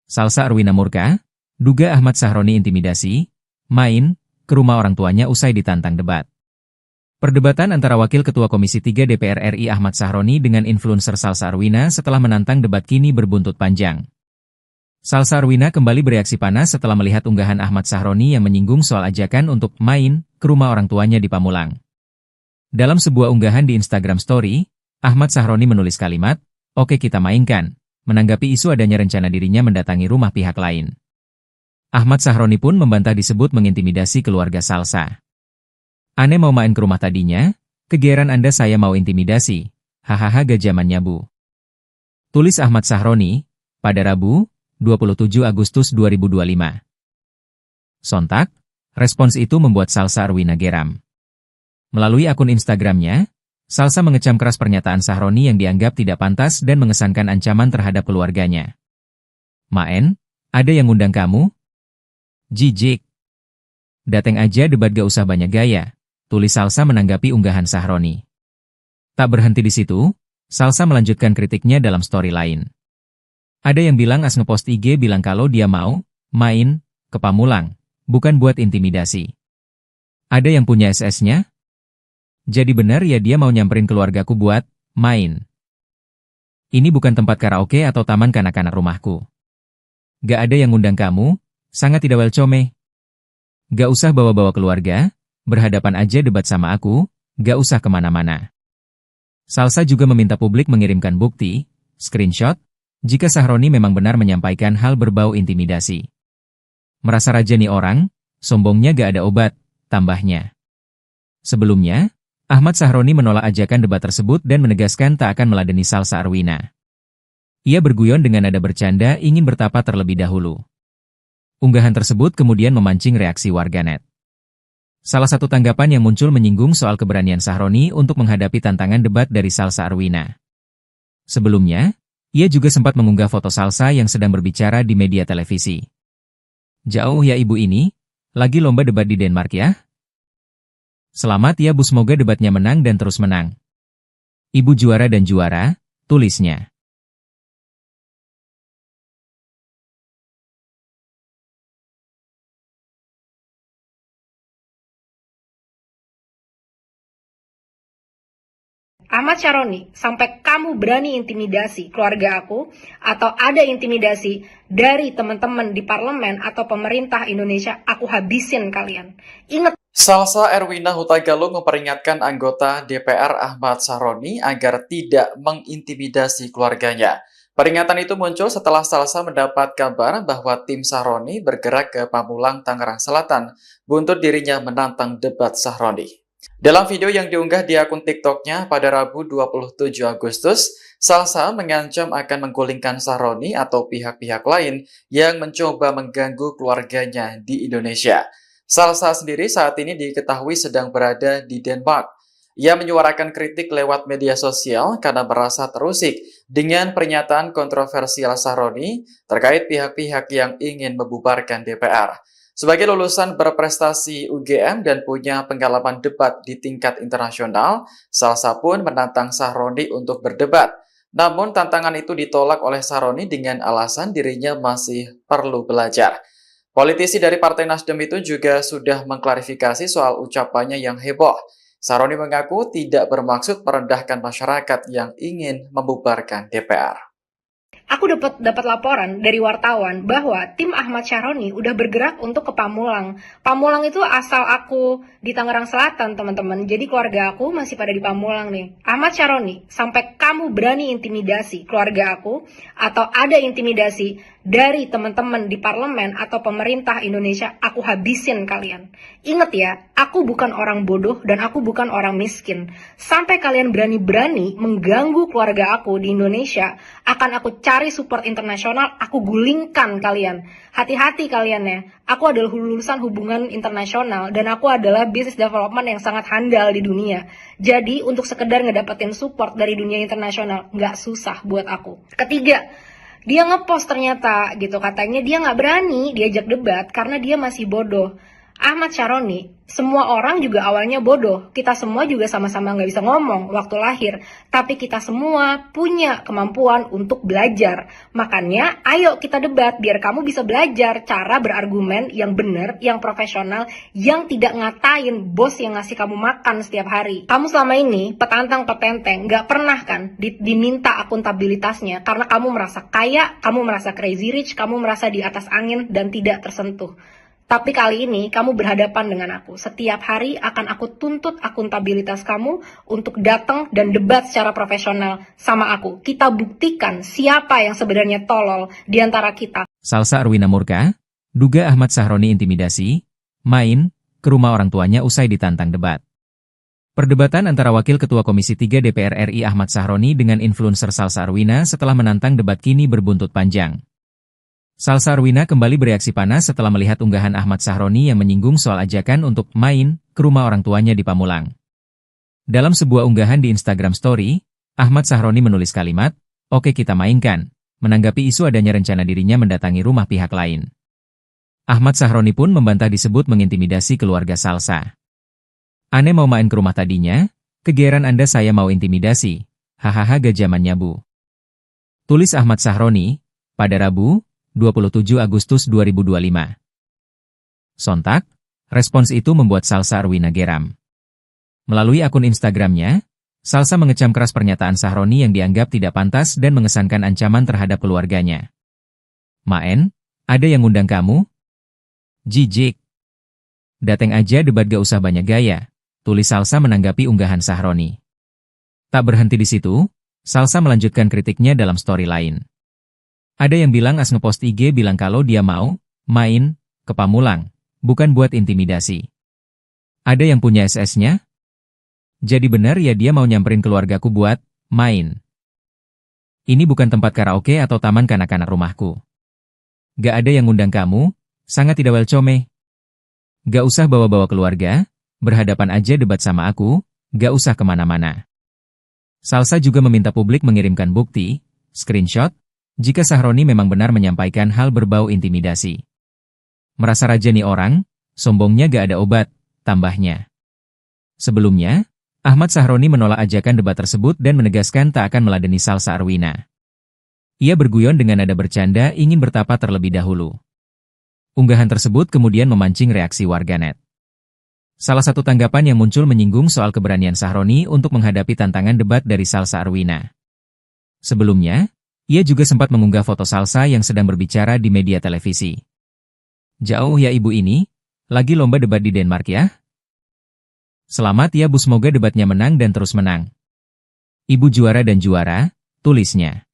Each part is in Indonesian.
Salsa Arwina murka, duga Ahmad Sahroni intimidasi, main ke rumah orang tuanya usai ditantang debat. Perdebatan antara Wakil Ketua Komisi 3 DPR RI Ahmad Sahroni dengan influencer Salsa Arwina setelah menantang debat kini berbuntut panjang. Salsa Arwina kembali bereaksi panas setelah melihat unggahan Ahmad Sahroni yang menyinggung soal ajakan untuk main ke rumah orang tuanya di Pamulang. Dalam sebuah unggahan di Instagram Story, Ahmad Sahroni menulis kalimat, "Oke kita mainkan," menanggapi isu adanya rencana dirinya mendatangi rumah pihak lain. Ahmad Sahroni pun membantah disebut mengintimidasi keluarga Salsa. "Ane mau main ke rumah tadinya, kegeeran Anda saya mau intimidasi, hahaha gajamannya bu." Tulis Ahmad Sahroni, pada Rabu, 27 Agustus 2025. Sontak, respons itu membuat Salsa Arwina geram. Melalui akun Instagramnya, Salsa mengecam keras pernyataan Sahroni yang dianggap tidak pantas dan mengesankan ancaman terhadap keluarganya. "Maen, ada yang ngundang kamu? Jijik. Dateng aja debat gak usah banyak gaya," tulis Salsa menanggapi unggahan Sahroni. Tak berhenti di situ, Salsa melanjutkan kritiknya dalam story lain. Ada yang bilang as ngepost IG bilang kalau dia mau main ke Pamulang, bukan buat intimidasi. Ada yang punya SS-nya? Jadi benar ya dia mau nyamperin keluargaku buat main. Ini bukan tempat karaoke atau taman kanak-kanak rumahku. Gak ada yang ngundang kamu, sangat tidak welcome. Gak usah bawa-bawa keluarga, berhadapan aja debat sama aku, gak usah kemana-mana. Salsa juga meminta publik mengirimkan bukti, screenshot, jika Sahroni memang benar menyampaikan hal berbau intimidasi. Merasa raja nih orang, sombongnya gak ada obat, tambahnya. Sebelumnya, Ahmad Sahroni menolak ajakan debat tersebut dan menegaskan tak akan meladeni Salsa Arwina. Ia berguyon dengan nada bercanda ingin bertapa terlebih dahulu. Unggahan tersebut kemudian memancing reaksi warganet. Salah satu tanggapan yang muncul menyinggung soal keberanian Sahroni untuk menghadapi tantangan debat dari Salsa Arwina. Sebelumnya, ia juga sempat mengunggah foto Salsa yang sedang berbicara di media televisi. "Jauh ya ibu ini, lagi lomba debat di Denmark ya? Selamat ya bu, semoga debatnya menang dan terus menang. Ibu juara dan juara," tulisnya. Ahmad Sahroni, sampai kamu berani intimidasi keluarga aku, atau ada intimidasi dari teman-teman di parlemen atau pemerintah Indonesia, aku habisin kalian. Ingat. Salsa Arwina Hutagalung memperingatkan anggota DPR Ahmad Sahroni agar tidak mengintimidasi keluarganya. Peringatan itu muncul setelah Salsa mendapat kabar bahwa tim Sahroni bergerak ke Pamulang, Tangerang Selatan, buntut dirinya menantang debat Sahroni. Dalam video yang diunggah di akun TikToknya pada Rabu 27 Agustus, Salsa mengancam akan menggulingkan Sahroni atau pihak-pihak lain yang mencoba mengganggu keluarganya di Indonesia. Salsa sendiri saat ini diketahui sedang berada di Denmark. Ia menyuarakan kritik lewat media sosial karena merasa terusik dengan pernyataan kontroversial Sahroni terkait pihak-pihak yang ingin membubarkan DPR. Sebagai lulusan berprestasi UGM dan punya pengalaman debat di tingkat internasional, Salsa pun menantang Sahroni untuk berdebat. Namun tantangan itu ditolak oleh Sahroni dengan alasan dirinya masih perlu belajar. Politisi dari Partai Nasdem itu juga sudah mengklarifikasi soal ucapannya yang heboh. Sahroni mengaku tidak bermaksud merendahkan masyarakat yang ingin membubarkan DPR. Aku dapat laporan dari wartawan bahwa tim Ahmad Sahroni udah bergerak untuk ke Pamulang. Pamulang itu asal aku di Tangerang Selatan, teman-teman. Jadi keluarga aku masih pada di Pamulang nih. Ahmad Sahroni, sampai kamu berani intimidasi keluarga aku, atau ada intimidasi dari teman-teman di parlemen atau pemerintah Indonesia, aku habisin kalian. Ingat ya, aku bukan orang bodoh dan aku bukan orang miskin. Sampai kalian berani-berani mengganggu keluarga aku di Indonesia, akan aku cari support internasional, aku gulingkan kalian. Hati-hati kalian ya. Aku adalah lulusan hubungan internasional dan aku adalah business development yang sangat handal di dunia. Jadi untuk sekedar ngedapetin support dari dunia internasional nggak susah buat aku. Ketiga, dia ngepost ternyata gitu, katanya dia nggak berani diajak debat karena dia masih bodoh. Ahmad Syaroni, semua orang juga awalnya bodoh. Kita semua juga sama-sama nggak bisa ngomong waktu lahir. Tapi kita semua punya kemampuan untuk belajar. Makanya, ayo kita debat biar kamu bisa belajar cara berargumen yang benar, yang profesional, yang tidak ngatain bos yang ngasih kamu makan setiap hari. Kamu selama ini, petantang-petenteng, nggak pernah kan diminta akuntabilitasnya karena kamu merasa kaya, kamu merasa crazy rich, kamu merasa di atas angin dan tidak tersentuh. Tapi kali ini kamu berhadapan dengan aku. Setiap hari akan aku tuntut akuntabilitas kamu untuk datang dan debat secara profesional sama aku. Kita buktikan siapa yang sebenarnya tolol di antara kita. Salsa Arwina murka, duga Ahmad Syaroni intimidasi, main ke rumah orang tuanya usai ditantang debat. Perdebatan antara Wakil Ketua Komisi 3 DPR RI Ahmad Syaroni dengan influencer Salsa Arwina setelah menantang debat kini berbuntut panjang. Salsa Arwina kembali bereaksi panas setelah melihat unggahan Ahmad Syaroni yang menyinggung soal ajakan untuk main ke rumah orang tuanya di Pamulang. Dalam sebuah unggahan di Instagram Story, Ahmad Syaroni menulis kalimat, "Oke kita mainkan," menanggapi isu adanya rencana dirinya mendatangi rumah pihak lain. Ahmad Syaroni pun membantah disebut mengintimidasi keluarga Salsa. "Ane mau main ke rumah tadinya? Kegeeran Anda saya mau intimidasi. Hahaha gak zamannya bu." Tulis Ahmad Syaroni, pada Rabu, 27 Agustus 2025. Sontak, respons itu membuat Salsa Arwina geram. Melalui akun Instagramnya, Salsa mengecam keras pernyataan Syaroni yang dianggap tidak pantas dan mengesankan ancaman terhadap keluarganya. "Maen, ada yang ngundang kamu? Jijik. Dateng aja debat gak usah banyak gaya," tulis Salsa menanggapi unggahan Syaroni. Tak berhenti di situ, Salsa melanjutkan kritiknya dalam story lain. Ada yang bilang as ngepost IG bilang kalau dia mau main ke Pamulang, bukan buat intimidasi. Ada yang punya SS-nya? Jadi benar ya dia mau nyamperin keluargaku buat main. Ini bukan tempat karaoke atau taman kanak-kanak rumahku. Gak ada yang ngundang kamu, sangat tidak welcome. Gak usah bawa-bawa keluarga, berhadapan aja debat sama aku, gak usah kemana-mana. Salsa juga meminta publik mengirimkan bukti, screenshot, jika Syaroni memang benar menyampaikan hal berbau intimidasi. "Merasa raja nih orang, sombongnya gak ada obat," tambahnya. Sebelumnya, Ahmad Syaroni menolak ajakan debat tersebut dan menegaskan tak akan meladeni Salsa Arwina. Ia berguyon dengan nada bercanda ingin bertapa terlebih dahulu. Unggahan tersebut kemudian memancing reaksi warganet. Salah satu tanggapan yang muncul menyinggung soal keberanian Syaroni untuk menghadapi tantangan debat dari Salsa Arwina. Sebelumnya, ia juga sempat mengunggah foto Salsa yang sedang berbicara di media televisi. "Jauh ya ibu ini, lagi lomba debat di Denmark ya? Selamat ya bu, semoga debatnya menang dan terus menang. Ibu juara dan juara," tulisnya.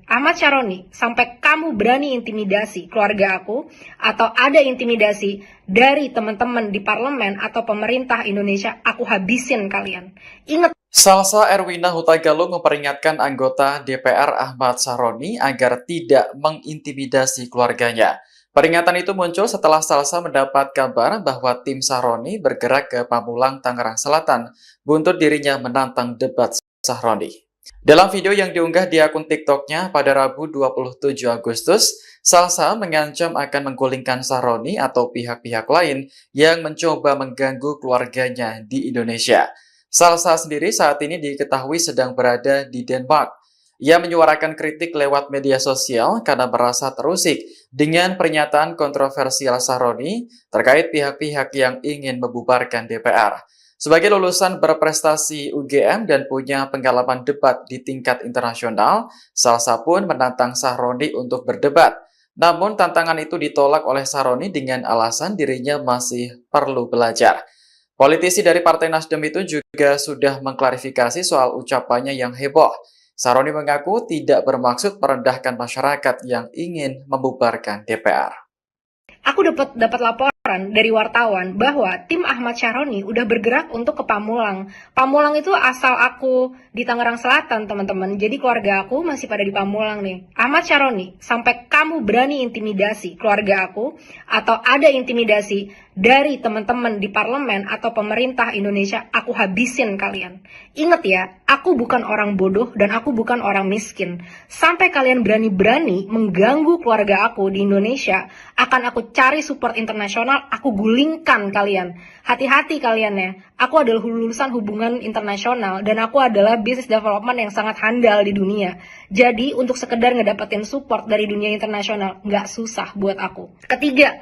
Ahmad Syaroni, sampai kamu berani intimidasi keluarga aku, atau ada intimidasi dari teman-teman di parlemen atau pemerintah Indonesia, aku habisin kalian. Ingat. Salsa Erwina Hutagalung memperingatkan anggota DPR Ahmad Syaroni agar tidak mengintimidasi keluarganya. Peringatan itu muncul setelah Salsa mendapat kabar bahwa tim Syaroni bergerak ke Pamulang, Tangerang Selatan, buntut dirinya menantang debat Syaroni. Dalam video yang diunggah di akun TikToknya pada Rabu 27 Agustus, Salsa mengancam akan menggulingkan Syaroni atau pihak-pihak lain yang mencoba mengganggu keluarganya di Indonesia. Salsa sendiri saat ini diketahui sedang berada di Denmark. Ia menyuarakan kritik lewat media sosial karena merasa terusik dengan pernyataan kontroversial Syaroni terkait pihak-pihak yang ingin membubarkan DPR. Sebagai lulusan berprestasi UGM dan punya pengalaman debat di tingkat internasional, Salsa pun menantang Syaroni untuk berdebat. Namun tantangan itu ditolak oleh Syaroni dengan alasan dirinya masih perlu belajar. Politisi dari Partai Nasdem itu juga sudah mengklarifikasi soal ucapannya yang heboh. Syaroni mengaku tidak bermaksud merendahkan masyarakat yang ingin membubarkan DPR. Aku dapat laporan dari wartawan bahwa tim Ahmad Syaroni udah bergerak untuk ke Pamulang. Pamulang itu asal aku di Tangerang Selatan, teman-teman. Jadi keluarga aku masih pada di Pamulang nih. Ahmad Syaroni, sampai kamu berani intimidasi keluarga aku atau ada intimidasi dari teman-teman di parlemen atau pemerintah Indonesia, aku habisin kalian. Ingat ya, aku bukan orang bodoh dan aku bukan orang miskin. Sampai kalian berani-berani mengganggu keluarga aku di Indonesia, akan aku cari support internasional, aku gulingkan kalian. Hati-hati kalian ya, aku adalah lulusan hubungan internasional dan aku adalah business development yang sangat handal di dunia. Jadi untuk sekedar ngedapetin support dari dunia internasional, nggak susah buat aku. Ketiga,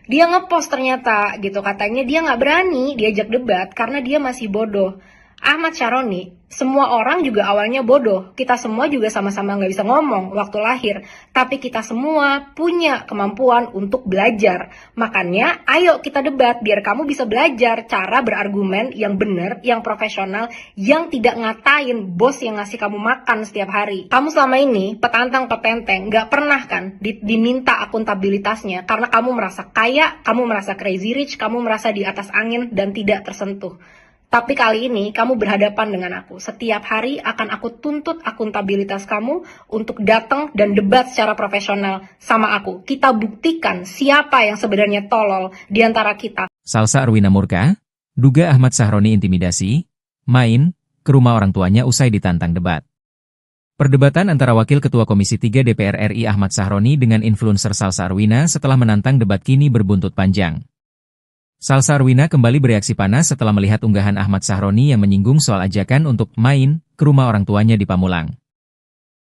dia ngepost ternyata gitu, katanya dia nggak berani diajak debat karena dia masih bodoh. Ahmad Syaroni, semua orang juga awalnya bodoh. Kita semua juga sama-sama nggak bisa ngomong waktu lahir. Tapi kita semua punya kemampuan untuk belajar. Makanya ayo kita debat biar kamu bisa belajar cara berargumen yang benar, yang profesional, yang tidak ngatain bos yang ngasih kamu makan setiap hari. Kamu selama ini petantang petenteng nggak pernah kan diminta akuntabilitasnya karena kamu merasa kaya, kamu merasa crazy rich, kamu merasa di atas angin dan tidak tersentuh. Tapi kali ini kamu berhadapan dengan aku. Setiap hari akan aku tuntut akuntabilitas kamu untuk datang dan debat secara profesional sama aku. Kita buktikan siapa yang sebenarnya tolol di antara kita. Salsa Arwina murka, duga Ahmad Syaroni intimidasi, main ke rumah orang tuanya usai ditantang debat. Perdebatan antara Wakil Ketua Komisi 3 DPR RI Ahmad Syaroni dengan influencer Salsa Arwina setelah menantang debat kini berbuntut panjang. Salsa Arwina kembali bereaksi panas setelah melihat unggahan Ahmad Syaroni yang menyinggung soal ajakan untuk main ke rumah orang tuanya di Pamulang.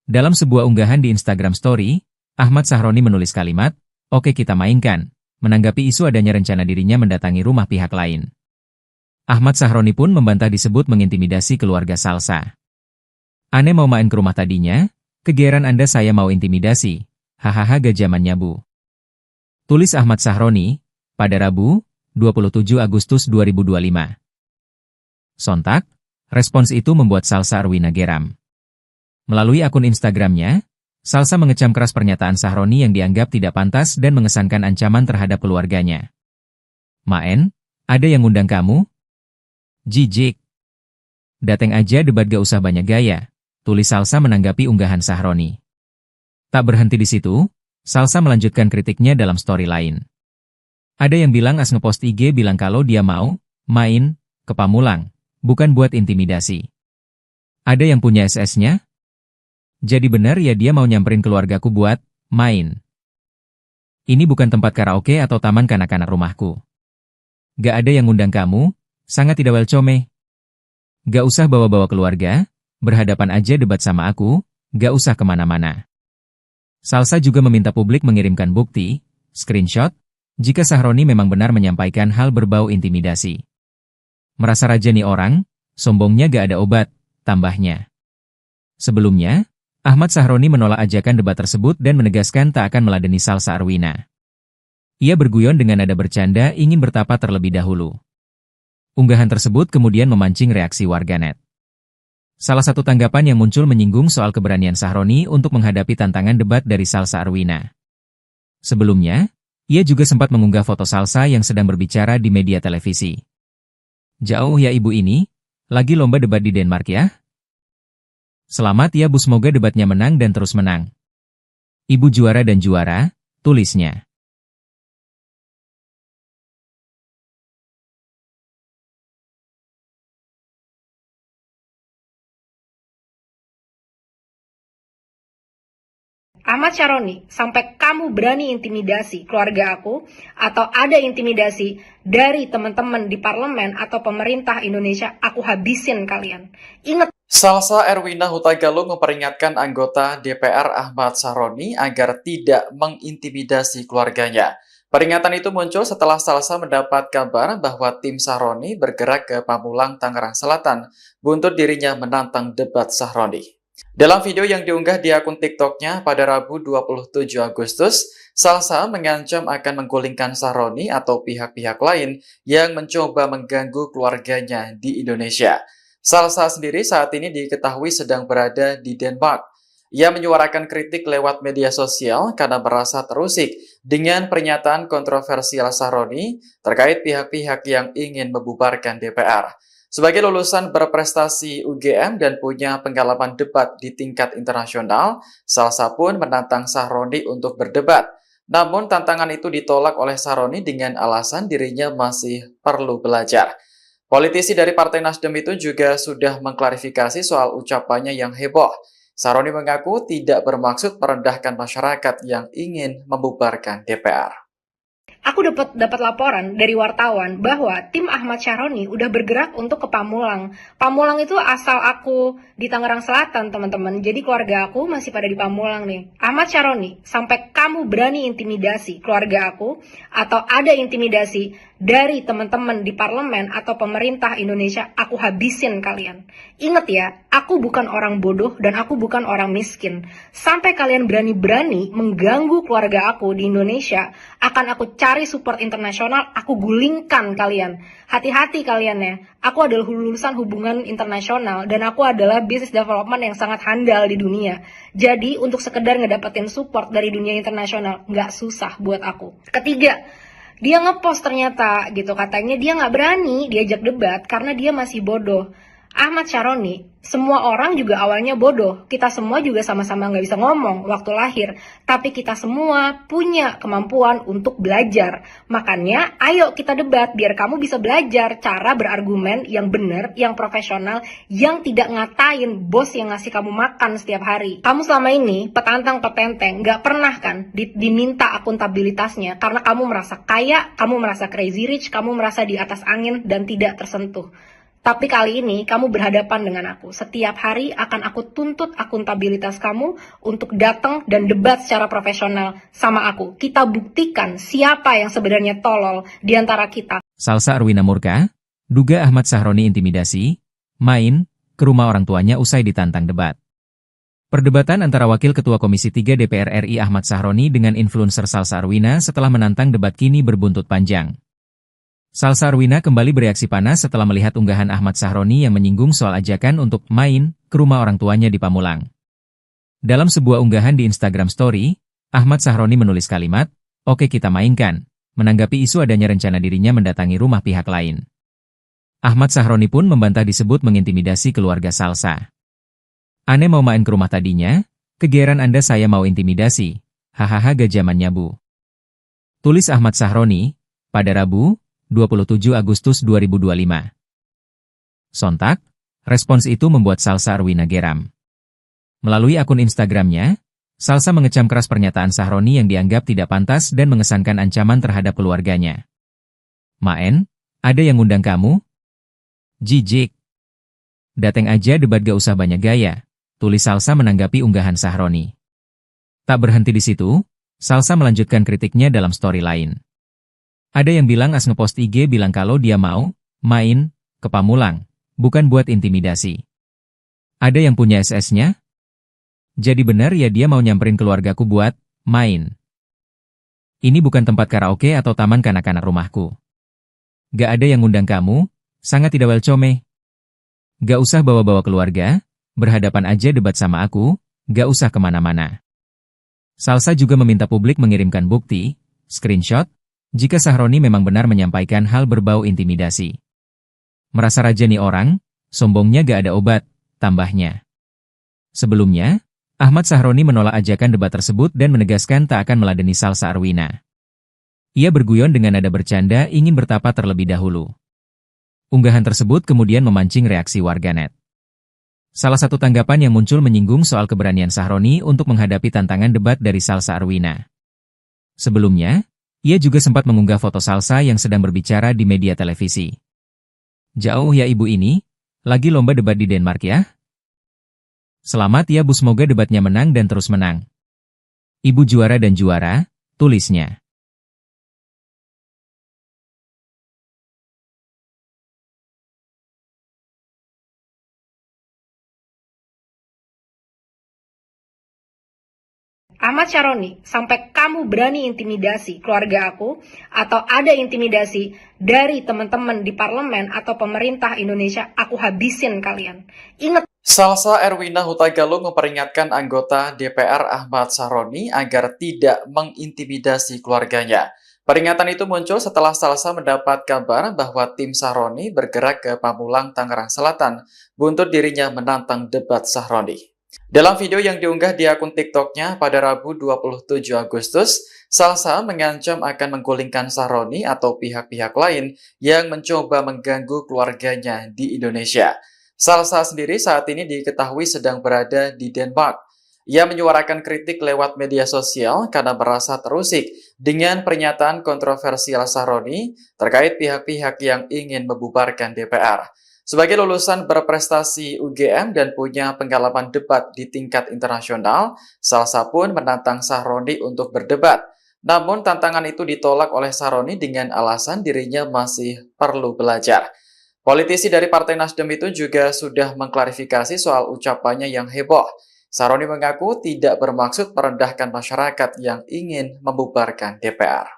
Dalam sebuah unggahan di Instagram Story, Ahmad Syaroni menulis kalimat, "Oke kita mainkan," menanggapi isu adanya rencana dirinya mendatangi rumah pihak lain. Ahmad Syaroni pun membantah disebut mengintimidasi keluarga Salsa. "Ane mau main ke rumah tadinya? Kegeeran Anda saya mau intimidasi. Hahaha gak zamannya bu." Tulis Ahmad Syaroni, pada Rabu, 27 Agustus 2025. Sontak, respons itu membuat Salsa Arwina geram. Melalui akun Instagramnya, Salsa mengecam keras pernyataan Syaroni yang dianggap tidak pantas dan mengesankan ancaman terhadap keluarganya. "Maen, ada yang ngundang kamu? Jijik. Dateng aja debat gak usah banyak gaya," tulis Salsa menanggapi unggahan Syaroni. Tak berhenti di situ, Salsa melanjutkan kritiknya dalam story lain. Ada yang bilang as ngepost IG bilang kalau dia mau main ke Pamulang, bukan buat intimidasi. Ada yang punya SS-nya? Jadi benar ya dia mau nyamperin keluargaku buat main. Ini bukan tempat karaoke atau taman kanak-kanak rumahku. Gak ada yang ngundang kamu, sangat tidak welcome. Gak usah bawa-bawa keluarga, berhadapan aja debat sama aku, gak usah kemana-mana. Salsa juga meminta publik mengirimkan bukti, screenshot, jika Syaroni memang benar menyampaikan hal berbau intimidasi. Merasa raja nih orang, sombongnya gak ada obat, tambahnya. Sebelumnya, Ahmad Syaroni menolak ajakan debat tersebut dan menegaskan tak akan meladeni Salsa Arwina. Ia berguyon dengan nada bercanda ingin bertapa terlebih dahulu. Unggahan tersebut kemudian memancing reaksi warganet. Salah satu tanggapan yang muncul menyinggung soal keberanian Syaroni untuk menghadapi tantangan debat dari Salsa Arwina. Sebelumnya, ia juga sempat mengunggah foto Salsa yang sedang berbicara di media televisi. "Jauh ya ibu ini, lagi lomba debat di Denmark ya? Selamat ya bu, semoga debatnya menang dan terus menang. Ibu juara dan juara," tulisnya. Ahmad Syaroni, sampai kamu berani intimidasi keluarga aku atau ada intimidasi dari teman-teman di parlemen atau pemerintah Indonesia, aku habisin kalian. Ingat. Salsa Erwina Hutagalung memperingatkan anggota DPR Ahmad Syaroni agar tidak mengintimidasi keluarganya. Peringatan itu muncul setelah Salsa mendapat kabar bahwa tim Syaroni bergerak ke Pamulang, Tangerang Selatan, buntut dirinya menantang debat Syaroni. Dalam video yang diunggah di akun TikToknya pada Rabu 27 Agustus, Salsa mengancam akan menggulingkan Syaroni atau pihak-pihak lain yang mencoba mengganggu keluarganya di Indonesia. Salsa sendiri saat ini diketahui sedang berada di Denmark. Ia menyuarakan kritik lewat media sosial karena merasa terusik dengan pernyataan kontroversial Sahroni terkait pihak-pihak yang ingin membubarkan DPR. Sebagai lulusan berprestasi UGM dan punya pengalaman debat di tingkat internasional, Salsa pun menantang Sahroni untuk berdebat. Namun tantangan itu ditolak oleh Sahroni dengan alasan dirinya masih perlu belajar. Politisi dari Partai Nasdem itu juga sudah mengklarifikasi soal ucapannya yang heboh. Sahroni mengaku tidak bermaksud merendahkan masyarakat yang ingin membubarkan DPR. Aku dapat laporan dari wartawan bahwa tim Ahmad Syaroni udah bergerak untuk ke Pamulang. Pamulang itu asal aku di Tangerang Selatan, teman-teman. Jadi keluarga aku masih pada di Pamulang nih. Ahmad Syaroni, sampai kamu berani intimidasi keluarga aku atau ada intimidasi dari teman-teman di parlemen atau pemerintah Indonesia, aku habisin kalian. Ingat ya, aku bukan orang bodoh dan aku bukan orang miskin. Sampai kalian berani-berani mengganggu keluarga aku di Indonesia, akan aku cari support internasional, aku gulingkan kalian. Hati-hati kalian ya, aku adalah lulusan hubungan internasional dan aku adalah business development yang sangat handal di dunia. Jadi untuk sekedar ngedapetin support dari dunia internasional, nggak susah buat aku. Ketiga, dia ngepost ternyata gitu, katanya dia nggak berani diajak debat karena dia masih bodoh. Ahmad Syaroni, semua orang juga awalnya bodoh. Kita semua juga sama-sama nggak bisa ngomong waktu lahir. Tapi kita semua punya kemampuan untuk belajar. Makanya ayo kita debat biar kamu bisa belajar cara berargumen yang benar, yang profesional, yang tidak ngatain bos yang ngasih kamu makan setiap hari. Kamu selama ini petantang-petenteng nggak pernah kan diminta akuntabilitasnya karena kamu merasa kaya, kamu merasa crazy rich, kamu merasa di atas angin dan tidak tersentuh. Tapi kali ini kamu berhadapan dengan aku. Setiap hari akan aku tuntut akuntabilitas kamu untuk datang dan debat secara profesional sama aku. Kita buktikan siapa yang sebenarnya tolol di antara kita. Salsa Arwina murka, duga Ahmad Syaroni intimidasi, main ke rumah orang tuanya usai ditantang debat. Perdebatan antara Wakil Ketua Komisi 3 DPR RI Ahmad Syaroni dengan influencer Salsa Arwina setelah menantang debat kini berbuntut panjang. Salsa Arwina kembali bereaksi panas setelah melihat unggahan Ahmad Syaroni yang menyinggung soal ajakan untuk main ke rumah orang tuanya di Pamulang. Dalam sebuah unggahan di Instagram Story, Ahmad Syaroni menulis kalimat, "Oke kita mainkan," menanggapi isu adanya rencana dirinya mendatangi rumah pihak lain. Ahmad Syaroni pun membantah disebut mengintimidasi keluarga Salsa. "Ane mau main ke rumah tadinya? Kegeeran Anda saya mau intimidasi. Hahaha gajaman nyabu." Tulis Ahmad Syaroni, pada Rabu, 27 Agustus 2025. Sontak, respons itu membuat Salsa Arwina geram. Melalui akun Instagramnya, Salsa mengecam keras pernyataan Syaroni yang dianggap tidak pantas dan mengesankan ancaman terhadap keluarganya. "Maen, ada yang ngundang kamu? Jijik. Dateng aja debat gak usah banyak gaya," tulis Salsa menanggapi unggahan Syaroni. Tak berhenti di situ, Salsa melanjutkan kritiknya dalam story lain. Ada yang bilang as ngepost IG bilang kalau dia mau main ke Pamulang, bukan buat intimidasi. Ada yang punya SS-nya? Jadi benar ya dia mau nyamperin keluargaku buat main. Ini bukan tempat karaoke atau taman kanak-kanak rumahku. Gak ada yang ngundang kamu, sangat tidak welcome. Gak usah bawa-bawa keluarga, berhadapan aja debat sama aku, gak usah kemana-mana. Salsa juga meminta publik mengirimkan bukti, screenshot, jika Syaroni memang benar menyampaikan hal berbau intimidasi. Merasa raja nih orang, sombongnya gak ada obat, tambahnya. Sebelumnya, Ahmad Syaroni menolak ajakan debat tersebut dan menegaskan tak akan meladeni Salsa Arwina. Ia berguyon dengan nada bercanda ingin bertapa terlebih dahulu. Unggahan tersebut kemudian memancing reaksi warganet. Salah satu tanggapan yang muncul menyinggung soal keberanian Syaroni untuk menghadapi tantangan debat dari Salsa Arwina. Sebelumnya, ia juga sempat mengunggah foto Salsa yang sedang berbicara di media televisi. "Jauh ya ibu ini, lagi lomba debat di Denmark ya? Selamat ya Bu, semoga debatnya menang dan terus menang. Ibu juara dan juara," tulisnya. Ahmad Syaroni, sampai kamu berani intimidasi keluarga aku atau ada intimidasi dari teman-teman di parlemen atau pemerintah Indonesia, aku habisin kalian. Ingat. Salsa Erwina Huta Galung memperingatkan anggota DPR Ahmad Sahroni agar tidak mengintimidasi keluarganya. Peringatan itu muncul setelah Salsa mendapat kabar bahwa tim Sahroni bergerak ke Pamulang, Tangerang Selatan, buntut dirinya menantang debat Sahroni. Dalam video yang diunggah di akun TikToknya pada Rabu 27 Agustus, Salsa mengancam akan menggulingkan Sahroni atau pihak-pihak lain yang mencoba mengganggu keluarganya di Indonesia. Salsa sendiri saat ini diketahui sedang berada di Denmark. Ia menyuarakan kritik lewat media sosial karena merasa terusik dengan pernyataan kontroversial Sahroni terkait pihak-pihak yang ingin membubarkan DPR. Sebagai lulusan berprestasi UGM dan punya pengalaman debat di tingkat internasional, Salsa pun menantang Sahroni untuk berdebat. Namun tantangan itu ditolak oleh Sahroni dengan alasan dirinya masih perlu belajar. Politisi dari Partai Nasdem itu juga sudah mengklarifikasi soal ucapannya yang heboh. Sahroni mengaku tidak bermaksud merendahkan masyarakat yang ingin membubarkan DPR.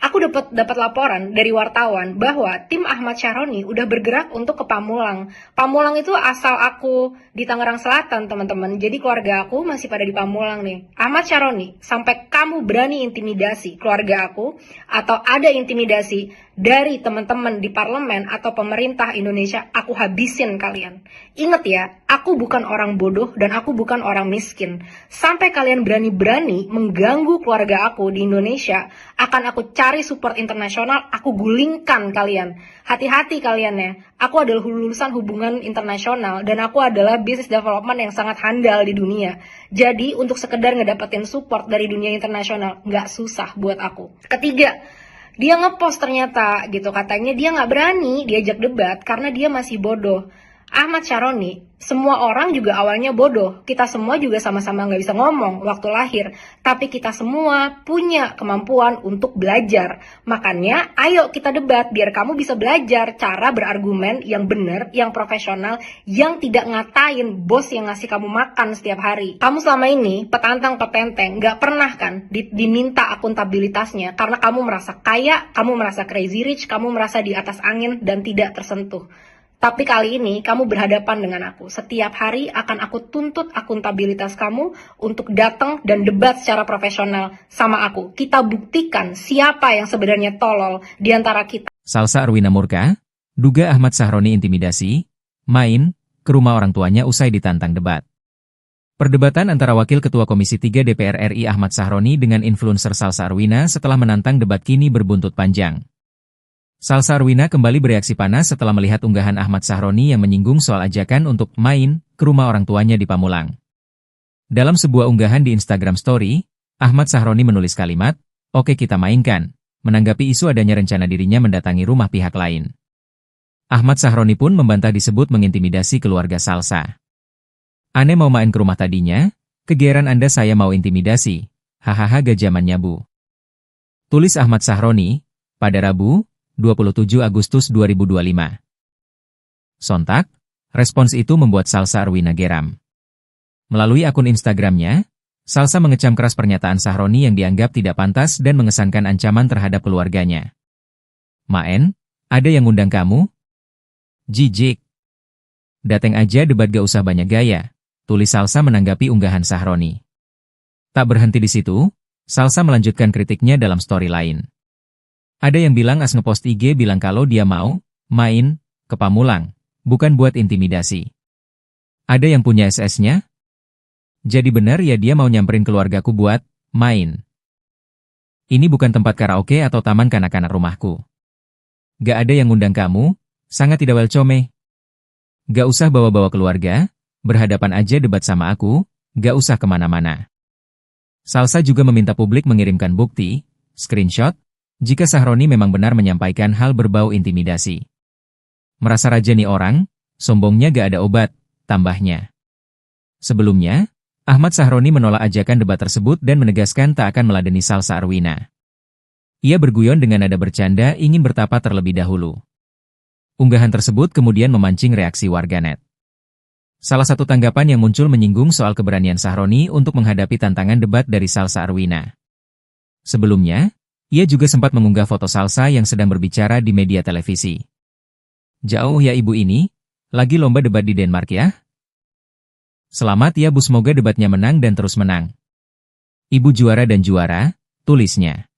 Aku dapat laporan dari wartawan bahwa tim Ahmad Sahroni udah bergerak untuk ke Pamulang. Pamulang itu asal aku di Tangerang Selatan, teman-teman. Jadi keluarga aku masih pada di Pamulang nih. Ahmad Sahroni, sampai kamu berani intimidasi keluarga aku atau ada intimidasi dari teman-teman di parlemen atau pemerintah Indonesia, aku habisin kalian. Ingat ya, aku bukan orang bodoh dan aku bukan orang miskin. Sampai kalian berani-berani mengganggu keluarga aku di Indonesia, akan aku cari support internasional, aku gulingkan kalian. Hati-hati kalian ya. Aku adalah lulusan hubungan internasional dan aku adalah business development yang sangat handal di dunia. Jadi untuk sekedar ngedapetin support dari dunia internasional nggak susah buat aku. Ketiga, dia ngepost ternyata gitu, katanya dia nggak berani diajak debat karena dia masih bodoh. Ahmad Sahroni, semua orang juga awalnya bodoh. Kita semua juga sama-sama nggak bisa ngomong waktu lahir. Tapi kita semua punya kemampuan untuk belajar. Makanya ayo kita debat biar kamu bisa belajar cara berargumen yang benar, yang profesional, yang tidak ngatain bos yang ngasih kamu makan setiap hari. Kamu selama ini petantang-petenteng nggak pernah kan diminta akuntabilitasnya karena kamu merasa kaya, kamu merasa crazy rich, kamu merasa di atas angin dan tidak tersentuh. Tapi kali ini kamu berhadapan dengan aku. Setiap hari akan aku tuntut akuntabilitas kamu untuk datang dan debat secara profesional sama aku. Kita buktikan siapa yang sebenarnya tolol di antara kita. Salsa Erwina murka, duga Ahmad Sahroni intimidasi, main ke rumah orang tuanya usai ditantang debat. Perdebatan antara Wakil Ketua Komisi 3 DPR RI Ahmad Sahroni dengan influencer Salsa Erwina setelah menantang debat kini berbuntut panjang. Salsa Erwina kembali bereaksi panas setelah melihat unggahan Ahmad Sahroni yang menyinggung soal ajakan untuk main ke rumah orang tuanya di Pamulang. Dalam sebuah unggahan di Instagram Story, Ahmad Sahroni menulis kalimat, "Oke kita mainkan," menanggapi isu adanya rencana dirinya mendatangi rumah pihak lain. Ahmad Sahroni pun membantah disebut mengintimidasi keluarga Salsa. "Ane mau main ke rumah tadinya, kegeeran Anda saya mau intimidasi, hahaha gajamannya bu." Tulis Ahmad Sahroni, pada Rabu, 27 Agustus 2025. Sontak, respons itu membuat Salsa Erwina geram. Melalui akun Instagramnya, Salsa mengecam keras pernyataan Sahroni yang dianggap tidak pantas dan mengesankan ancaman terhadap keluarganya. "Maen, ada yang ngundang kamu? Jijik. Dateng aja debat gak usah banyak gaya," tulis Salsa menanggapi unggahan Sahroni. Tak berhenti di situ, Salsa melanjutkan kritiknya dalam story lain. Ada yang bilang as ngepost IG bilang kalau dia mau main ke Pamulang, bukan buat intimidasi. Ada yang punya SS-nya? Jadi benar ya dia mau nyamperin keluargaku buat main. Ini bukan tempat karaoke atau taman kanak-kanak rumahku. Gak ada yang ngundang kamu, sangat tidak welcome. Gak usah bawa-bawa keluarga, berhadapan aja debat sama aku, gak usah kemana-mana. Salsa juga meminta publik mengirimkan bukti, screenshot, jika Sahroni memang benar menyampaikan hal berbau intimidasi. Merasa raja nih orang, sombongnya gak ada obat, tambahnya. Sebelumnya, Ahmad Sahroni menolak ajakan debat tersebut dan menegaskan tak akan meladeni Salsa Erwina. Ia berguyon dengan nada bercanda ingin bertapa terlebih dahulu. Unggahan tersebut kemudian memancing reaksi warganet. Salah satu tanggapan yang muncul menyinggung soal keberanian Sahroni untuk menghadapi tantangan debat dari Salsa Erwina. Sebelumnya, ia juga sempat mengunggah foto Salsa yang sedang berbicara di media televisi. "Jauh ya ibu ini, lagi lomba debat di Denmark ya? Selamat ya Bu, semoga debatnya menang dan terus menang. Ibu juara dan juara, tulisnya.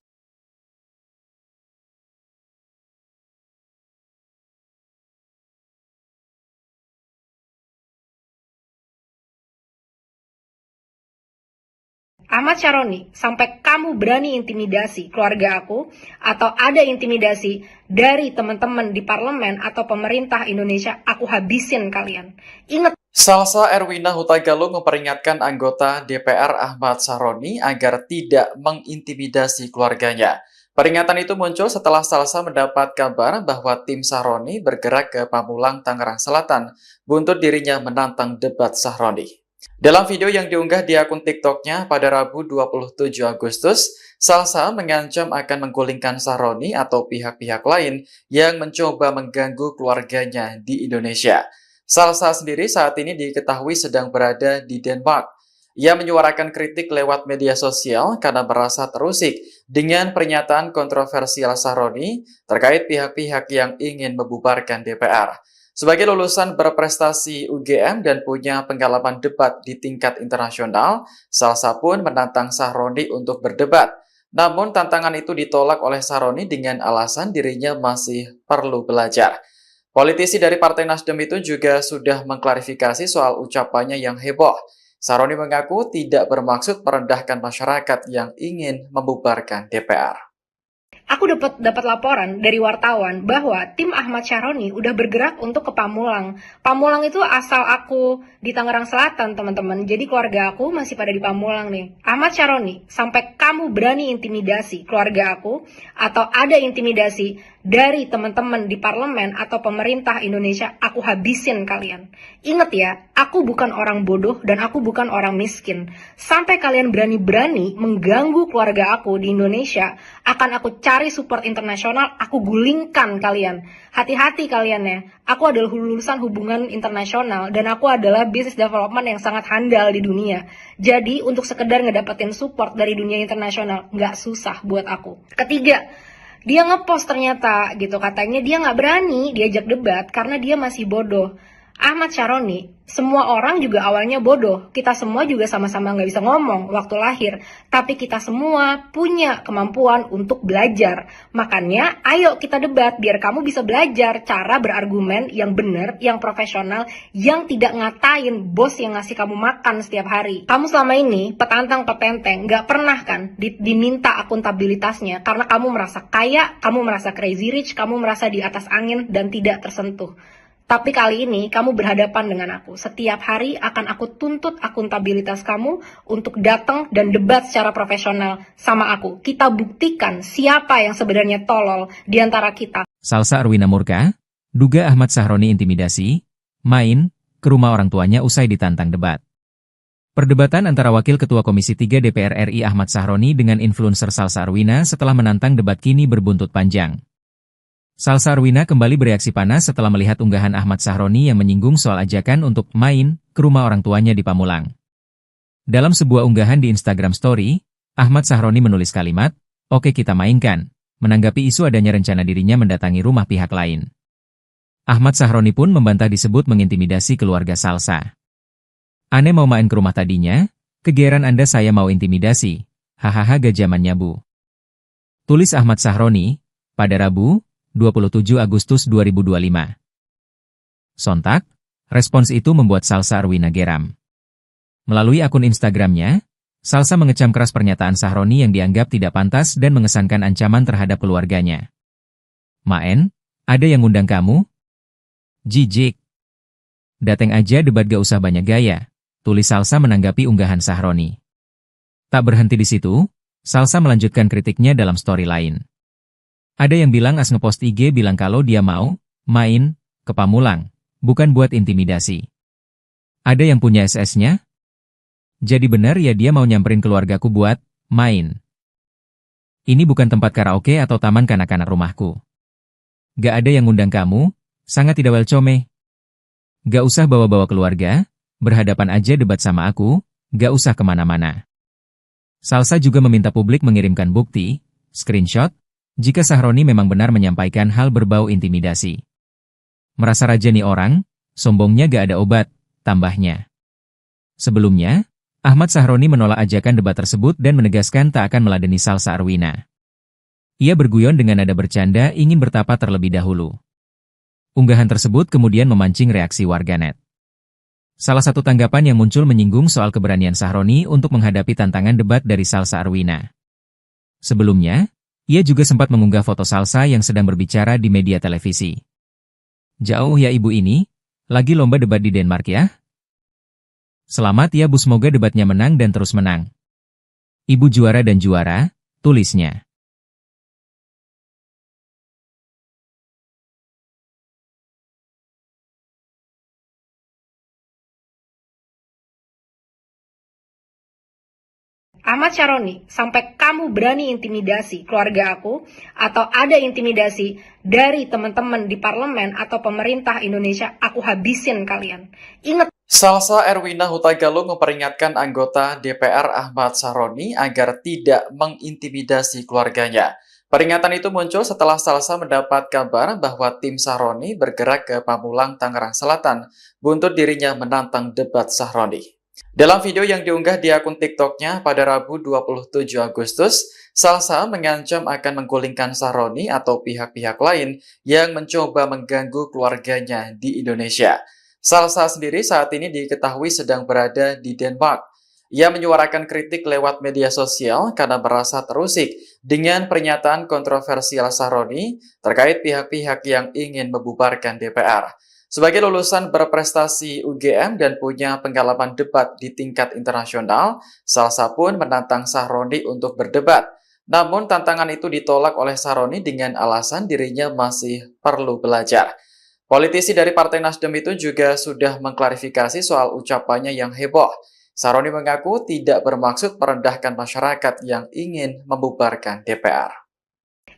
Ahmad Syaroni, sampai kamu berani intimidasi keluarga aku, atau ada intimidasi dari teman-teman di parlemen atau pemerintah Indonesia, aku habisin kalian. Ingat. Salsa Erwina Huta Galung memperingatkan anggota DPR Ahmad Syaroni agar tidak mengintimidasi keluarganya. Peringatan itu muncul setelah Salsa mendapat kabar bahwa tim Syaroni bergerak ke Pamulang, Tangerang Selatan, buntut dirinya menantang debat Syaroni. Dalam video yang diunggah di akun TikToknya pada Rabu 27 Agustus, Salsa mengancam akan menggulingkan Syaroni atau pihak-pihak lain yang mencoba mengganggu keluarganya di Indonesia. Salsa sendiri saat ini diketahui sedang berada di Denmark. Ia menyuarakan kritik lewat media sosial karena merasa terusik dengan pernyataan kontroversial Syaroni terkait pihak-pihak yang ingin membubarkan DPR. Sebagai lulusan berprestasi UGM dan punya pengalaman debat di tingkat internasional, Salsa pun menantang Syaroni untuk berdebat. Namun tantangan itu ditolak oleh Syaroni dengan alasan dirinya masih perlu belajar. Politisi dari Partai Nasdem itu juga sudah mengklarifikasi soal ucapannya yang heboh. Syaroni mengaku tidak bermaksud merendahkan masyarakat yang ingin membubarkan DPR. Aku dapat laporan dari wartawan bahwa tim Ahmad Syaroni udah bergerak untuk ke Pamulang. Pamulang itu asal aku di Tangerang Selatan, teman-teman. Jadi keluarga aku masih pada di Pamulang nih. Ahmad Syaroni, sampai kamu berani intimidasi keluarga aku, atau ada intimidasi dari teman-teman di parlemen atau pemerintah Indonesia, aku habisin kalian. Ingat ya, aku bukan orang bodoh dan aku bukan orang miskin. Sampai kalian berani-berani mengganggu keluarga aku di Indonesia, akan aku cari support internasional, aku gulingkan kalian. Hati-hati kalian ya, aku adalah lulusan hubungan internasional dan aku adalah business development yang sangat handal di dunia. Jadi untuk sekedar ngedapetin support dari dunia internasional, nggak susah buat aku. Ketiga, dia ngepost ternyata gitu, katanya dia nggak berani diajak debat karena dia masih bodoh. Ahmad Syaroni, semua orang juga awalnya bodoh. Kita semua juga sama-sama nggak bisa ngomong waktu lahir. Tapi kita semua punya kemampuan untuk belajar. Makanya ayo kita debat biar kamu bisa belajar cara berargumen yang benar, yang profesional, yang tidak ngatain bos yang ngasih kamu makan setiap hari. Kamu selama ini petantang-petenteng, nggak pernah kan diminta akuntabilitasnya karena kamu merasa kaya, kamu merasa crazy rich, kamu merasa di atas angin dan tidak tersentuh. Tapi kali ini kamu berhadapan dengan aku. Setiap hari akan aku tuntut akuntabilitas kamu untuk datang dan debat secara profesional sama aku. Kita buktikan siapa yang sebenarnya tolol di antara kita. Salsa Erwina murka, duga Ahmad Syaroni intimidasi, main ke rumah orang tuanya usai ditantang debat. Perdebatan antara Wakil Ketua Komisi 3 DPR RI Ahmad Syaroni dengan influencer Salsa Erwina setelah menantang debat kini berbuntut panjang. Salsa Erwina kembali bereaksi panas setelah melihat unggahan Ahmad Syaroni yang menyinggung soal ajakan untuk main ke rumah orang tuanya di Pamulang. Dalam sebuah unggahan di Instagram Story, Ahmad Syaroni menulis kalimat, "Oke kita mainkan," menanggapi isu adanya rencana dirinya mendatangi rumah pihak lain. Ahmad Syaroni pun membantah disebut mengintimidasi keluarga Salsa. "Ane mau main ke rumah tadinya, kegeeran Anda saya mau intimidasi, hahaha gak zamannya Bu." Tulis Ahmad Syaroni, pada Rabu, 27 Agustus 2025. Sontak, respons itu membuat Salsa Erwina geram. Melalui akun Instagramnya, Salsa mengecam keras pernyataan Syaroni yang dianggap tidak pantas dan mengesankan ancaman terhadap keluarganya. "Maen, ada yang ngundang kamu? Jijik. Dateng aja debat gak usah banyak gaya," tulis Salsa menanggapi unggahan Syaroni. Tak berhenti di situ, Salsa melanjutkan kritiknya dalam story lain. Ada yang bilang as ngepost IG bilang kalau dia mau main ke Pamulang, bukan buat intimidasi. Ada yang punya SS-nya? Jadi benar ya dia mau nyamperin keluargaku buat main. Ini bukan tempat karaoke atau taman kanak-kanak rumahku. Gak ada yang ngundang kamu, sangat tidak welcome. Gak usah bawa-bawa keluarga, berhadapan aja debat sama aku, gak usah kemana-mana. Salsa juga meminta publik mengirimkan bukti, screenshot, jika Syaroni memang benar menyampaikan hal berbau intimidasi. Merasa raja nih orang, sombongnya gak ada obat, tambahnya. Sebelumnya, Ahmad Sahroni menolak ajakan debat tersebut dan menegaskan tak akan meladeni Salsa Arwina. Ia berguyon dengan nada bercanda ingin bertapa terlebih dahulu. Unggahan tersebut kemudian memancing reaksi warganet. Salah satu tanggapan yang muncul menyinggung soal keberanian Sahroni untuk menghadapi tantangan debat dari Salsa Arwina. Sebelumnya, ia juga sempat mengunggah foto Salsa yang sedang berbicara di media televisi. Jauh ya ibu ini, lagi lomba debat di Denmark ya? Selamat ya Bu, semoga debatnya menang dan terus menang. Ibu juara dan juara, tulisnya. Ahmad Sahroni, sampai kamu berani intimidasi keluarga aku, atau ada intimidasi dari teman-teman di parlemen atau pemerintah Indonesia, aku habisin kalian. Ingat. Salsa Erwina Huta Galung memperingatkan anggota DPR Ahmad Sahroni agar tidak mengintimidasi keluarganya. Peringatan itu muncul setelah Salsa mendapat kabar bahwa tim Sahroni bergerak ke Pamulang, Tangerang Selatan, buntut dirinya menantang debat Sahroni. Dalam video yang diunggah di akun TikToknya pada Rabu 27 Agustus, Salsa mengancam akan menggulingkan Sahroni atau pihak-pihak lain yang mencoba mengganggu keluarganya di Indonesia. Salsa sendiri saat ini diketahui sedang berada di Denmark. Ia menyuarakan kritik lewat media sosial karena merasa terusik dengan pernyataan kontroversial Sahroni terkait pihak-pihak yang ingin membubarkan DPR. Sebagai lulusan berprestasi UGM dan punya pengalaman debat di tingkat internasional, Salsa pun menantang Sahroni untuk berdebat. Namun tantangan itu ditolak oleh Sahroni dengan alasan dirinya masih perlu belajar. Politisi dari Partai Nasdem itu juga sudah mengklarifikasi soal ucapannya yang heboh. Sahroni mengaku tidak bermaksud merendahkan masyarakat yang ingin membubarkan DPR.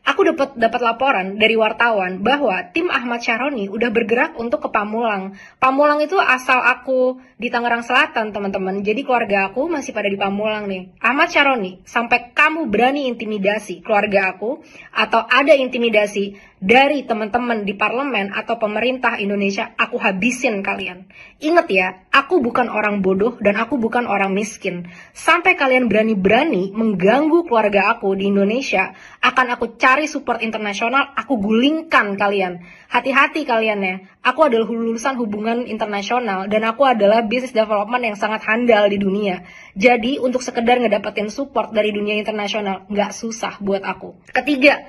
Aku dapat laporan dari wartawan bahwa tim Ahmad Sahroni udah bergerak untuk ke Pamulang. Pamulang itu asal aku di Tangerang Selatan, teman-teman. Jadi keluarga aku masih pada di Pamulang nih. Ahmad Sahroni, sampai kamu berani intimidasi keluarga aku, atau ada intimidasi dari teman-teman di parlemen atau pemerintah Indonesia, aku habisin kalian. Ingat ya, aku bukan orang bodoh dan aku bukan orang miskin. Sampai kalian berani-berani mengganggu keluarga aku di Indonesia, akan aku cari support internasional, aku gulingkan kalian. Hati-hati kalian ya, aku adalah lulusan hubungan internasional dan aku adalah business development yang sangat handal di dunia. Jadi untuk sekedar ngedapetin support dari dunia internasional, nggak susah buat aku. Ketiga,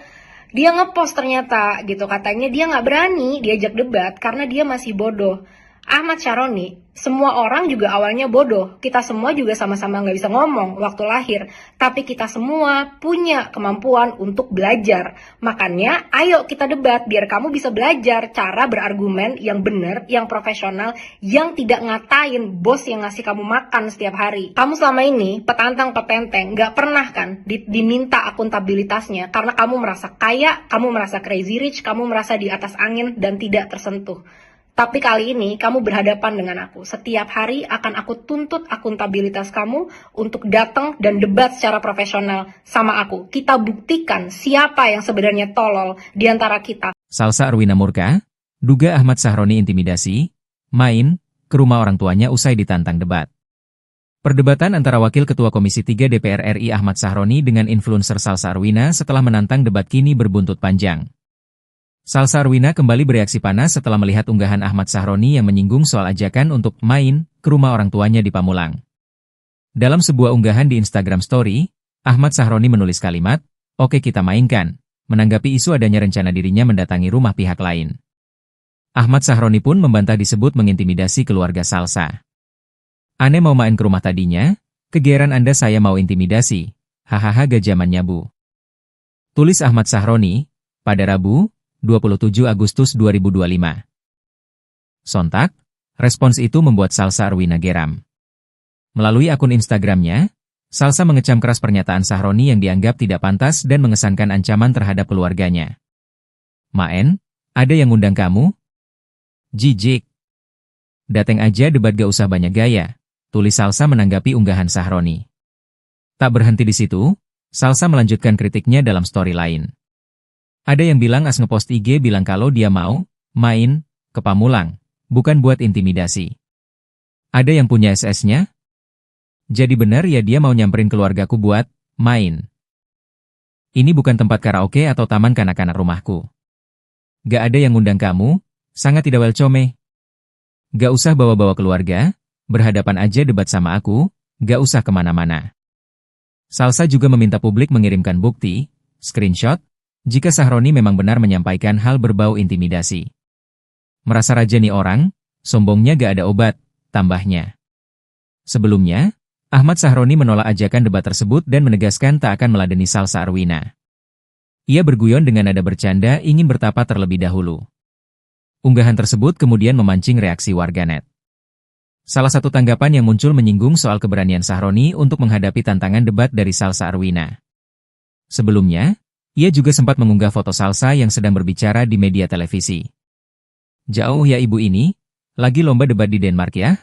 dia ngepost ternyata gitu, katanya dia nggak berani diajak debat karena dia masih bodoh. Ahmad Sahroni, semua orang juga awalnya bodoh. Kita semua juga sama-sama nggak bisa ngomong waktu lahir. Tapi kita semua punya kemampuan untuk belajar. Makanya ayo kita debat biar kamu bisa belajar cara berargumen yang benar, yang profesional, yang tidak ngatain bos yang ngasih kamu makan setiap hari. Kamu selama ini petantang petenteng nggak pernah kan diminta akuntabilitasnya karena kamu merasa kaya, kamu merasa crazy rich, kamu merasa di atas angin dan tidak tersentuh. Tapi kali ini kamu berhadapan dengan aku. Setiap hari akan aku tuntut akuntabilitas kamu untuk datang dan debat secara profesional sama aku. Kita buktikan siapa yang sebenarnya tolol di antara kita. Salsa Arwina murka, duga Ahmad Sahroni intimidasi, main ke rumah orang tuanya usai ditantang debat. Perdebatan antara Wakil Ketua Komisi 3 DPR RI Ahmad Sahroni dengan influencer Salsa Arwina setelah menantang debat kini berbuntut panjang. Salsa Arwina kembali bereaksi panas setelah melihat unggahan Ahmad Sahroni yang menyinggung soal ajakan untuk main ke rumah orang tuanya di Pamulang. Dalam sebuah unggahan di Instagram Story, Ahmad Sahroni menulis kalimat, "Oke kita mainkan," menanggapi isu adanya rencana dirinya mendatangi rumah pihak lain. Ahmad Sahroni pun membantah disebut mengintimidasi keluarga Salsa. "Ane mau main ke rumah tadinya, kegeeran Anda saya mau intimidasi, hahaha gak zamannya Bu." Tulis Ahmad Sahroni, pada Rabu, 27 Agustus 2025. Sontak, respons itu membuat Salsa Arwina geram. Melalui akun Instagramnya, Salsa mengecam keras pernyataan Sahroni yang dianggap tidak pantas dan mengesankan ancaman terhadap keluarganya. "Maen, ada yang ngundang kamu? Jijik. Dateng aja debat gak usah banyak gaya," tulis Salsa menanggapi unggahan Sahroni. Tak berhenti di situ, Salsa melanjutkan kritiknya dalam story lain. Ada yang bilang as ngepost IG bilang kalau dia mau main ke Pamulang, bukan buat intimidasi. Ada yang punya SS-nya, Jadi benar ya dia mau nyamperin keluargaku buat main. Ini bukan tempat karaoke atau taman kanak-kanak rumahku. Gak ada yang ngundang kamu, sangat tidak welcome. Gak usah bawa-bawa keluarga, berhadapan aja debat sama aku, gak usah kemana-mana. Salsa juga meminta publik mengirimkan bukti, screenshot, jika Sahroni memang benar menyampaikan hal berbau intimidasi. Merasa raja nih orang, sombongnya gak ada obat, tambahnya. Sebelumnya, Ahmad Sahroni menolak ajakan debat tersebut dan menegaskan tak akan meladeni Salsa Arwina. Ia berguyon dengan nada bercanda ingin bertapa terlebih dahulu. Unggahan tersebut kemudian memancing reaksi warganet. Salah satu tanggapan yang muncul menyinggung soal keberanian Sahroni untuk menghadapi tantangan debat dari Salsa Arwina. Sebelumnya, ia juga sempat mengunggah foto Salsa yang sedang berbicara di media televisi. Jauh ya ibu ini, lagi lomba debat di Denmark ya?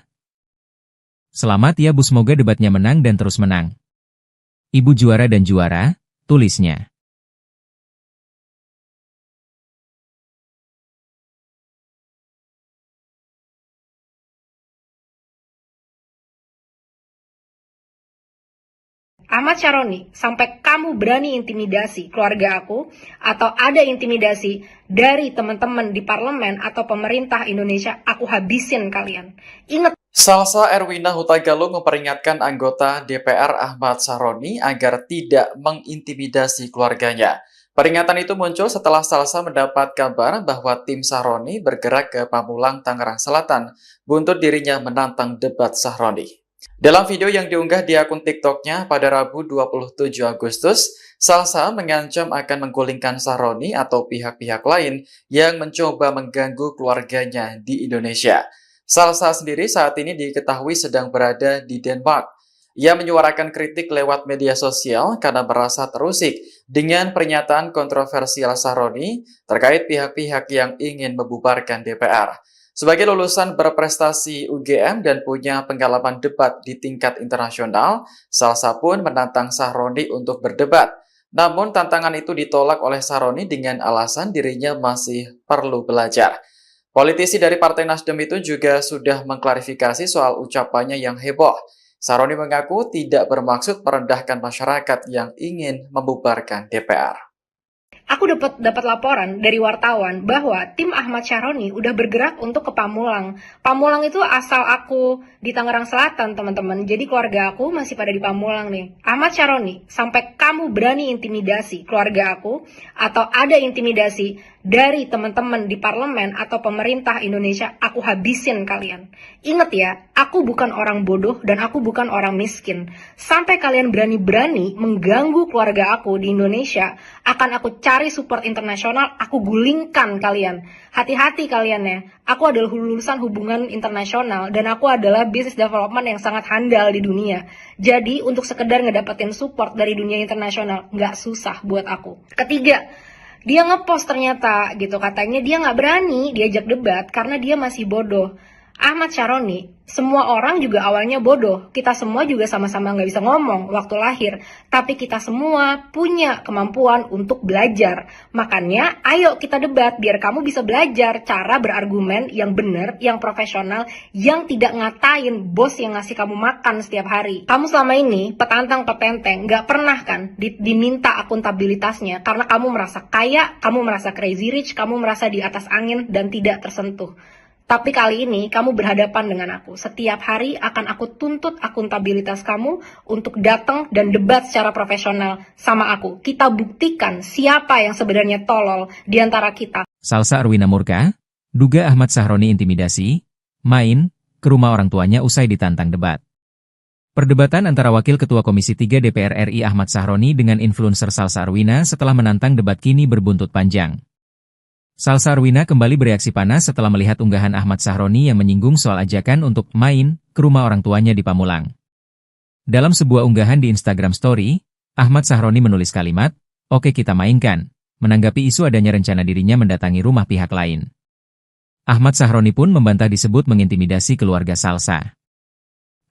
Selamat ya Bu, semoga debatnya menang dan terus menang. Ibu juara dan juara, tulisnya. Ahmad Sahroni, sampai kamu berani intimidasi keluarga aku, atau ada intimidasi dari teman-teman di parlemen atau pemerintah Indonesia, aku habisin kalian. Ingat. Salsa Erwina Huta Galung memperingatkan anggota DPR Ahmad Sahroni agar tidak mengintimidasi keluarganya. Peringatan itu muncul setelah Salsa mendapat kabar bahwa tim Sahroni bergerak ke Pamulang, Tangerang Selatan, buntut dirinya menantang debat Sahroni. Dalam video yang diunggah di akun TikToknya pada Rabu 27 Agustus, Salsa mengancam akan menggulingkan Sahroni atau pihak-pihak lain yang mencoba mengganggu keluarganya di Indonesia. Salsa sendiri saat ini diketahui sedang berada di Denmark. Ia menyuarakan kritik lewat media sosial karena merasa terusik dengan pernyataan kontroversial Sahroni terkait pihak-pihak yang ingin membubarkan DPR. Sebagai lulusan berprestasi UGM dan punya pengalaman debat di tingkat internasional, Salsa pun menantang Sahroni untuk berdebat. Namun tantangan itu ditolak oleh Sahroni dengan alasan dirinya masih perlu belajar. Politisi dari Partai Nasdem itu juga sudah mengklarifikasi soal ucapannya yang heboh. Sahroni mengaku tidak bermaksud merendahkan masyarakat yang ingin membubarkan DPR. Aku dapat laporan dari wartawan bahwa tim Ahmad Sahroni udah bergerak untuk ke Pamulang. Pamulang itu asal aku di Tangerang Selatan, teman-teman. Jadi keluarga aku masih pada di Pamulang nih. Ahmad Sahroni, sampai kamu berani intimidasi keluarga aku, atau ada intimidasi dari teman-teman di parlemen atau pemerintah Indonesia, aku habisin kalian. Ingat ya, aku bukan orang bodoh dan aku bukan orang miskin. Sampai kalian berani-berani mengganggu keluarga aku di Indonesia, akan aku cari support internasional, aku gulingkan kalian. Hati-hati kalian ya, aku adalah lulusan hubungan internasional dan aku adalah business development yang sangat handal di dunia. Jadi untuk sekedar ngedapetin support dari dunia internasional, nggak susah buat aku. Ketiga, dia ngepost ternyata gitu, katanya dia nggak berani diajak debat karena dia masih bodoh. Ahmad Sahroni, semua orang juga awalnya bodoh. Kita semua juga sama-sama nggak bisa ngomong waktu lahir. Tapi kita semua punya kemampuan untuk belajar. Makanya ayo kita debat biar kamu bisa belajar cara berargumen yang benar, yang profesional, yang tidak ngatain bos yang ngasih kamu makan setiap hari. Kamu selama ini petantang-petenteng nggak pernah kan diminta akuntabilitasnya karena kamu merasa kaya, kamu merasa crazy rich, kamu merasa di atas angin dan tidak tersentuh. Tapi kali ini kamu berhadapan dengan aku. Setiap hari akan aku tuntut akuntabilitas kamu untuk datang dan debat secara profesional sama aku. Kita buktikan siapa yang sebenarnya tolol di antara kita. Salsa Arwina murka, duga Ahmad Sahroni intimidasi, main ke rumah orang tuanya usai ditantang debat. Perdebatan antara Wakil Ketua Komisi 3 DPR RI Ahmad Sahroni dengan influencer Salsa Arwina setelah menantang debat kini berbuntut panjang. Salsa Arwina kembali bereaksi panas setelah melihat unggahan Ahmad Sahroni yang menyinggung soal ajakan untuk main ke rumah orang tuanya di Pamulang. Dalam sebuah unggahan di Instagram Story, Ahmad Sahroni menulis kalimat, "Oke kita mainkan," menanggapi isu adanya rencana dirinya mendatangi rumah pihak lain. Ahmad Sahroni pun membantah disebut mengintimidasi keluarga Salsa.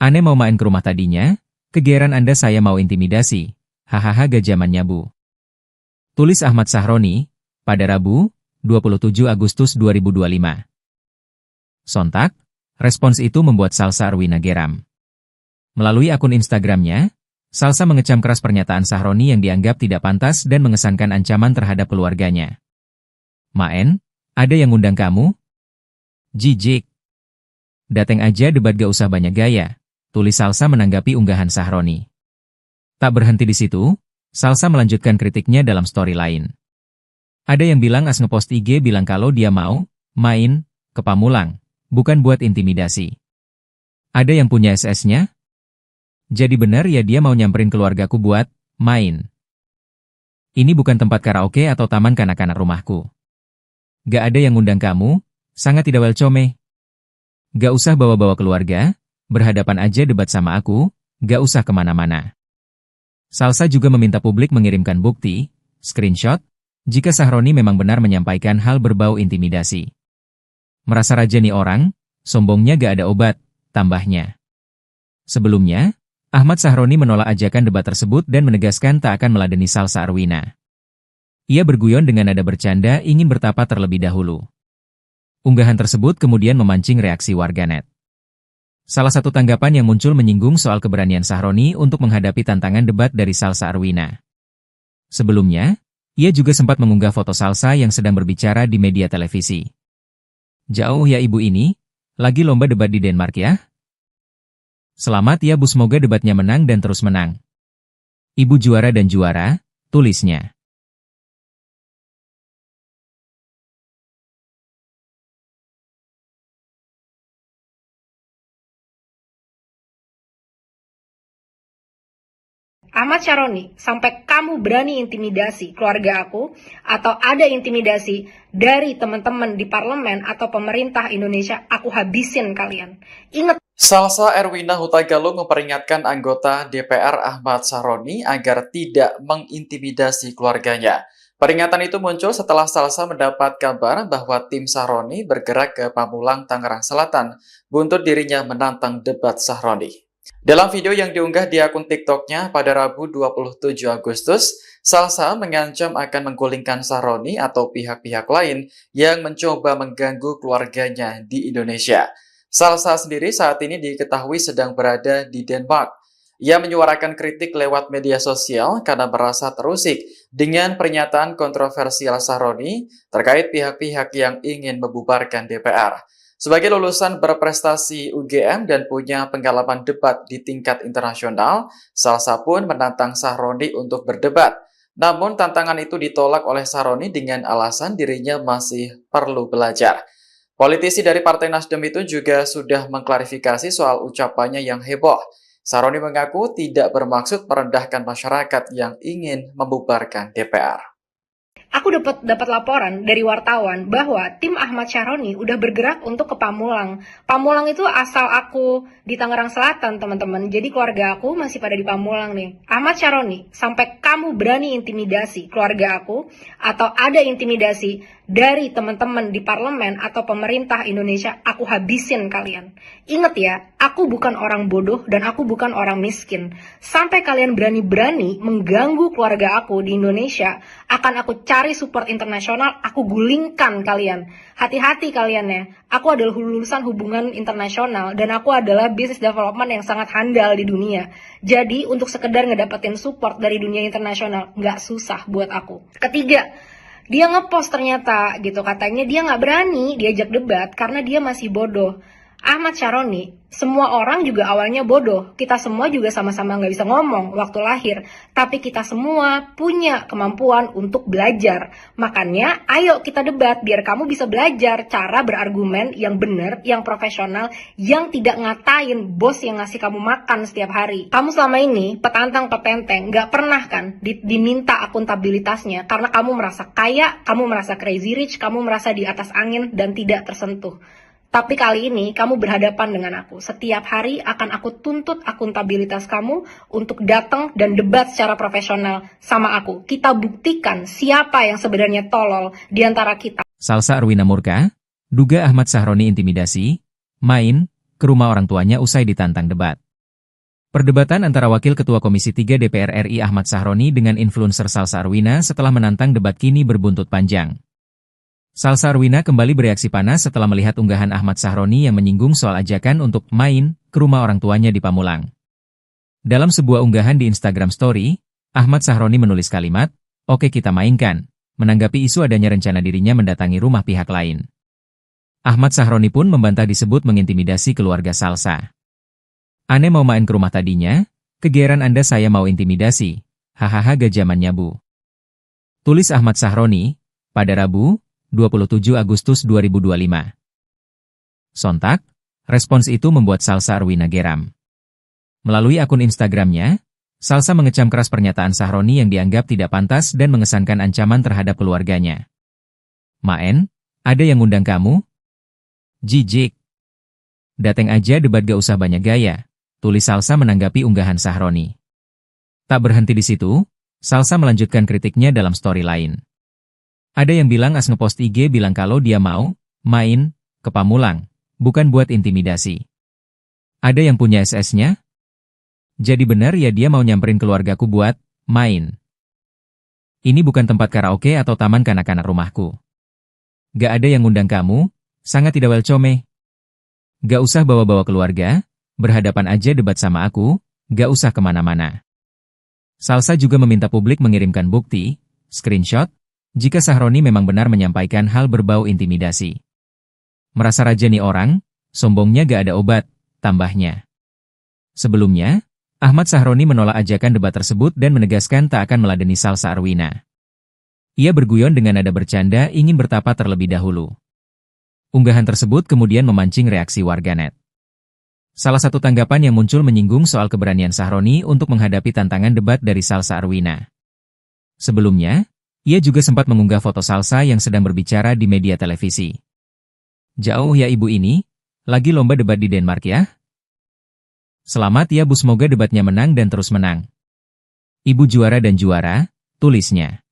"Ane mau main ke rumah tadinya, kegeeran Anda saya mau intimidasi, hahaha gajamannya Bu." Tulis Ahmad Sahroni, pada Rabu, 27 Agustus 2025. Sontak, respons itu membuat Salsa Arwina geram. Melalui akun Instagramnya, Salsa mengecam keras pernyataan Sahroni yang dianggap tidak pantas dan mengesankan ancaman terhadap keluarganya. "Maen, ada yang ngundang kamu?" "Jijik. Dateng aja debat gak usah banyak gaya," tulis Salsa menanggapi unggahan Sahroni. Tak berhenti di situ, Salsa melanjutkan kritiknya dalam story lain. Ada yang bilang as ngepost IG bilang kalau dia mau main ke Pamulang, bukan buat intimidasi. Ada yang punya SS-nya? Jadi benar ya dia mau nyamperin keluargaku buat main. Ini bukan tempat karaoke atau taman kanak-kanak rumahku. Gak ada yang ngundang kamu, sangat tidak welcome. Gak usah bawa-bawa keluarga, berhadapan aja debat sama aku, gak usah kemana-mana. Salsa juga meminta publik mengirimkan bukti, screenshot, jika Sahroni memang benar menyampaikan hal berbau intimidasi. Merasa raja nih orang, sombongnya gak ada obat, tambahnya. Sebelumnya, Ahmad Sahroni menolak ajakan debat tersebut dan menegaskan tak akan meladeni Salsa Arwina. Ia berguyon dengan nada bercanda ingin bertapa terlebih dahulu. Unggahan tersebut kemudian memancing reaksi warganet. Salah satu tanggapan yang muncul menyinggung soal keberanian Sahroni untuk menghadapi tantangan debat dari Salsa Arwina. Sebelumnya, ia juga sempat mengunggah foto Salsa yang sedang berbicara di media televisi. "Jauh ya ibu ini, lagi lomba debat di Denmark ya? Selamat ya Bu, semoga debatnya menang dan terus menang. Ibu juara dan juara," tulisnya. Ahmad Sahroni, sampai kamu berani intimidasi keluarga aku, atau ada intimidasi dari teman-teman di parlemen atau pemerintah Indonesia, aku habisin kalian. Ingat. Salsa Erwina Huta Galung memperingatkan anggota DPR Ahmad Sahroni agar tidak mengintimidasi keluarganya. Peringatan itu muncul setelah Salsa mendapat kabar bahwa tim Sahroni bergerak ke Pamulang, Tangerang Selatan, buntut dirinya menantang debat Sahroni. Dalam video yang diunggah di akun TikToknya pada Rabu 27 Agustus, Salsa mengancam akan menggulingkan Sahroni atau pihak-pihak lain yang mencoba mengganggu keluarganya di Indonesia. Salsa sendiri saat ini diketahui sedang berada di Denmark. Ia menyuarakan kritik lewat media sosial karena merasa terusik dengan pernyataan kontroversial Sahroni terkait pihak-pihak yang ingin membubarkan DPR. Sebagai lulusan berprestasi UGM dan punya pengalaman debat di tingkat internasional, Salsa pun menantang Sahroni untuk berdebat. Namun tantangan itu ditolak oleh Sahroni dengan alasan dirinya masih perlu belajar. Politisi dari Partai Nasdem itu juga sudah mengklarifikasi soal ucapannya yang heboh. Sahroni mengaku tidak bermaksud merendahkan masyarakat yang ingin membubarkan DPR. Aku dapat laporan dari wartawan bahwa tim Ahmad Sahroni udah bergerak untuk ke Pamulang. Pamulang itu asal aku di Tangerang Selatan, teman-teman. Jadi keluarga aku masih pada di Pamulang nih. Ahmad Sahroni, sampai kamu berani intimidasi keluarga aku, atau ada intimidasi dari teman-teman di parlemen atau pemerintah Indonesia, aku habisin kalian. Ingat ya, aku bukan orang bodoh dan aku bukan orang miskin. Sampai kalian berani-berani mengganggu keluarga aku di Indonesia, akan aku cari support internasional, aku gulingkan kalian. Hati-hati kalian ya, aku adalah lulusan hubungan internasional dan aku adalah business development yang sangat handal di dunia. Jadi untuk sekedar ngedapetin support dari dunia internasional, nggak susah buat aku. Ketiga, dia ngepost ternyata gitu, katanya dia nggak berani diajak debat karena dia masih bodoh. Ahmad Sahroni, semua orang juga awalnya bodoh. Kita semua juga sama-sama nggak bisa ngomong waktu lahir. Tapi kita semua punya kemampuan untuk belajar. Makanya ayo kita debat biar kamu bisa belajar cara berargumen yang benar, yang profesional, yang tidak ngatain bos yang ngasih kamu makan setiap hari. Kamu selama ini petantang petenteng nggak pernah kan diminta akuntabilitasnya karena kamu merasa kaya, kamu merasa crazy rich, kamu merasa di atas angin dan tidak tersentuh. Tapi kali ini kamu berhadapan dengan aku. Setiap hari akan aku tuntut akuntabilitas kamu untuk datang dan debat secara profesional sama aku. Kita buktikan siapa yang sebenarnya tolol di antara kita. Salsa Arwina murka, duga Ahmad Sahroni intimidasi, main ke rumah orang tuanya usai ditantang debat. Perdebatan antara Wakil Ketua Komisi 3 DPR RI Ahmad Sahroni dengan influencer Salsa Arwina setelah menantang debat kini berbuntut panjang. Salsa Arwina kembali bereaksi panas setelah melihat unggahan Ahmad Sahroni yang menyinggung soal ajakan untuk main ke rumah orang tuanya di Pamulang. Dalam sebuah unggahan di Instagram Story, Ahmad Sahroni menulis kalimat, "Oke kita mainkan," menanggapi isu adanya rencana dirinya mendatangi rumah pihak lain. Ahmad Sahroni pun membantah disebut mengintimidasi keluarga Salsa. "Ane mau main ke rumah tadinya? Kegeeran Anda saya mau intimidasi. Hahaha gajamannya bu." Tulis Ahmad Sahroni, pada Rabu, 27 Agustus 2025. Sontak, respons itu membuat Salsa Arwina geram. Melalui akun Instagramnya, Salsa mengecam keras pernyataan Sahroni yang dianggap tidak pantas dan mengesankan ancaman terhadap keluarganya. "Maen, ada yang ngundang kamu? Jijik. Dateng aja debat gak usah banyak gaya," tulis Salsa menanggapi unggahan Sahroni. Tak berhenti di situ, Salsa melanjutkan kritiknya dalam story lain. Ada yang bilang as ngepost IG bilang kalau dia mau main ke Pamulang, bukan buat intimidasi. Ada yang punya SS-nya? Jadi benar ya dia mau nyamperin keluargaku buat main. Ini bukan tempat karaoke atau taman kanak-kanak rumahku. Gak ada yang ngundang kamu, sangat tidak welcome. Gak usah bawa-bawa keluarga, berhadapan aja debat sama aku, gak usah kemana-mana. Salsa juga meminta publik mengirimkan bukti, screenshot, jika Sahroni memang benar menyampaikan hal berbau intimidasi. Merasa raja nih orang, sombongnya gak ada obat, tambahnya. Sebelumnya, Ahmad Sahroni menolak ajakan debat tersebut dan menegaskan tak akan meladeni Salsa Arwina. Ia berguyon dengan nada bercanda ingin bertapa terlebih dahulu. Unggahan tersebut kemudian memancing reaksi warganet. Salah satu tanggapan yang muncul menyinggung soal keberanian Sahroni untuk menghadapi tantangan debat dari Salsa Arwina. Sebelumnya, ia juga sempat mengunggah foto Salsa yang sedang berbicara di media televisi. "Jauh ya ibu ini, lagi lomba debat di Denmark ya? Selamat ya bu, semoga debatnya menang dan terus menang. Ibu juara dan juara," tulisnya.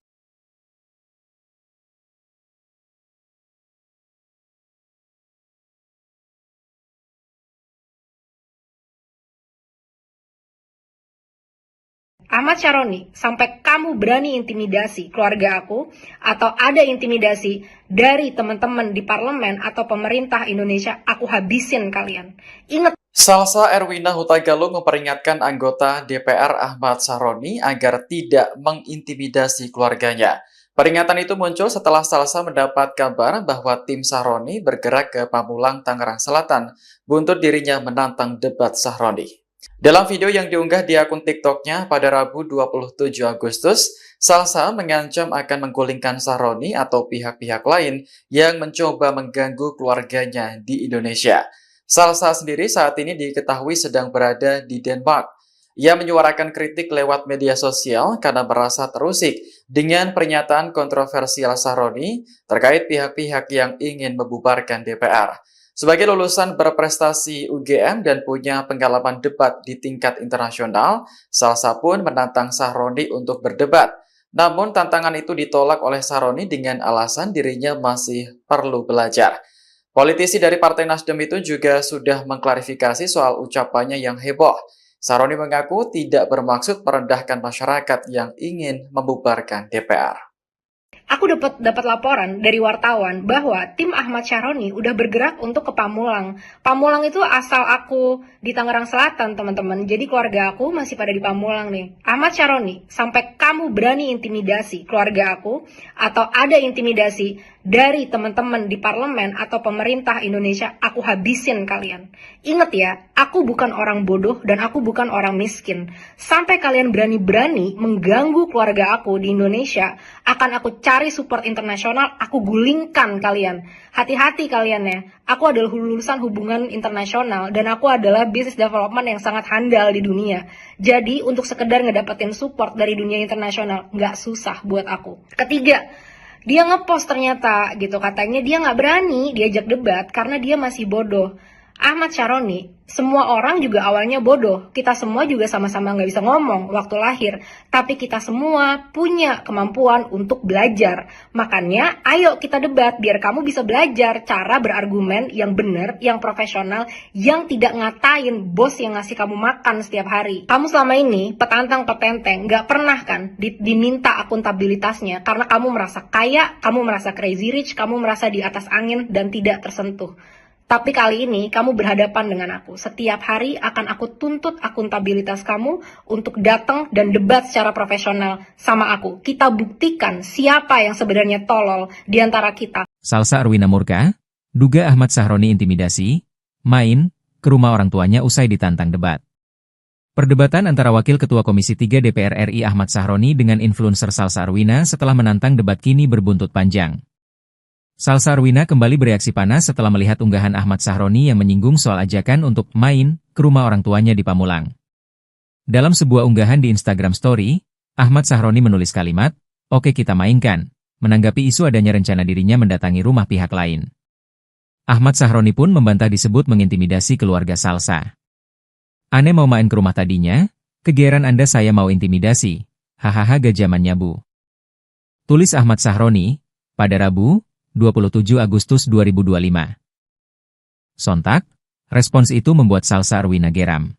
Ahmad Sahroni, sampai kamu berani intimidasi keluarga aku, atau ada intimidasi dari teman-teman di parlemen atau pemerintah Indonesia, aku habisin kalian. Ingat. Salsa Erwina Huta Galung memperingatkan anggota DPR Ahmad Sahroni agar tidak mengintimidasi keluarganya. Peringatan itu muncul setelah Salsa mendapat kabar bahwa tim Sahroni bergerak ke Pamulang, Tangerang Selatan, buntut dirinya menantang debat Sahroni. Dalam video yang diunggah di akun TikToknya pada Rabu 27 Agustus, Salsa mengancam akan menggulingkan Sahroni atau pihak-pihak lain yang mencoba mengganggu keluarganya di Indonesia. Salsa sendiri saat ini diketahui sedang berada di Denmark. Ia menyuarakan kritik lewat media sosial karena merasa terusik dengan pernyataan kontroversial Sahroni terkait pihak-pihak yang ingin membubarkan DPR. Sebagai lulusan berprestasi UGM dan punya pengalaman debat di tingkat internasional, Salsa pun menantang Sahroni untuk berdebat. Namun tantangan itu ditolak oleh Sahroni dengan alasan dirinya masih perlu belajar. Politisi dari Partai Nasdem itu juga sudah mengklarifikasi soal ucapannya yang heboh. Sahroni mengaku tidak bermaksud merendahkan masyarakat yang ingin membubarkan DPR. Aku dapat laporan dari wartawan bahwa tim Ahmad Sahroni udah bergerak untuk ke Pamulang. Pamulang itu asal aku di Tangerang Selatan, teman-teman. Jadi keluarga aku masih pada di Pamulang nih. Ahmad Sahroni, sampai kamu berani intimidasi keluarga aku, atau ada intimidasi dari teman-teman di parlemen atau pemerintah Indonesia, aku habisin kalian. Ingat ya, aku bukan orang bodoh dan aku bukan orang miskin. Sampai kalian berani-berani mengganggu keluarga aku di Indonesia, akan aku cari support internasional, aku gulingkan kalian. Hati-hati kalian ya, aku adalah lulusan hubungan internasional dan aku adalah business development yang sangat handal di dunia. Jadi untuk sekedar ngedapetin support dari dunia internasional, nggak susah buat aku. Ketiga, dia ngepost ternyata gitu, katanya dia nggak berani diajak debat karena dia masih bodoh. Ahmad Sahroni, semua orang juga awalnya bodoh. Kita semua juga sama-sama nggak bisa ngomong waktu lahir. Tapi kita semua punya kemampuan untuk belajar. Makanya ayo kita debat biar kamu bisa belajar cara berargumen yang benar, yang profesional, yang tidak ngatain bos yang ngasih kamu makan setiap hari. Kamu selama ini petantang petenteng, nggak pernah kan diminta akuntabilitasnya karena kamu merasa kaya, kamu merasa crazy rich, kamu merasa di atas angin dan tidak tersentuh. Tapi kali ini kamu berhadapan dengan aku. Setiap hari akan aku tuntut akuntabilitas kamu untuk datang dan debat secara profesional sama aku. Kita buktikan siapa yang sebenarnya tolol di antara kita. Salsa Arwina murka, duga Ahmad Sahroni intimidasi, main ke rumah orang tuanya usai ditantang debat. Perdebatan antara Wakil Ketua Komisi 3 DPR RI Ahmad Sahroni dengan influencer Salsa Arwina setelah menantang debat kini berbuntut panjang. Salsa Arwina kembali bereaksi panas setelah melihat unggahan Ahmad Sahroni yang menyinggung soal ajakan untuk main ke rumah orang tuanya di Pamulang. Dalam sebuah unggahan di Instagram Story, Ahmad Sahroni menulis kalimat, "Oke kita mainkan," menanggapi isu adanya rencana dirinya mendatangi rumah pihak lain. Ahmad Sahroni pun membantah disebut mengintimidasi keluarga Salsa. "Ane mau main ke rumah tadinya, kegeeran Anda saya mau intimidasi, hahaha gajamannya bu." Tulis Ahmad Sahroni, pada Rabu, 27 Agustus 2025. Sontak, respons itu membuat Salsa Arwina geram.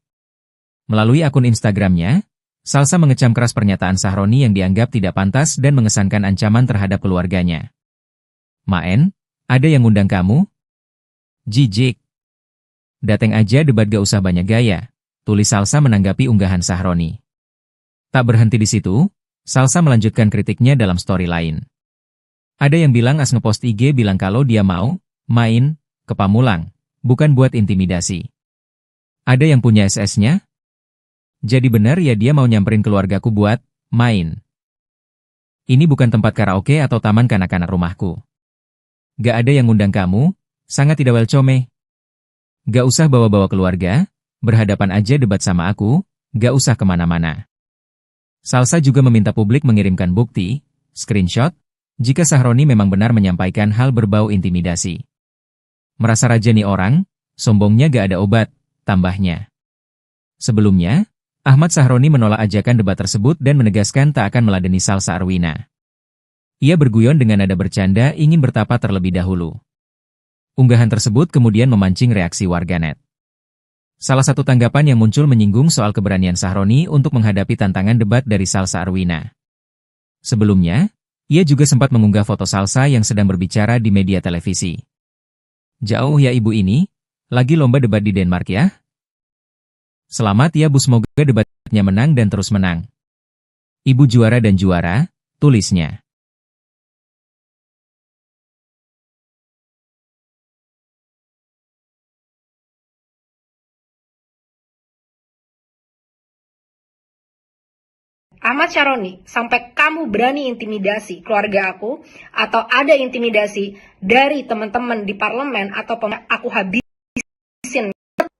Melalui akun Instagramnya, Salsa mengecam keras pernyataan Sahroni yang dianggap tidak pantas dan mengesankan ancaman terhadap keluarganya. "Maen, ada yang ngundang kamu? Jijik. Dateng aja debat gak usah banyak gaya," tulis Salsa menanggapi unggahan Sahroni. Tak berhenti di situ, Salsa melanjutkan kritiknya dalam story lain. Ada yang bilang as ngepost IG bilang kalau dia mau main ke Pamulang, bukan buat intimidasi. Ada yang punya SS-nya? Jadi benar ya dia mau nyamperin keluargaku buat main. Ini bukan tempat karaoke atau taman kanak-kanak rumahku. Gak ada yang ngundang kamu, sangat tidak welcome. Gak usah bawa-bawa keluarga, berhadapan aja debat sama aku, gak usah kemana-mana. Salsa juga meminta publik mengirimkan bukti, screenshot, jika Sahroni memang benar menyampaikan hal berbau intimidasi. Merasa raja nih orang, sombongnya gak ada obat, tambahnya. Sebelumnya, Ahmad Sahroni menolak ajakan debat tersebut dan menegaskan tak akan meladeni Salsa Arwina. Ia berguyon dengan nada bercanda ingin bertapa terlebih dahulu. Unggahan tersebut kemudian memancing reaksi warganet. Salah satu tanggapan yang muncul menyinggung soal keberanian Sahroni untuk menghadapi tantangan debat dari Salsa Arwina. Sebelumnya, ia juga sempat mengunggah foto Salsa yang sedang berbicara di media televisi. "Jauh ya ibu ini, lagi lomba debat di Denmark ya? Selamat ya bu, semoga debatnya menang dan terus menang. Ibu juara dan juara," tulisnya. Ahmad Sahroni, sampai kamu berani intimidasi keluarga aku, atau ada intimidasi dari teman-teman di parlemen, atau aku habisin.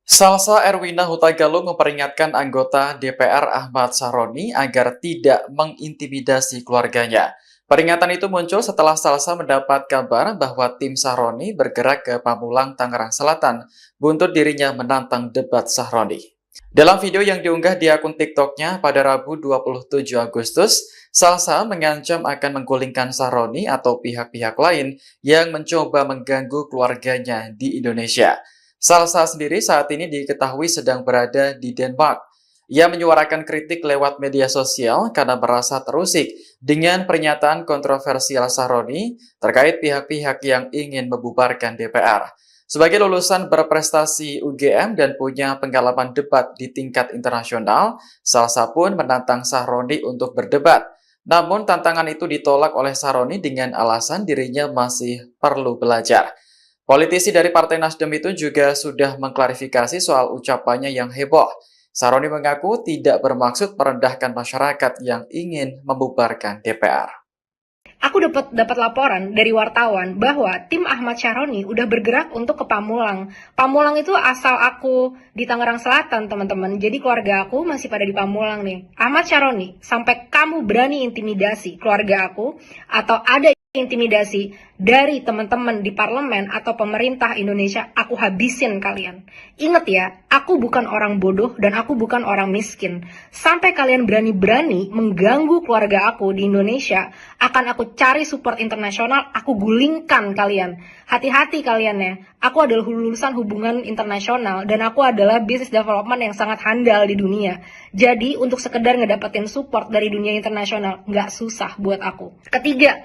Salsa Erwina Hutagalung memperingatkan anggota DPR Ahmad Sahroni agar tidak mengintimidasi keluarganya. Peringatan itu muncul setelah Salsa mendapat kabar bahwa tim Sahroni bergerak ke Pamulang, Tangerang Selatan, buntut dirinya menantang debat Sahroni. Dalam video yang diunggah di akun TikToknya pada Rabu 27 Agustus, Salsa mengancam akan menggulingkan Sahroni atau pihak-pihak lain yang mencoba mengganggu keluarganya di Indonesia. Salsa sendiri saat ini diketahui sedang berada di Denmark. Ia menyuarakan kritik lewat media sosial karena merasa terusik dengan pernyataan kontroversial Sahroni terkait pihak-pihak yang ingin membubarkan DPR. Sebagai lulusan berprestasi UGM dan punya pengalaman debat di tingkat internasional, Salsa pun menantang Sahroni untuk berdebat. Namun tantangan itu ditolak oleh Sahroni dengan alasan dirinya masih perlu belajar. Politisi dari Partai Nasdem itu juga sudah mengklarifikasi soal ucapannya yang heboh. Sahroni mengaku tidak bermaksud merendahkan masyarakat yang ingin membubarkan DPR. Aku dapat laporan dari wartawan bahwa tim Ahmad Sahroni udah bergerak untuk ke Pamulang. Pamulang itu asal aku di Tangerang Selatan, teman-teman. Jadi keluarga aku masih pada di Pamulang nih. Ahmad Sahroni, sampai kamu berani intimidasi keluarga aku, atau ada intimidasi dari teman-teman di parlemen atau pemerintah Indonesia, aku habisin kalian. Ingat ya, aku bukan orang bodoh dan aku bukan orang miskin. Sampai kalian berani-berani mengganggu keluarga aku di Indonesia, akan aku cari support internasional, aku gulingkan kalian. Hati-hati kalian ya, aku adalah lulusan hubungan internasional dan aku adalah business development yang sangat handal di dunia. Jadi untuk sekedar ngedapetin support dari dunia internasional, nggak susah buat aku. Ketiga,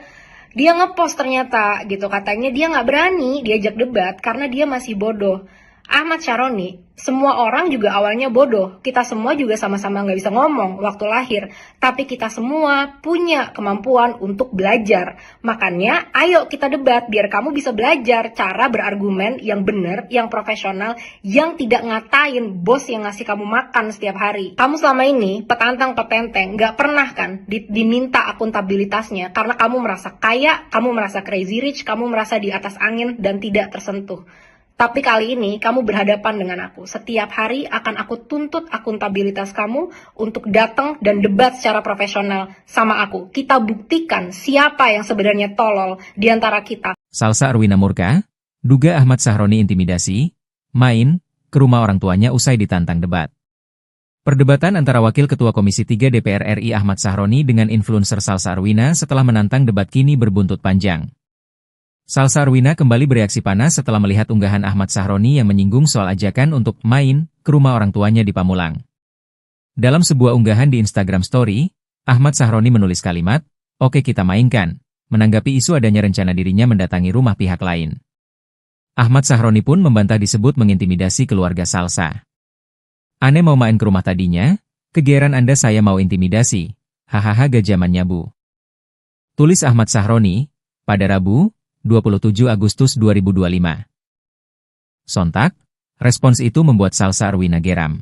Dia ngepost ternyata gitu, katanya dia nggak berani diajak debat karena dia masih bodoh. Ahmad Syaroni, semua orang juga awalnya bodoh. Kita semua juga sama-sama nggak bisa ngomong waktu lahir. Tapi kita semua punya kemampuan untuk belajar. Makanya ayo kita debat biar kamu bisa belajar cara berargumen yang benar, yang profesional, yang tidak ngatain bos yang ngasih kamu makan setiap hari. Kamu selama ini petantang petenteng, nggak pernah kan diminta akuntabilitasnya karena kamu merasa kaya, kamu merasa crazy rich, kamu merasa di atas angin dan tidak tersentuh. Tapi kali ini kamu berhadapan dengan aku. Setiap hari akan aku tuntut akuntabilitas kamu untuk datang dan debat secara profesional sama aku. Kita buktikan siapa yang sebenarnya tolol di antara kita. Salsa Arwina murka, duga Ahmad Sahroni intimidasi, main ke rumah orang tuanya usai ditantang debat. Perdebatan antara Wakil Ketua Komisi 3 DPR RI Ahmad Sahroni dengan influencer Salsa Arwina setelah menantang debat kini berbuntut panjang. Salsa Arwina kembali bereaksi panas setelah melihat unggahan Ahmad Sahroni yang menyinggung soal ajakan untuk main ke rumah orang tuanya di Pamulang. Dalam sebuah unggahan di Instagram Story, Ahmad Sahroni menulis kalimat, "Oke kita mainkan," menanggapi isu adanya rencana dirinya mendatangi rumah pihak lain. Ahmad Sahroni pun membantah disebut mengintimidasi keluarga Salsa. "Ane mau main ke rumah tadinya? Kegeeran Anda saya mau intimidasi. Hahaha gak zamannya bu." Tulis Ahmad Sahroni, pada Rabu, 27 Agustus 2025. Sontak, respons itu membuat Salsa Arwina geram.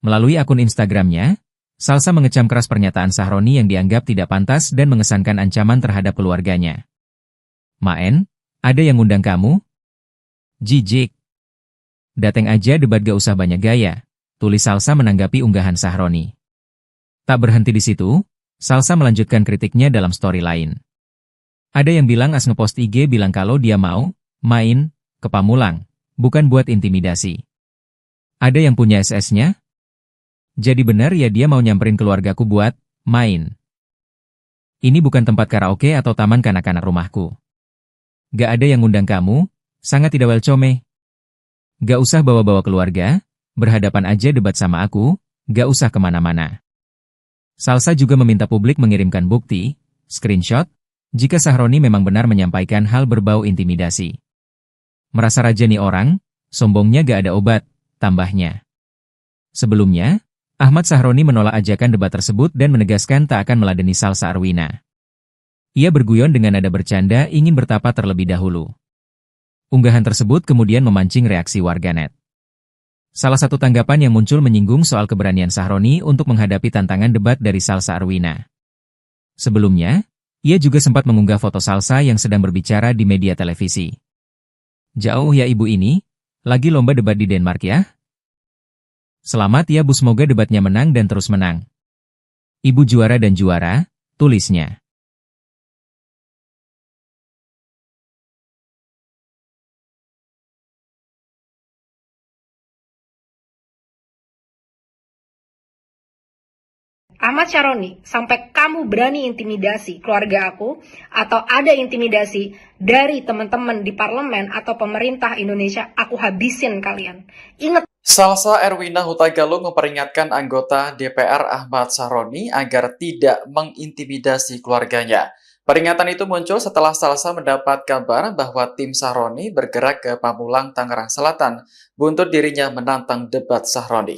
Melalui akun Instagramnya, Salsa mengecam keras pernyataan Sahroni yang dianggap tidak pantas dan mengesankan ancaman terhadap keluarganya. "Maen, ada yang ngundang kamu? Jijik. Dateng aja debat gak usah banyak gaya," tulis Salsa menanggapi unggahan Sahroni. Tak berhenti di situ, Salsa melanjutkan kritiknya dalam story lain. Ada yang bilang as ngepost IG bilang kalau dia mau main ke Pamulang, bukan buat intimidasi. Ada yang punya SS-nya? Jadi benar ya dia mau nyamperin keluargaku buat main. Ini bukan tempat karaoke atau taman kanak-kanak rumahku. Gak ada yang ngundang kamu, sangat tidak welcome. Gak usah bawa-bawa keluarga, berhadapan aja debat sama aku, gak usah kemana-mana. Salsa juga meminta publik mengirimkan bukti, screenshot, jika Sahroni memang benar menyampaikan hal berbau intimidasi. "Merasa raja nih orang, sombongnya gak ada obat," tambahnya. Sebelumnya, Ahmad Sahroni menolak ajakan debat tersebut dan menegaskan tak akan meladeni Salsa Arwina. Ia berguyon dengan nada bercanda ingin bertapa terlebih dahulu. Unggahan tersebut kemudian memancing reaksi warganet. Salah satu tanggapan yang muncul menyinggung soal keberanian Sahroni untuk menghadapi tantangan debat dari Salsa Arwina. Sebelumnya, ia juga sempat mengunggah foto Salsa yang sedang berbicara di media televisi. "Jauh ya ibu ini, lagi lomba debat di Denmark ya? Selamat ya bu, semoga debatnya menang dan terus menang. Ibu juara dan juara," tulisnya. Ahmad Syaroni, sampai kamu berani intimidasi keluarga aku, atau ada intimidasi dari teman-teman di parlemen atau pemerintah Indonesia, aku habisin kalian. Ingat. Salsa Erwina Hutagalung memperingatkan anggota DPR Ahmad Sahroni agar tidak mengintimidasi keluarganya. Peringatan itu muncul setelah Salsa mendapat kabar bahwa tim Sahroni bergerak ke Pamulang, Tangerang Selatan, buntut dirinya menantang debat Sahroni.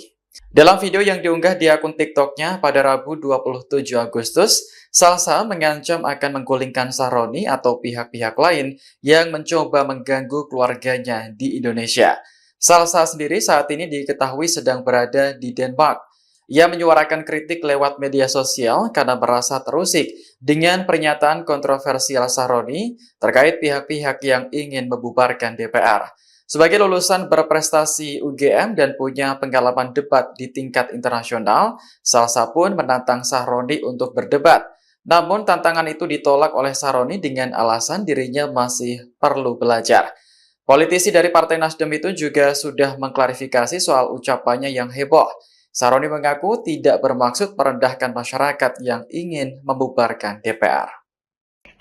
Dalam video yang diunggah di akun TikToknya pada Rabu 27 Agustus, Salsa mengancam akan menggulingkan Sahroni atau pihak-pihak lain yang mencoba mengganggu keluarganya di Indonesia. Salsa sendiri saat ini diketahui sedang berada di Denmark. Ia menyuarakan kritik lewat media sosial karena merasa terusik dengan pernyataan kontroversial Sahroni terkait pihak-pihak yang ingin membubarkan DPR. Sebagai lulusan berprestasi UGM dan punya pengalaman debat di tingkat internasional, Salsa pun menantang Sahroni untuk berdebat. Namun tantangan itu ditolak oleh Sahroni dengan alasan dirinya masih perlu belajar. Politisi dari Partai Nasdem itu juga sudah mengklarifikasi soal ucapannya yang heboh. Sahroni mengaku tidak bermaksud merendahkan masyarakat yang ingin membubarkan DPR.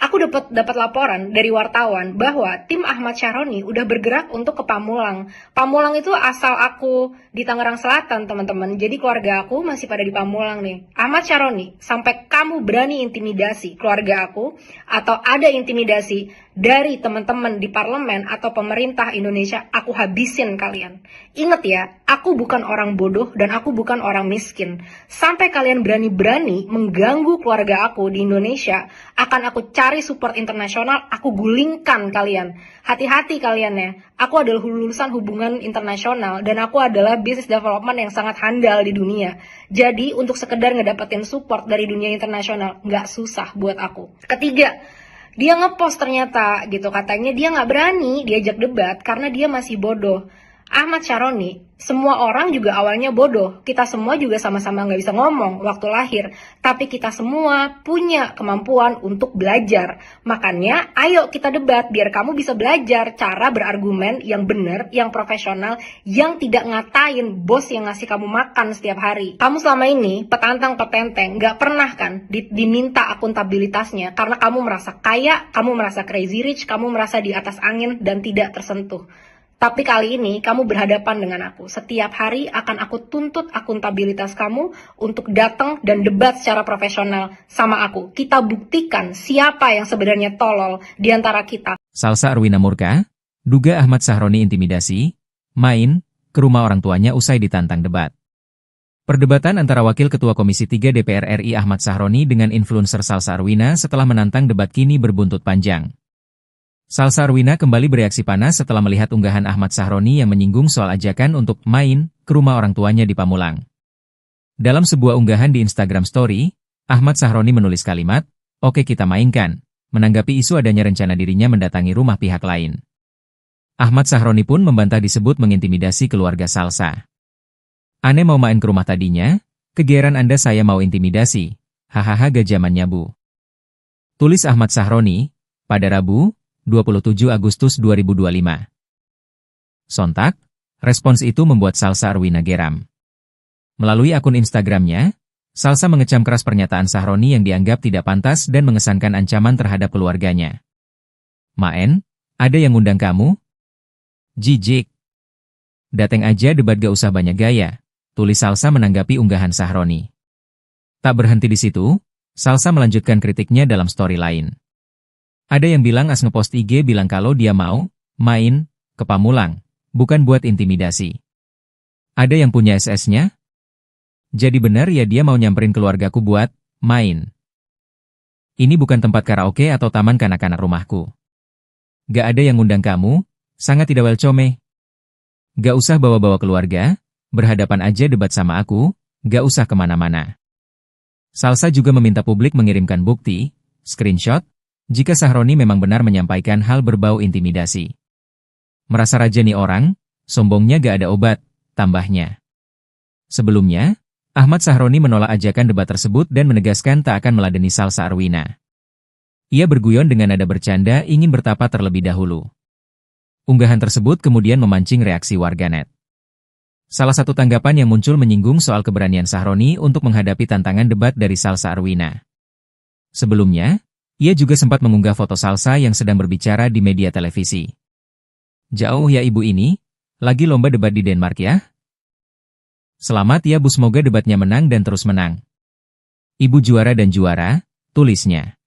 Aku dapat laporan dari wartawan bahwa tim Ahmad Syaroni udah bergerak untuk ke Pamulang. Pamulang itu asal aku di Tangerang Selatan, teman-teman. Jadi keluarga aku masih pada di Pamulang nih. Ahmad Syaroni, sampai kamu berani intimidasi keluarga aku atau ada intimidasi dari teman-teman di parlemen atau pemerintah Indonesia, aku habisin kalian. Ingat ya, aku bukan orang bodoh dan aku bukan orang miskin. Sampai kalian berani-berani mengganggu keluarga aku di Indonesia, akan aku cari support internasional, aku gulingkan kalian. Hati-hati kalian ya, aku adalah lulusan hubungan internasional dan aku adalah business development yang sangat handal di dunia. Jadi untuk sekedar ngedapetin support dari dunia internasional, nggak susah buat aku. Ketiga, dia ngepost ternyata gitu, katanya dia nggak berani diajak debat karena dia masih bodoh. Ahmad Syaroni, semua orang juga awalnya bodoh. Kita semua juga sama-sama nggak bisa ngomong waktu lahir. Tapi kita semua punya kemampuan untuk belajar. Makanya ayo kita debat biar kamu bisa belajar cara berargumen yang benar, yang profesional, yang tidak ngatain bos yang ngasih kamu makan setiap hari. Kamu selama ini petantang-petenteng, nggak pernah kan diminta akuntabilitasnya karena kamu merasa kaya, kamu merasa crazy rich, kamu merasa di atas angin dan tidak tersentuh. Tapi kali ini kamu berhadapan dengan aku. Setiap hari akan aku tuntut akuntabilitas kamu untuk datang dan debat secara profesional sama aku. Kita buktikan siapa yang sebenarnya tolol di antara kita. Salsa Arwina murka, duga Ahmad Syaroni intimidasi, main ke rumah orang tuanya usai ditantang debat. Perdebatan antara Wakil Ketua Komisi 3 DPR RI Ahmad Syaroni dengan influencer Salsa Arwina setelah menantang debat kini berbuntut panjang. Salsa Arwina kembali bereaksi panas setelah melihat unggahan Ahmad Syaroni yang menyinggung soal ajakan untuk main ke rumah orang tuanya di Pamulang. Dalam sebuah unggahan di Instagram Story, Ahmad Syaroni menulis kalimat, "Oke kita mainkan," menanggapi isu adanya rencana dirinya mendatangi rumah pihak lain. Ahmad Syaroni pun membantah disebut mengintimidasi keluarga Salsa. "Ane mau main ke rumah tadinya, kegeeran Anda saya mau intimidasi, hahaha gajamannya bu." Tulis Ahmad Syaroni, pada Rabu, 27 Agustus 2025. Sontak, respons itu membuat Salsa Arwina geram. Melalui akun Instagramnya, Salsa mengecam keras pernyataan Syaroni yang dianggap tidak pantas dan mengesankan ancaman terhadap keluarganya. "Maen, ada yang ngundang kamu? Jijik. Dateng aja debat gak usah banyak gaya," tulis Salsa menanggapi unggahan Syaroni. Tak berhenti di situ, Salsa melanjutkan kritiknya dalam story lain. Ada yang bilang as ngepost IG bilang kalau dia mau main ke Pamulang, bukan buat intimidasi. Ada yang punya SS-nya? Jadi benar ya dia mau nyamperin keluargaku buat main. Ini bukan tempat karaoke atau taman kanak-kanak rumahku. Gak ada yang ngundang kamu, sangat tidak welcome. Gak usah bawa-bawa keluarga, berhadapan aja debat sama aku, gak usah kemana-mana. Salsa juga meminta publik mengirimkan bukti, screenshot, jika Syaroni memang benar menyampaikan hal berbau intimidasi. Merasa raja nih orang, sombongnya gak ada obat, tambahnya. Sebelumnya, Ahmad Syaroni menolak ajakan debat tersebut dan menegaskan tak akan meladeni Salsa Arwina. Ia berguyon dengan nada bercanda ingin bertapa terlebih dahulu. Unggahan tersebut kemudian memancing reaksi warganet. Salah satu tanggapan yang muncul menyinggung soal keberanian Syaroni untuk menghadapi tantangan debat dari Salsa Arwina. Sebelumnya, ia juga sempat mengunggah foto Salsa yang sedang berbicara di media televisi. "Jauh ya ibu ini, lagi lomba debat di Denmark ya? Selamat ya bu, semoga debatnya menang dan terus menang. Ibu juara dan juara," tulisnya.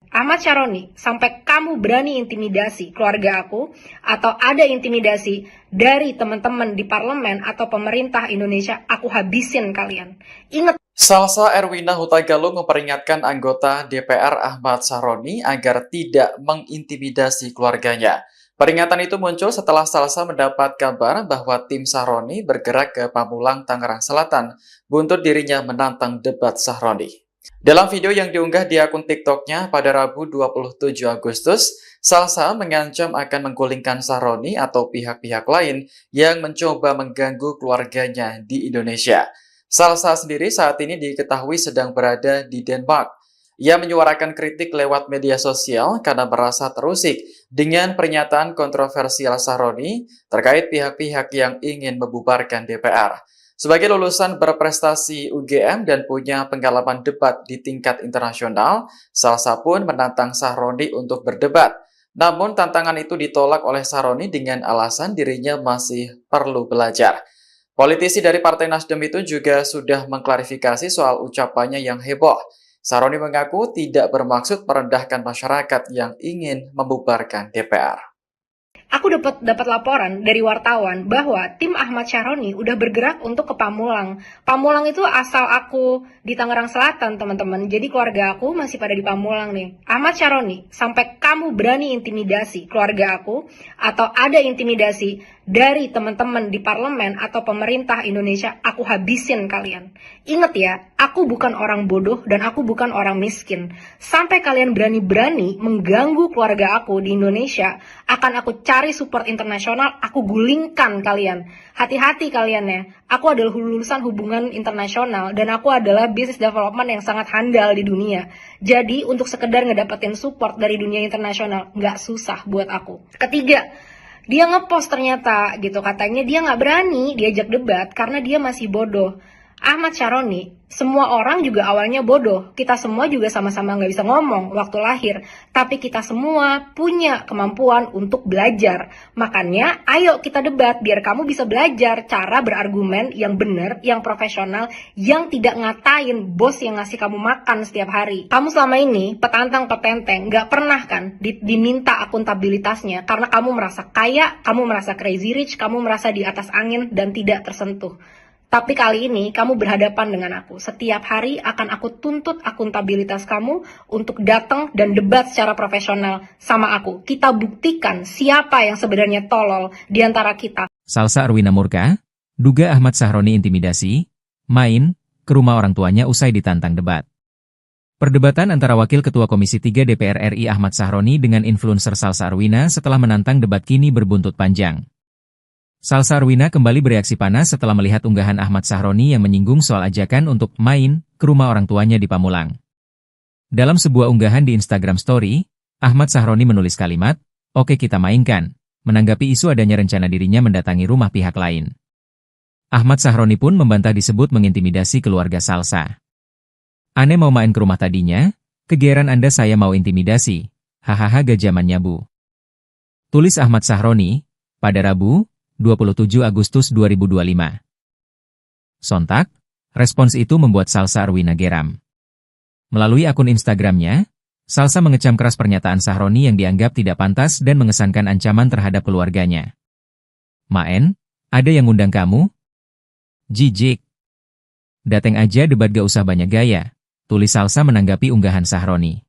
Ahmad Syaroni, sampai kamu berani intimidasi keluarga aku atau ada intimidasi dari teman-teman di parlemen atau pemerintah Indonesia, aku habisin kalian. Ingat. Salsa Erwina Huta Galung memperingatkan anggota DPR Ahmad Syaroni agar tidak mengintimidasi keluarganya. Peringatan itu muncul setelah Salsa mendapat kabar bahwa tim Syaroni bergerak ke Pamulang, Tangerang Selatan, buntut dirinya menantang debat Syaroni. Dalam video yang diunggah di akun TikToknya pada Rabu 27 Agustus, Salsa mengancam akan menggulingkan Syaroni atau pihak-pihak lain yang mencoba mengganggu keluarganya di Indonesia. Salsa sendiri saat ini diketahui sedang berada di Denmark. Ia menyuarakan kritik lewat media sosial karena merasa terusik dengan pernyataan kontroversial Sahroni terkait pihak-pihak yang ingin membubarkan DPR. Sebagai lulusan berprestasi UGM dan punya pengalaman debat di tingkat internasional, Salsa pun menantang Sahroni untuk berdebat. Namun tantangan itu ditolak oleh Sahroni dengan alasan dirinya masih perlu belajar. Politisi dari Partai Nasdem itu juga sudah mengklarifikasi soal ucapannya yang heboh. Sahroni mengaku tidak bermaksud merendahkan masyarakat yang ingin membubarkan DPR. Aku dapat laporan dari wartawan bahwa tim Ahmad Syaroni udah bergerak untuk ke Pamulang. Pamulang itu asal aku di Tangerang Selatan, teman-teman. Jadi keluarga aku masih pada di Pamulang nih. Ahmad Syaroni, sampai kamu berani intimidasi keluarga aku atau ada intimidasi dari teman-teman di parlemen atau pemerintah Indonesia, aku habisin kalian. Ingat ya, aku bukan orang bodoh dan aku bukan orang miskin. Sampai kalian berani-berani mengganggu keluarga aku di Indonesia, akan aku cari support internasional, aku gulingkan kalian. Hati-hati kalian ya. Aku adalah lulusan hubungan internasional dan aku adalah business development yang sangat handal di dunia. Jadi untuk sekedar ngedapetin support dari dunia internasional, nggak susah buat aku. Ketiga, dia ngepost ternyata gitu, katanya dia nggak berani diajak debat karena dia masih bodoh. Ahmad Syaroni, semua orang juga awalnya bodoh. Kita semua juga sama-sama nggak bisa ngomong waktu lahir. Tapi kita semua punya kemampuan untuk belajar. Makanya ayo kita debat biar kamu bisa belajar cara berargumen yang benar, yang profesional, yang tidak ngatain bos yang ngasih kamu makan setiap hari. Kamu selama ini petantang-petenteng nggak pernah kan diminta akuntabilitasnya karena kamu merasa kaya, kamu merasa crazy rich, kamu merasa di atas angin dan tidak tersentuh. Tapi kali ini kamu berhadapan dengan aku. Setiap hari akan aku tuntut akuntabilitas kamu untuk datang dan debat secara profesional sama aku. Kita buktikan siapa yang sebenarnya tolol di antara kita. Salsa Arwina murka, duga Ahmad Syaroni intimidasi, main ke rumah orang tuanya usai ditantang debat. Perdebatan antara Wakil Ketua Komisi 3 DPR RI Ahmad Syaroni dengan influencer Salsa Arwina setelah menantang debat kini berbuntut panjang. Salsa Arwina kembali bereaksi panas setelah melihat unggahan Ahmad Syaroni yang menyinggung soal ajakan untuk main ke rumah orang tuanya di Pamulang. Dalam sebuah unggahan di Instagram Story, Ahmad Syaroni menulis kalimat, "Oke kita mainkan," menanggapi isu adanya rencana dirinya mendatangi rumah pihak lain. Ahmad Syaroni pun membantah disebut mengintimidasi keluarga Salsa. "Ane mau main ke rumah tadinya, kegeeran Anda saya mau intimidasi, hahaha gak zamannya bu." Tulis Ahmad Syaroni, pada Rabu, 27 Agustus 2025. Sontak, respons itu membuat Salsa Arwina geram. Melalui akun Instagramnya, Salsa mengecam keras pernyataan Syaroni yang dianggap tidak pantas dan mengesankan ancaman terhadap keluarganya. "Maen, ada yang ngundang kamu? Jijik. Dateng aja debat gak usah banyak gaya," tulis Salsa menanggapi unggahan Syaroni.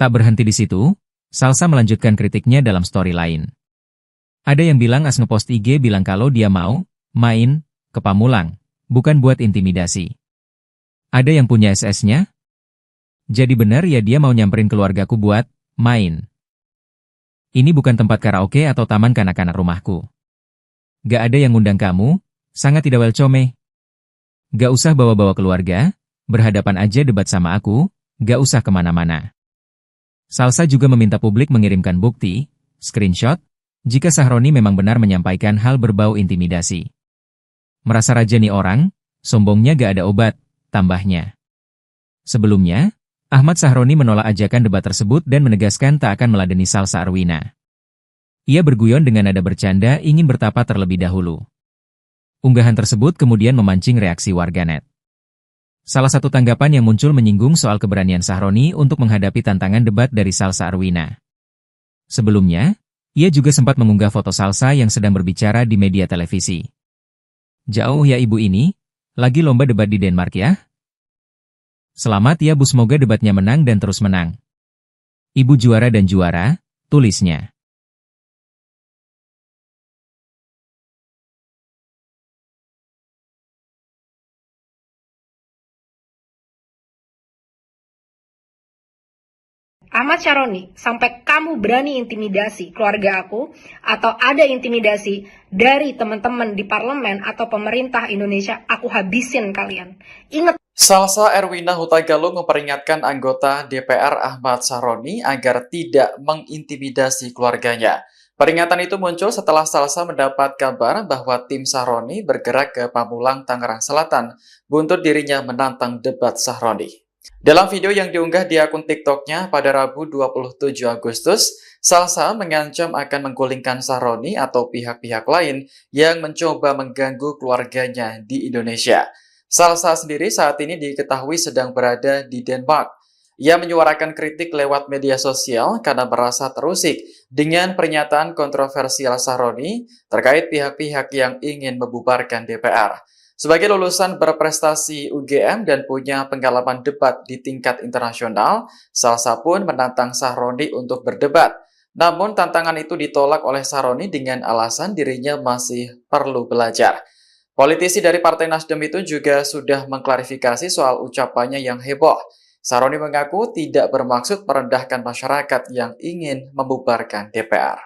Tak berhenti di situ, Salsa melanjutkan kritiknya dalam story lain. Ada yang bilang as ngepost IG bilang kalau dia mau main ke Pamulang, bukan buat intimidasi. Ada yang punya SS-nya? Jadi benar ya dia mau nyamperin keluargaku buat main. Ini bukan tempat karaoke atau taman kanak-kanak rumahku. Gak ada yang ngundang kamu, sangat tidak welcome. Gak usah bawa-bawa keluarga, berhadapan aja debat sama aku, gak usah kemana-mana. Salsa juga meminta publik mengirimkan bukti, screenshot, jika Syaroni memang benar menyampaikan hal berbau intimidasi. "Merasa raja nih orang, sombongnya gak ada obat," tambahnya. Sebelumnya, Ahmad Syaroni menolak ajakan debat tersebut dan menegaskan tak akan meladeni Salsa Arwina. Ia berguyon dengan nada bercanda ingin bertapa terlebih dahulu. Unggahan tersebut kemudian memancing reaksi warganet. Salah satu tanggapan yang muncul menyinggung soal keberanian Syaroni untuk menghadapi tantangan debat dari Salsa Arwina. Sebelumnya, ia juga sempat mengunggah foto Salsa yang sedang berbicara di media televisi. "Jauh ya ibu ini, lagi lomba debat di Denmark ya? Selamat ya bu, semoga debatnya menang dan terus menang. Ibu juara dan juara," tulisnya. Ahmad Syaroni, sampai kamu berani intimidasi keluarga aku atau ada intimidasi dari teman-teman di parlemen atau pemerintah Indonesia, aku habisin kalian. Ingat. Salsa Erwina Huta Galung memperingatkan anggota DPR Ahmad Sahroni agar tidak mengintimidasi keluarganya. Peringatan itu muncul setelah Salsa mendapat kabar bahwa tim Sahroni bergerak ke Pamulang, Tangerang Selatan, buntut dirinya menantang debat Sahroni. Dalam video yang diunggah di akun TikTok-nya pada Rabu 27 Agustus, Salsa mengancam akan menggulingkan Sahroni atau pihak-pihak lain yang mencoba mengganggu keluarganya di Indonesia. Salsa sendiri saat ini diketahui sedang berada di Denmark. Ia menyuarakan kritik lewat media sosial karena merasa terusik dengan pernyataan kontroversial Sahroni terkait pihak-pihak yang ingin membubarkan DPR. Sebagai lulusan berprestasi UGM dan punya pengalaman debat di tingkat internasional, Salsa pun menantang Sahroni untuk berdebat. Namun tantangan itu ditolak oleh Sahroni dengan alasan dirinya masih perlu belajar. Politisi dari Partai Nasdem itu juga sudah mengklarifikasi soal ucapannya yang heboh. Sahroni mengaku tidak bermaksud merendahkan masyarakat yang ingin membubarkan DPR.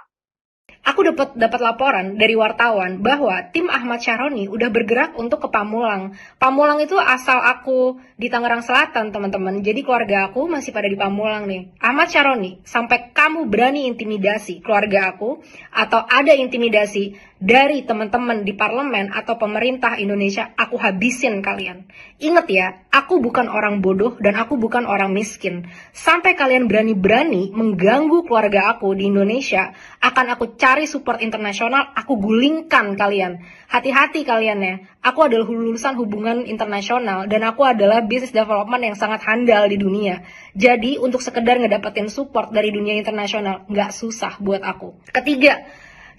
Aku dapat laporan dari wartawan bahwa tim Ahmad Sahroni udah bergerak untuk ke Pamulang. Pamulang itu asal aku di Tangerang Selatan, teman-teman. Jadi keluarga aku masih pada di Pamulang nih. Ahmad Sahroni, sampai kamu berani intimidasi keluarga aku atau ada intimidasi dari teman-teman di parlemen atau pemerintah Indonesia, aku habisin kalian. Ingat ya, aku bukan orang bodoh dan aku bukan orang miskin. Sampai kalian berani-berani mengganggu keluarga aku di Indonesia, akan aku cari support internasional, aku gulingkan kalian. Hati-hati kalian ya, aku adalah lulusan hubungan internasional dan aku adalah business development yang sangat handal di dunia. Jadi untuk sekedar ngedapetin support dari dunia internasional, nggak susah buat aku. Ketiga,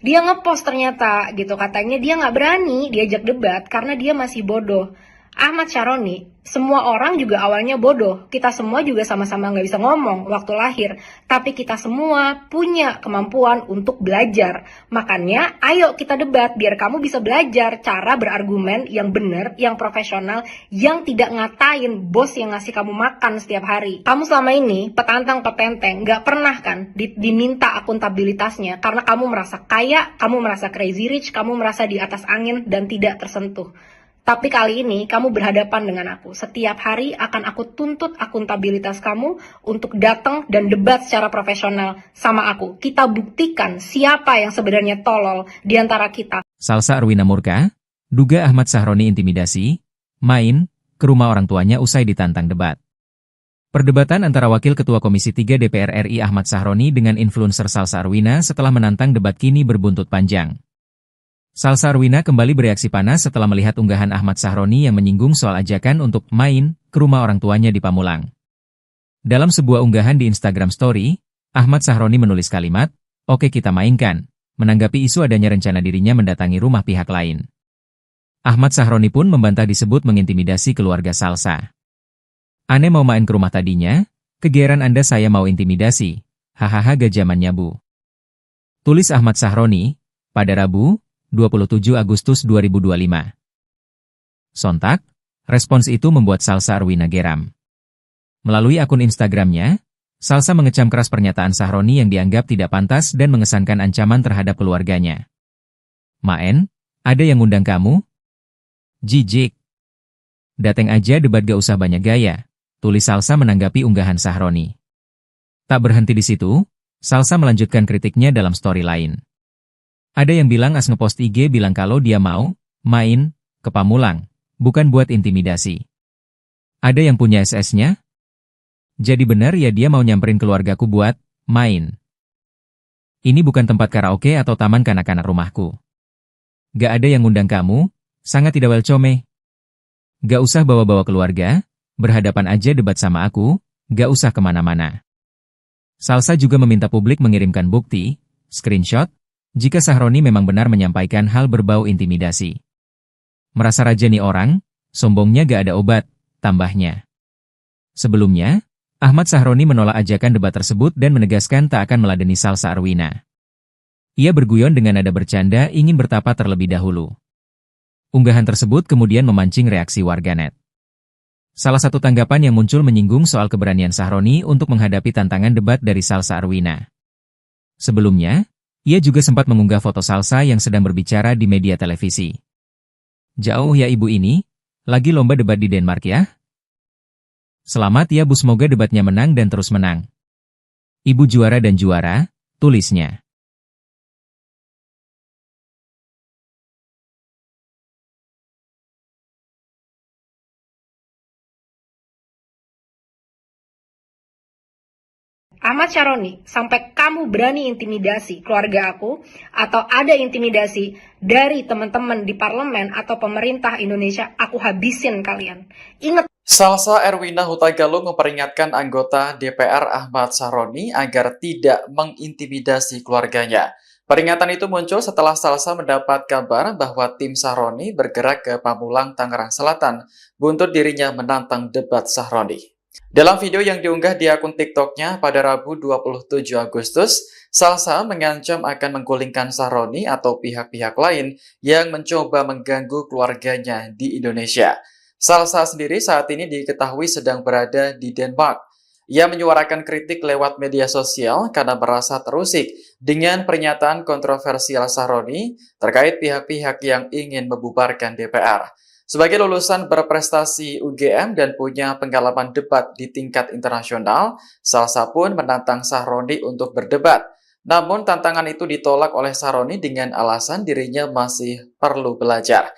dia ngepost ternyata gitu, katanya dia nggak berani diajak debat karena dia masih bodoh. Ahmad Sahroni, semua orang juga awalnya bodoh. Kita semua juga sama-sama nggak bisa ngomong waktu lahir. Tapi kita semua punya kemampuan untuk belajar. Makanya ayo kita debat biar kamu bisa belajar cara berargumen yang benar, yang profesional, yang tidak ngatain bos yang ngasih kamu makan setiap hari. Kamu selama ini petantang petenteng, nggak pernah kan diminta akuntabilitasnya karena kamu merasa kaya, kamu merasa crazy rich, kamu merasa di atas angin dan tidak tersentuh. Tapi kali ini kamu berhadapan dengan aku. Setiap hari akan aku tuntut akuntabilitas kamu untuk datang dan debat secara profesional sama aku. Kita buktikan siapa yang sebenarnya tolol di antara kita. Salsa Erwina murka, duga Ahmad Sahroni intimidasi, main ke rumah orang tuanya usai ditantang debat. Perdebatan antara Wakil Ketua Komisi 3 DPR RI Ahmad Sahroni dengan influencer Salsa Erwina setelah menantang debat kini berbuntut panjang. Salsa Erwina kembali bereaksi panas setelah melihat unggahan Ahmad Sahroni yang menyinggung soal ajakan untuk main ke rumah orang tuanya di Pamulang. Dalam sebuah unggahan di Instagram Story, Ahmad Sahroni menulis kalimat, "Oke kita mainkan," menanggapi isu adanya rencana dirinya mendatangi rumah pihak lain. Ahmad Sahroni pun membantah disebut mengintimidasi keluarga Salsa. "Ane mau main ke rumah tadinya, kegeeran Anda saya mau intimidasi, hahaha gak zamannya bu." Tulis Ahmad Sahroni, pada Rabu, 27 Agustus 2025. Sontak, respons itu membuat Salsa Erwina geram. Melalui akun Instagramnya, Salsa mengecam keras pernyataan Sahroni yang dianggap tidak pantas dan mengesankan ancaman terhadap keluarganya. "Maen, ada yang ngundang kamu? Jijik. Dateng aja debat gak usah banyak gaya," tulis Salsa menanggapi unggahan Sahroni. Tak berhenti di situ, Salsa melanjutkan kritiknya dalam story lain. Ada yang bilang as ngepost IG bilang kalau dia mau main ke Pamulang, bukan buat intimidasi. Ada yang punya SS-nya? Jadi benar ya dia mau nyamperin keluargaku buat main. Ini bukan tempat karaoke atau taman kanak-kanak rumahku. Gak ada yang ngundang kamu, sangat tidak welcome. Gak usah bawa-bawa keluarga, berhadapan aja debat sama aku, gak usah kemana-mana. Salsa juga meminta publik mengirimkan bukti, screenshot, jika Sahroni memang benar menyampaikan hal berbau intimidasi. Merasa raja nih orang, sombongnya gak ada obat, tambahnya. Sebelumnya, Ahmad Sahroni menolak ajakan debat tersebut dan menegaskan tak akan meladeni Salsa Erwina. Ia berguyon dengan nada bercanda ingin bertapa terlebih dahulu. Unggahan tersebut kemudian memancing reaksi warganet. Salah satu tanggapan yang muncul menyinggung soal keberanian Sahroni untuk menghadapi tantangan debat dari Salsa Erwina. Sebelumnya, ia juga sempat mengunggah foto Salsa yang sedang berbicara di media televisi. "Jauh ya ibu ini, lagi lomba debat di Denmark ya? Selamat ya Bu, semoga debatnya menang dan terus menang. Ibu juara dan juara, tulisnya. Ahmad Syaroni, sampai kamu berani intimidasi keluarga aku, atau ada intimidasi dari teman-teman di parlemen atau pemerintah Indonesia, aku habisin kalian. Ingat. Salsa Erwina Huta Galung memperingatkan anggota DPR Ahmad Syaroni agar tidak mengintimidasi keluarganya. Peringatan itu muncul setelah Salsa mendapat kabar bahwa tim Syaroni bergerak ke Pamulang, Tangerang Selatan, buntut dirinya menantang debat Syaroni. Dalam video yang diunggah di akun TikToknya pada Rabu 27 Agustus, Salsa mengancam akan menggulingkan Syaroni atau pihak-pihak lain yang mencoba mengganggu keluarganya di Indonesia. Salsa sendiri saat ini diketahui sedang berada di Denmark. Ia menyuarakan kritik lewat media sosial karena merasa terusik dengan pernyataan kontroversial Syaroni terkait pihak-pihak yang ingin membubarkan DPR. Sebagai lulusan berprestasi UGM dan punya pengalaman debat di tingkat internasional, Salsa pun menantang Syaroni untuk berdebat. Namun tantangan itu ditolak oleh Syaroni dengan alasan dirinya masih perlu belajar.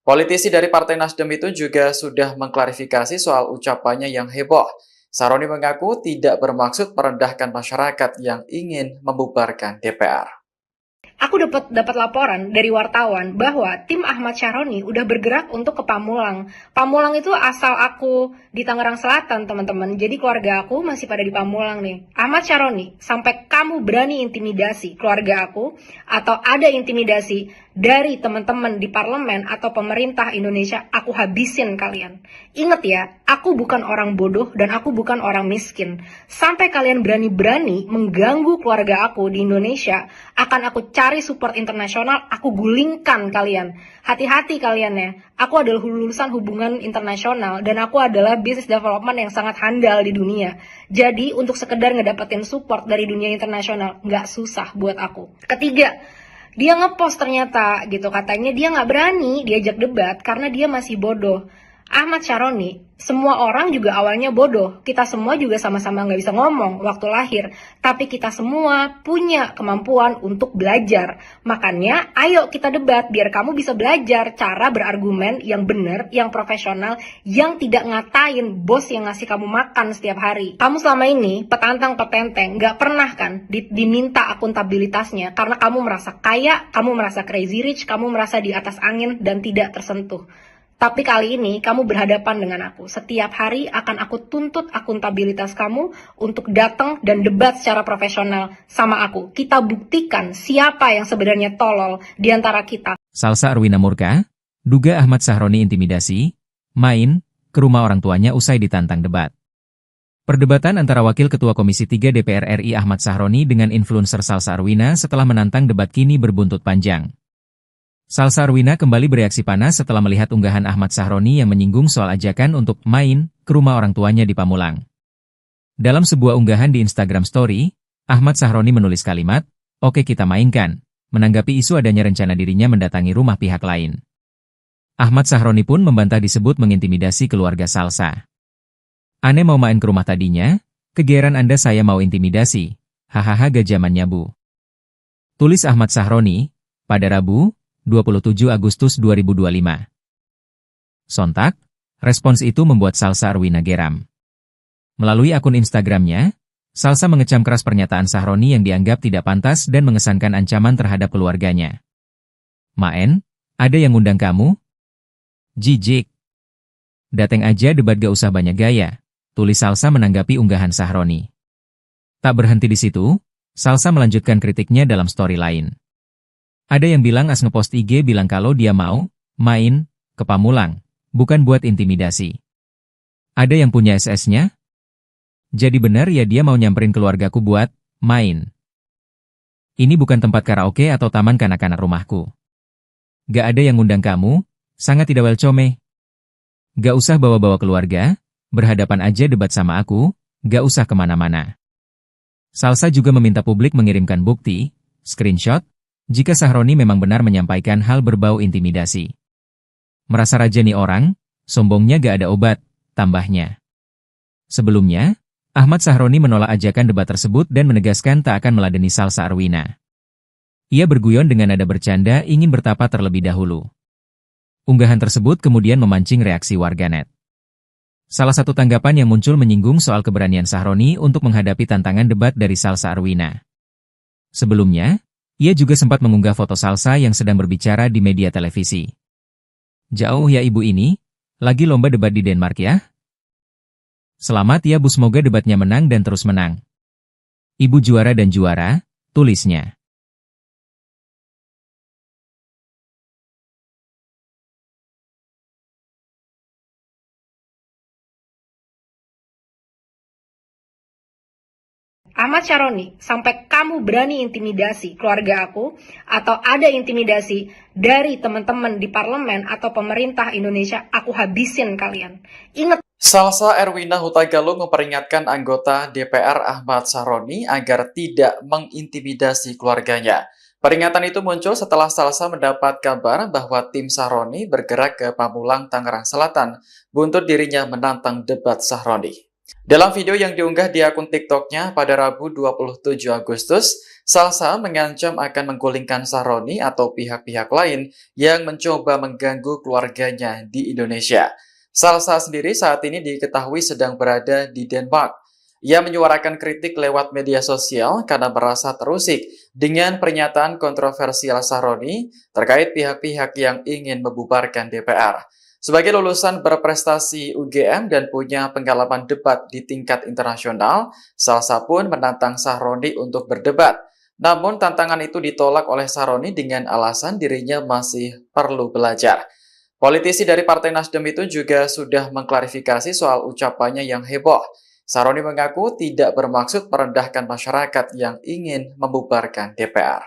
Politisi dari Partai Nasdem itu juga sudah mengklarifikasi soal ucapannya yang heboh. Syaroni mengaku tidak bermaksud merendahkan masyarakat yang ingin membubarkan DPR. Aku dapat laporan dari wartawan bahwa tim Ahmad Syaroni udah bergerak untuk ke Pamulang. Pamulang itu asal aku di Tangerang Selatan, teman-teman. Jadi keluarga aku masih pada di Pamulang nih. Ahmad Syaroni, sampai kamu berani intimidasi keluarga aku, atau ada intimidasi dari teman-teman di parlemen atau pemerintah Indonesia, aku habisin kalian. Ingat ya, aku bukan orang bodoh dan aku bukan orang miskin. Sampai kalian berani-berani mengganggu keluarga aku di Indonesia, akan aku cari support internasional, aku gulingkan kalian. Hati-hati kalian ya. Aku adalah lulusan hubungan internasional dan aku adalah business development yang sangat handal di dunia. Jadi untuk sekedar ngedapetin support dari dunia internasional nggak susah buat aku. Ketiga, dia ngepost ternyata gitu, katanya dia nggak berani diajak debat karena dia masih bodoh. Ahmad Syaroni, semua orang juga awalnya bodoh. Kita semua juga sama-sama nggak bisa ngomong waktu lahir. Tapi kita semua punya kemampuan untuk belajar. Makanya ayo kita debat biar kamu bisa belajar cara berargumen yang benar, yang profesional, yang tidak ngatain bos yang ngasih kamu makan setiap hari. Kamu selama ini petantang-petenteng, nggak pernah kan diminta akuntabilitasnya karena kamu merasa kaya, kamu merasa crazy rich, kamu merasa di atas angin dan tidak tersentuh. Tapi kali ini kamu berhadapan dengan aku. Setiap hari akan aku tuntut akuntabilitas kamu untuk datang dan debat secara profesional sama aku. Kita buktikan siapa yang sebenarnya tolol di antara kita. Salsa Erwina murka, duga Ahmad Syaroni intimidasi, main ke rumah orang tuanya usai ditantang debat. Perdebatan antara Wakil Ketua Komisi 3 DPR RI Ahmad Syaroni dengan influencer Salsa Erwina setelah menantang debat kini berbuntut panjang. Salsa Erwina kembali bereaksi panas setelah melihat unggahan Ahmad Syaroni yang menyinggung soal ajakan untuk main ke rumah orang tuanya di Pamulang. Dalam sebuah unggahan di Instagram Story, Ahmad Syaroni menulis kalimat, "Oke kita mainkan," menanggapi isu adanya rencana dirinya mendatangi rumah pihak lain. Ahmad Syaroni pun membantah disebut mengintimidasi keluarga Salsa. "Ane mau main ke rumah tadinya, kegeeran Anda saya mau intimidasi, hahaha gak zamannya Bu." Tulis Ahmad Syaroni, pada Rabu, 27 Agustus 2025. Sontak, respons itu membuat Salsa Erwina geram. Melalui akun Instagramnya, Salsa mengecam keras pernyataan Syaroni yang dianggap tidak pantas dan mengesankan ancaman terhadap keluarganya. "Maen, ada yang ngundang kamu? Jijik. Dateng aja debat gak usah banyak gaya," tulis Salsa menanggapi unggahan Syaroni. Tak berhenti di situ, Salsa melanjutkan kritiknya dalam story lain. Ada yang bilang as ngepost IG bilang kalau dia mau main ke Pamulang, bukan buat intimidasi. Ada yang punya SS-nya? Jadi benar ya dia mau nyamperin keluargaku buat main. Ini bukan tempat karaoke atau taman kanak-kanak rumahku. Gak ada yang ngundang kamu, sangat tidak welcome. Gak usah bawa-bawa keluarga, berhadapan aja debat sama aku, gak usah kemana-mana. Salsa juga meminta publik mengirimkan bukti, screenshot, jika Syaroni memang benar menyampaikan hal berbau intimidasi. Merasa raja nih orang, sombongnya gak ada obat, tambahnya. Sebelumnya, Ahmad Sahroni menolak ajakan debat tersebut dan menegaskan tak akan meladeni Salsa Arwina. Ia berguyon dengan nada bercanda ingin bertapa terlebih dahulu. Unggahan tersebut kemudian memancing reaksi warganet. Salah satu tanggapan yang muncul menyinggung soal keberanian Sahroni untuk menghadapi tantangan debat dari Salsa Arwina. Sebelumnya, ia juga sempat mengunggah foto Salsa yang sedang berbicara di media televisi. Jauh ya ibu ini, lagi lomba debat di Denmark ya? Selamat ya Bu, semoga debatnya menang dan terus menang. Ibu juara dan juara, tulisnya. Ahmad Sahroni, sampai kamu berani intimidasi keluarga aku, atau ada intimidasi dari teman-teman di parlemen atau pemerintah Indonesia, aku habisin kalian. Ingat. Salsa Erwina Huta Galung memperingatkan anggota DPR Ahmad Sahroni agar tidak mengintimidasi keluarganya. Peringatan itu muncul setelah Salsa mendapat kabar bahwa tim Sahroni bergerak ke Pamulang, Tangerang Selatan, buntut dirinya menantang debat Sahroni. Dalam video yang diunggah di akun TikToknya pada Rabu 27 Agustus, Salsa mengancam akan menggulingkan Sahroni atau pihak-pihak lain yang mencoba mengganggu keluarganya di Indonesia. Salsa sendiri saat ini diketahui sedang berada di Denmark. Ia menyuarakan kritik lewat media sosial karena merasa terusik dengan pernyataan kontroversial Sahroni terkait pihak-pihak yang ingin membubarkan DPR. Sebagai lulusan berprestasi UGM dan punya pengalaman debat di tingkat internasional, Salsa pun menantang Sahroni untuk berdebat. Namun tantangan itu ditolak oleh Sahroni dengan alasan dirinya masih perlu belajar. Politisi dari Partai Nasdem itu juga sudah mengklarifikasi soal ucapannya yang heboh. Sahroni mengaku tidak bermaksud merendahkan masyarakat yang ingin membubarkan DPR.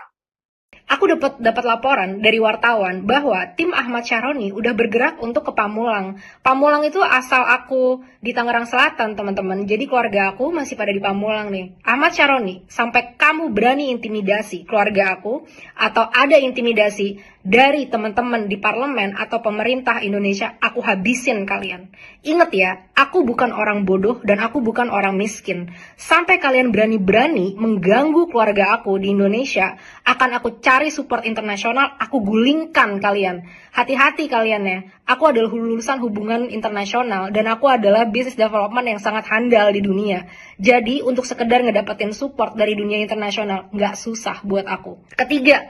Aku dapat laporan dari wartawan bahwa tim Ahmad Sahroni udah bergerak untuk ke Pamulang. Pamulang itu asal aku di Tangerang Selatan, teman-teman. Jadi keluarga aku masih pada di Pamulang nih. Ahmad Sahroni, sampai kamu berani intimidasi keluarga aku, atau ada intimidasi dari teman-teman di parlemen atau pemerintah Indonesia, aku habisin kalian. Ingat ya, aku bukan orang bodoh dan aku bukan orang miskin. Sampai kalian berani-berani mengganggu keluarga aku di Indonesia, akan aku cari support internasional, aku gulingkan kalian. Hati-hati kalian ya, aku adalah lulusan hubungan internasional dan aku adalah business development yang sangat handal di dunia. Jadi untuk sekedar ngedapetin support dari dunia internasional, nggak susah buat aku. Ketiga,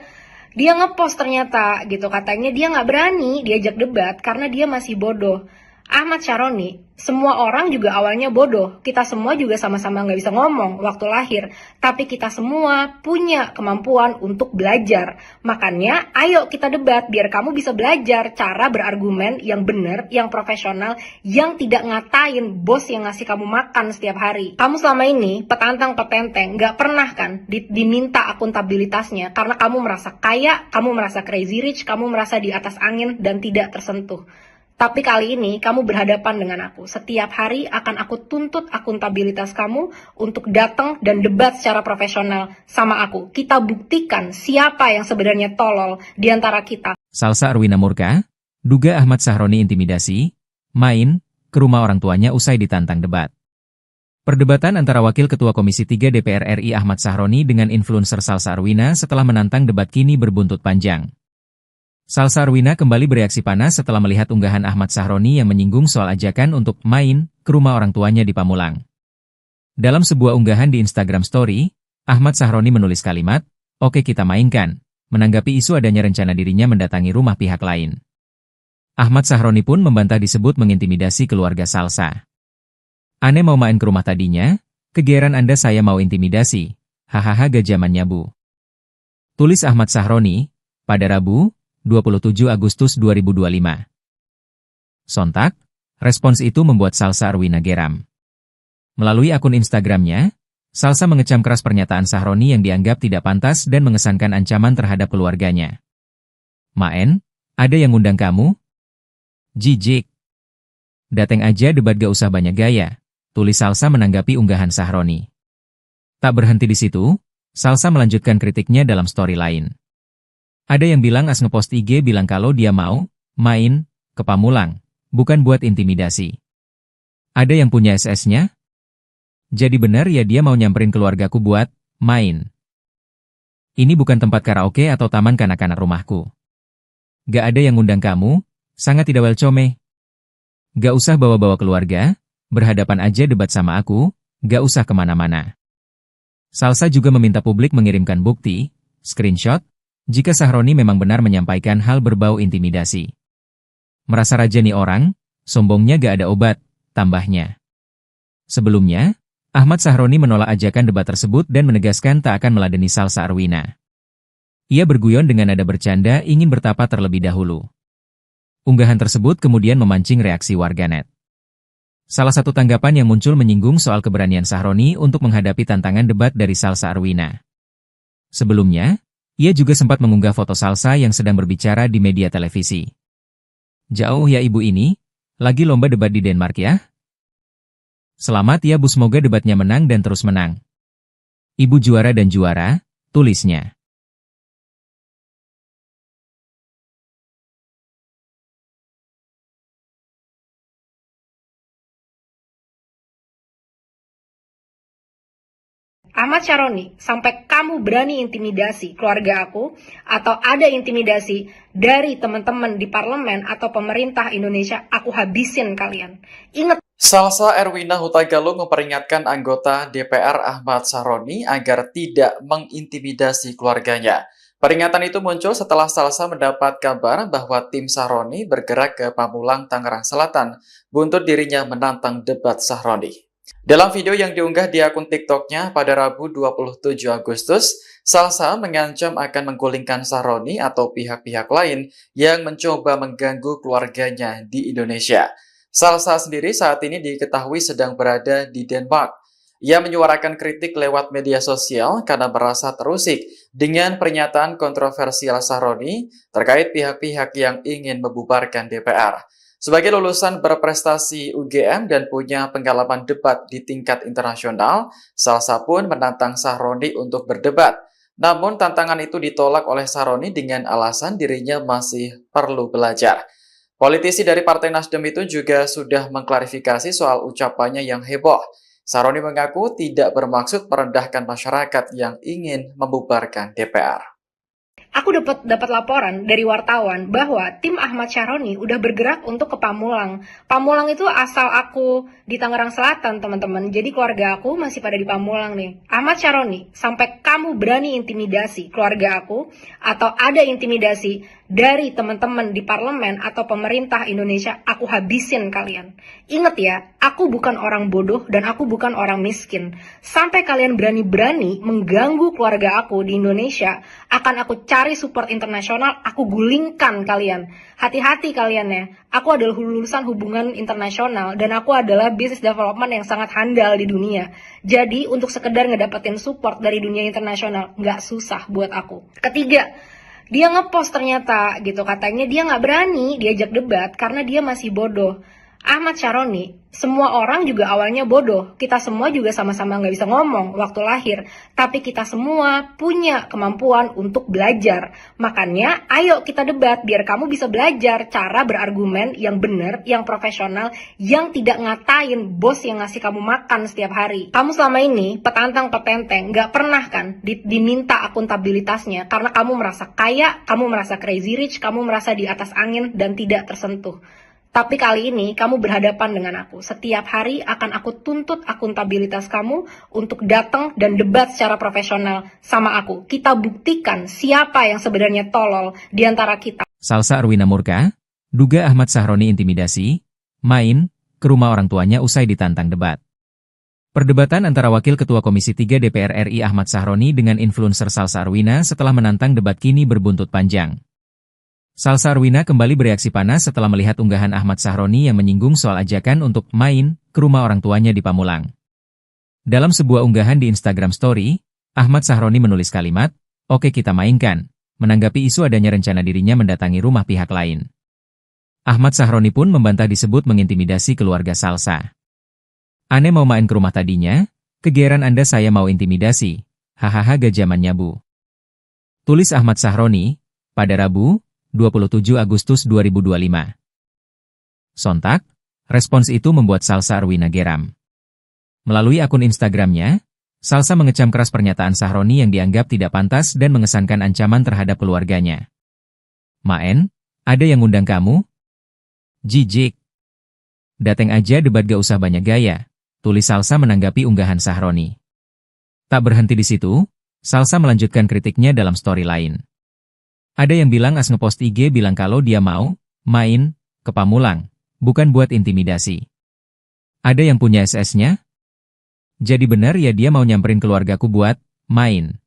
dia ngepost ternyata gitu, katanya dia nggak berani diajak debat karena dia masih bodoh. Ahmad Sahroni, semua orang juga awalnya bodoh. Kita semua juga sama-sama nggak bisa ngomong waktu lahir. Tapi kita semua punya kemampuan untuk belajar. Makanya ayo kita debat biar kamu bisa belajar cara berargumen yang benar, yang profesional, yang tidak ngatain bos yang ngasih kamu makan setiap hari. Kamu selama ini petantang petenteng, nggak pernah kan diminta akuntabilitasnya karena kamu merasa kaya, kamu merasa crazy rich, kamu merasa di atas angin dan tidak tersentuh. Tapi kali ini kamu berhadapan dengan aku. Setiap hari akan aku tuntut akuntabilitas kamu untuk datang dan debat secara profesional sama aku. Kita buktikan siapa yang sebenarnya tolol di antara kita. Salsa Arwina murka, duga Ahmad Sahroni intimidasi, main ke rumah orang tuanya usai ditantang debat. Perdebatan antara Wakil Ketua Komisi 3 DPR RI Ahmad Sahroni dengan influencer Salsa Arwina setelah menantang debat kini berbuntut panjang. Salsa Arwina kembali bereaksi panas setelah melihat unggahan Ahmad Sahroni yang menyinggung soal ajakan untuk main ke rumah orang tuanya di Pamulang. Dalam sebuah unggahan di Instagram Story, Ahmad Sahroni menulis kalimat, "Oke kita mainkan," menanggapi isu adanya rencana dirinya mendatangi rumah pihak lain. Ahmad Sahroni pun membantah disebut mengintimidasi keluarga Salsa. "Ane mau main ke rumah tadinya, kegeeran Anda saya mau intimidasi, hahaha gak zamannya Bu." Tulis Ahmad Sahroni, pada Rabu, 27 Agustus 2025. Sontak, respons itu membuat Salsa Arwina geram. Melalui akun Instagramnya, Salsa mengecam keras pernyataan Sahroni yang dianggap tidak pantas dan mengesankan ancaman terhadap keluarganya. "Maen, ada yang ngundang kamu? Jijik. Dateng aja debat gak usah banyak gaya," tulis Salsa menanggapi unggahan Sahroni. Tak berhenti di situ, Salsa melanjutkan kritiknya dalam story lain. Ada yang bilang as ngepost IG bilang kalau dia mau main ke Pamulang, bukan buat intimidasi. Ada yang punya SS-nya, Jadi benar ya dia mau nyamperin keluargaku buat main. Ini bukan tempat karaoke atau taman kanak-kanak rumahku. Gak ada yang ngundang kamu, sangat tidak welcome. Gak usah bawa-bawa keluarga, berhadapan aja debat sama aku, gak usah kemana-mana. Salsa juga meminta publik mengirimkan bukti, screenshot, jika Sahroni memang benar menyampaikan hal berbau intimidasi. Merasa raja nih orang, sombongnya gak ada obat, tambahnya. Sebelumnya, Ahmad Sahroni menolak ajakan debat tersebut dan menegaskan tak akan meladeni Salsa Arwina. Ia berguyon dengan nada bercanda ingin bertapa terlebih dahulu. Unggahan tersebut kemudian memancing reaksi warganet. Salah satu tanggapan yang muncul menyinggung soal keberanian Sahroni untuk menghadapi tantangan debat dari Salsa Arwina. Sebelumnya, ia juga sempat mengunggah foto Salsa yang sedang berbicara di media televisi. Jauh ya ibu ini, lagi lomba debat di Denmark ya? Selamat ya Bu, semoga debatnya menang dan terus menang. Ibu juara dan juara, tulisnya. Ahmad Sahroni, sampai kamu berani intimidasi keluarga aku, atau ada intimidasi dari teman-teman di parlemen atau pemerintah Indonesia, aku habisin kalian. Ingat. Salsa Erwina Huta Galung memperingatkan anggota DPR Ahmad Sahroni agar tidak mengintimidasi keluarganya. Peringatan itu muncul setelah Salsa mendapat kabar bahwa tim Sahroni bergerak ke Pamulang, Tangerang Selatan, buntut dirinya menantang debat Sahroni. Dalam video yang diunggah di akun TikToknya pada Rabu 27 Agustus, Salsa mengancam akan menggulingkan Sahroni atau pihak-pihak lain yang mencoba mengganggu keluarganya di Indonesia. Salsa sendiri saat ini diketahui sedang berada di Denmark. Ia menyuarakan kritik lewat media sosial karena merasa terusik dengan pernyataan kontroversial Sahroni terkait pihak-pihak yang ingin membubarkan DPR. Sebagai lulusan berprestasi UGM dan punya pengalaman debat di tingkat internasional, Salsa pun menantang Sahroni untuk berdebat. Namun tantangan itu ditolak oleh Sahroni dengan alasan dirinya masih perlu belajar. Politisi dari Partai Nasdem itu juga sudah mengklarifikasi soal ucapannya yang heboh. Sahroni mengaku tidak bermaksud merendahkan masyarakat yang ingin membubarkan DPR. Aku dapat laporan dari wartawan bahwa tim Ahmad Sahroni udah bergerak untuk ke Pamulang. Pamulang itu asal aku di Tangerang Selatan, teman-teman. Jadi keluarga aku masih pada di Pamulang nih. Ahmad Sahroni, sampai kamu berani intimidasi keluarga aku, atau ada intimidasi dari teman-teman di parlemen atau pemerintah Indonesia, aku habisin kalian. Ingat ya, aku bukan orang bodoh dan aku bukan orang miskin. Sampai kalian berani-berani mengganggu keluarga aku di Indonesia, akan aku cari support internasional, aku gulingkan kalian. Hati-hati kalian ya. Aku adalah lulusan hubungan internasional dan aku adalah business development yang sangat handal di dunia. Jadi untuk sekedar ngedapetin support dari dunia internasional nggak susah buat aku. Ketiga, dia ngepost ternyata gitu, katanya dia nggak berani diajak debat karena dia masih bodoh. Ahmad Sahroni, semua orang juga awalnya bodoh. Kita semua juga sama-sama nggak bisa ngomong waktu lahir. Tapi kita semua punya kemampuan untuk belajar. Makanya ayo kita debat biar kamu bisa belajar cara berargumen yang benar, yang profesional, yang tidak ngatain bos yang ngasih kamu makan setiap hari. Kamu selama ini petantang-petenteng, nggak pernah kan diminta akuntabilitasnya karena kamu merasa kaya, kamu merasa crazy rich, kamu merasa di atas angin dan tidak tersentuh. Tapi kali ini kamu berhadapan dengan aku. Setiap hari akan aku tuntut akuntabilitas kamu untuk datang dan debat secara profesional sama aku. Kita buktikan siapa yang sebenarnya tolol di antara kita. Salsa Arwina murka, duga Ahmad Sahroni intimidasi, main ke rumah orang tuanya usai ditantang debat. Perdebatan antara Wakil Ketua Komisi 3 DPR RI Ahmad Sahroni dengan influencer Salsa Arwina setelah menantang debat kini berbuntut panjang. Salsa Arwina kembali bereaksi panas setelah melihat unggahan Ahmad Sahroni yang menyinggung soal ajakan untuk main ke rumah orang tuanya di Pamulang. Dalam sebuah unggahan di Instagram Story, Ahmad Sahroni menulis kalimat, "Oke kita mainkan," menanggapi isu adanya rencana dirinya mendatangi rumah pihak lain. Ahmad Sahroni pun membantah disebut mengintimidasi keluarga Salsa. "Ane mau main ke rumah tadinya, kegeeran Anda saya mau intimidasi, hahaha gajamannya Bu." Tulis Ahmad Sahroni, pada Rabu, 27 Agustus 2025. Sontak, respons itu membuat Salsa Arwina geram. Melalui akun Instagramnya, Salsa mengecam keras pernyataan Sahroni yang dianggap tidak pantas dan mengesankan ancaman terhadap keluarganya. "Maen, ada yang ngundang kamu? Jijik. Dateng aja debat gak usah banyak gaya," tulis Salsa menanggapi unggahan Sahroni. Tak berhenti di situ, Salsa melanjutkan kritiknya dalam story lain. Ada yang bilang as ngepost IG bilang kalau dia mau main ke Pamulang, bukan buat intimidasi. Ada yang punya SS-nya? Jadi benar ya dia mau nyamperin keluargaku buat main.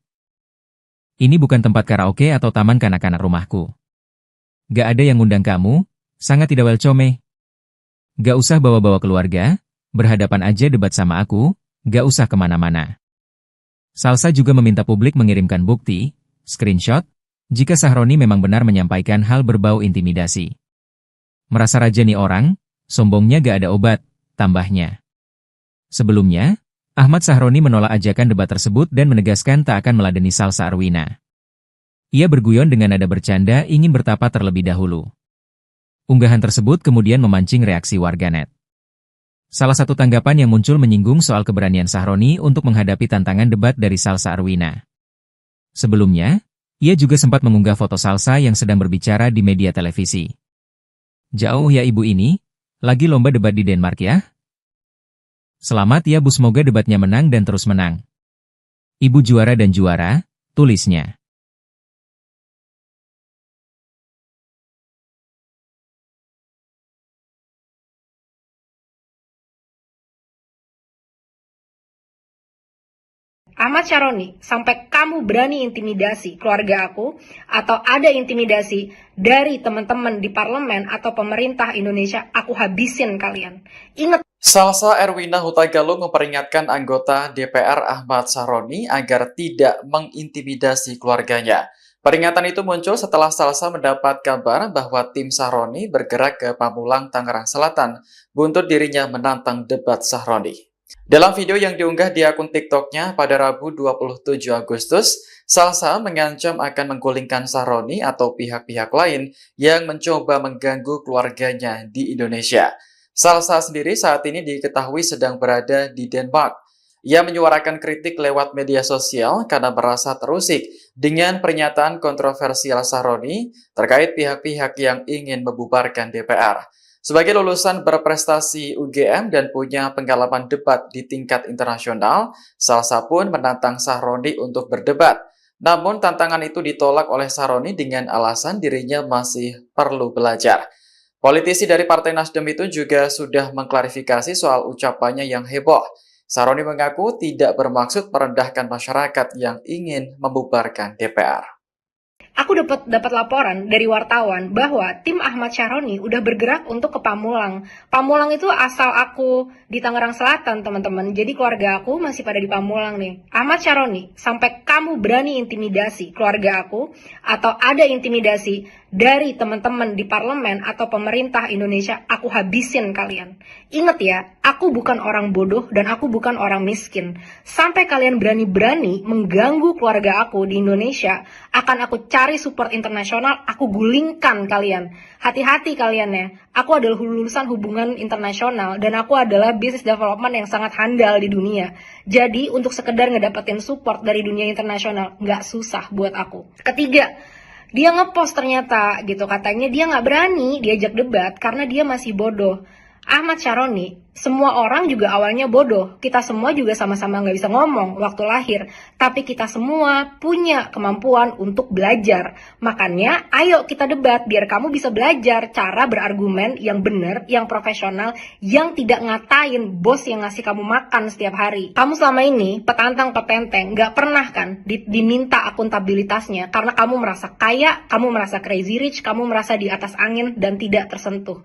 Ini bukan tempat karaoke atau taman kanak-kanak rumahku. Gak ada yang ngundang kamu, sangat tidak welcome. Gak usah bawa-bawa keluarga, berhadapan aja debat sama aku, gak usah kemana-mana. Salsa juga meminta publik mengirimkan bukti, screenshot, jika Sahroni memang benar menyampaikan hal berbau intimidasi. Merasa raja nih orang, sombongnya gak ada obat, tambahnya. Sebelumnya, Ahmad Sahroni menolak ajakan debat tersebut dan menegaskan tak akan meladeni Salsa Arwina. Ia berguyon dengan nada bercanda ingin bertapa terlebih dahulu. Unggahan tersebut kemudian memancing reaksi warganet. Salah satu tanggapan yang muncul menyinggung soal keberanian Sahroni untuk menghadapi tantangan debat dari Salsa Arwina. Sebelumnya, ia juga sempat mengunggah foto Salsa yang sedang berbicara di media televisi. "Jauh ya ibu ini, lagi lomba debat di Denmark ya? Selamat ya Bu, semoga debatnya menang dan terus menang. Ibu juara dan juara," tulisnya. Ahmad Sahroni, sampai kamu berani intimidasi keluarga aku, atau ada intimidasi dari teman-teman di parlemen atau pemerintah Indonesia, aku habisin kalian. Ingat. Salsa Erwina Huta Galung memperingatkan anggota DPR Ahmad Sahroni agar tidak mengintimidasi keluarganya. Peringatan itu muncul setelah Salsa mendapat kabar bahwa tim Sahroni bergerak ke Pamulang, Tangerang Selatan, buntut dirinya menantang debat Sahroni. Dalam video yang diunggah di akun TikToknya pada Rabu 27 Agustus, Salsa mengancam akan menggulingkan Sahroni atau pihak-pihak lain yang mencoba mengganggu keluarganya di Indonesia. Salsa sendiri saat ini diketahui sedang berada di Denmark. Ia menyuarakan kritik lewat media sosial karena merasa terusik dengan pernyataan kontroversial Sahroni terkait pihak-pihak yang ingin membubarkan DPR. Sebagai lulusan berprestasi UGM dan punya pengalaman debat di tingkat internasional, Salsa pun menantang Sahroni untuk berdebat. Namun tantangan itu ditolak oleh Sahroni dengan alasan dirinya masih perlu belajar. Politisi dari Partai Nasdem itu juga sudah mengklarifikasi soal ucapannya yang heboh. Sahroni mengaku tidak bermaksud merendahkan masyarakat yang ingin membubarkan DPR. Aku dapat laporan dari wartawan bahwa tim Ahmad Sahroni udah bergerak untuk ke Pamulang. Pamulang itu asal aku di Tangerang Selatan, teman-teman. Jadi keluarga aku masih pada di Pamulang nih. Ahmad Sahroni, sampai kamu berani intimidasi keluarga aku, atau ada intimidasi dari teman-teman di parlemen atau pemerintah Indonesia, aku habisin kalian. Ingat ya, aku bukan orang bodoh dan aku bukan orang miskin. Sampai kalian berani-berani mengganggu keluarga aku di Indonesia, akan aku cari support internasional, aku gulingkan kalian. Hati-hati kalian ya, aku adalah lulusan hubungan internasional dan aku adalah business development yang sangat handal di dunia. Jadi untuk sekedar ngedapetin support dari dunia internasional, nggak susah buat aku. Ketiga, dia ngepost ternyata gitu, katanya dia nggak berani diajak debat karena dia masih bodoh. Ahmad Sahroni, semua orang juga awalnya bodoh. Kita semua juga sama-sama nggak bisa ngomong waktu lahir. Tapi kita semua punya kemampuan untuk belajar. Makanya ayo kita debat biar kamu bisa belajar cara berargumen yang benar, yang profesional, yang tidak ngatain bos yang ngasih kamu makan setiap hari. Kamu selama ini petantang-petenteng, nggak pernah kan diminta akuntabilitasnya karena kamu merasa kaya, kamu merasa crazy rich, kamu merasa di atas angin dan tidak tersentuh.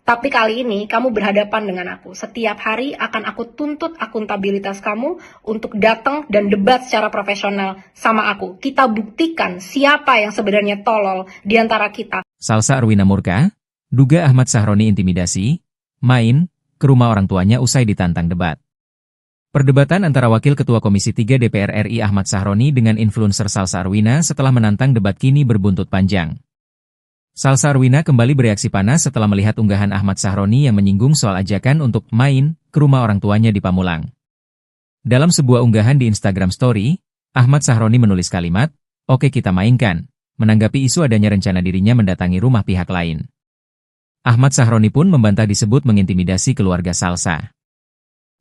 Tapi kali ini kamu berhadapan dengan aku. Setiap hari akan aku tuntut akuntabilitas kamu untuk datang dan debat secara profesional sama aku. Kita buktikan siapa yang sebenarnya tolol di antara kita. Salsa Arwina murka, duga Ahmad Sahroni intimidasi, main ke rumah orang tuanya usai ditantang debat. Perdebatan antara Wakil Ketua Komisi 3 DPR RI Ahmad Sahroni dengan influencer Salsa Arwina setelah menantang debat kini berbuntut panjang. Salsa Arwina kembali bereaksi panas setelah melihat unggahan Ahmad Sahroni yang menyinggung soal ajakan untuk main ke rumah orang tuanya di Pamulang. Dalam sebuah unggahan di Instagram Story, Ahmad Sahroni menulis kalimat, "Oke kita mainkan," menanggapi isu adanya rencana dirinya mendatangi rumah pihak lain. Ahmad Sahroni pun membantah disebut mengintimidasi keluarga Salsa.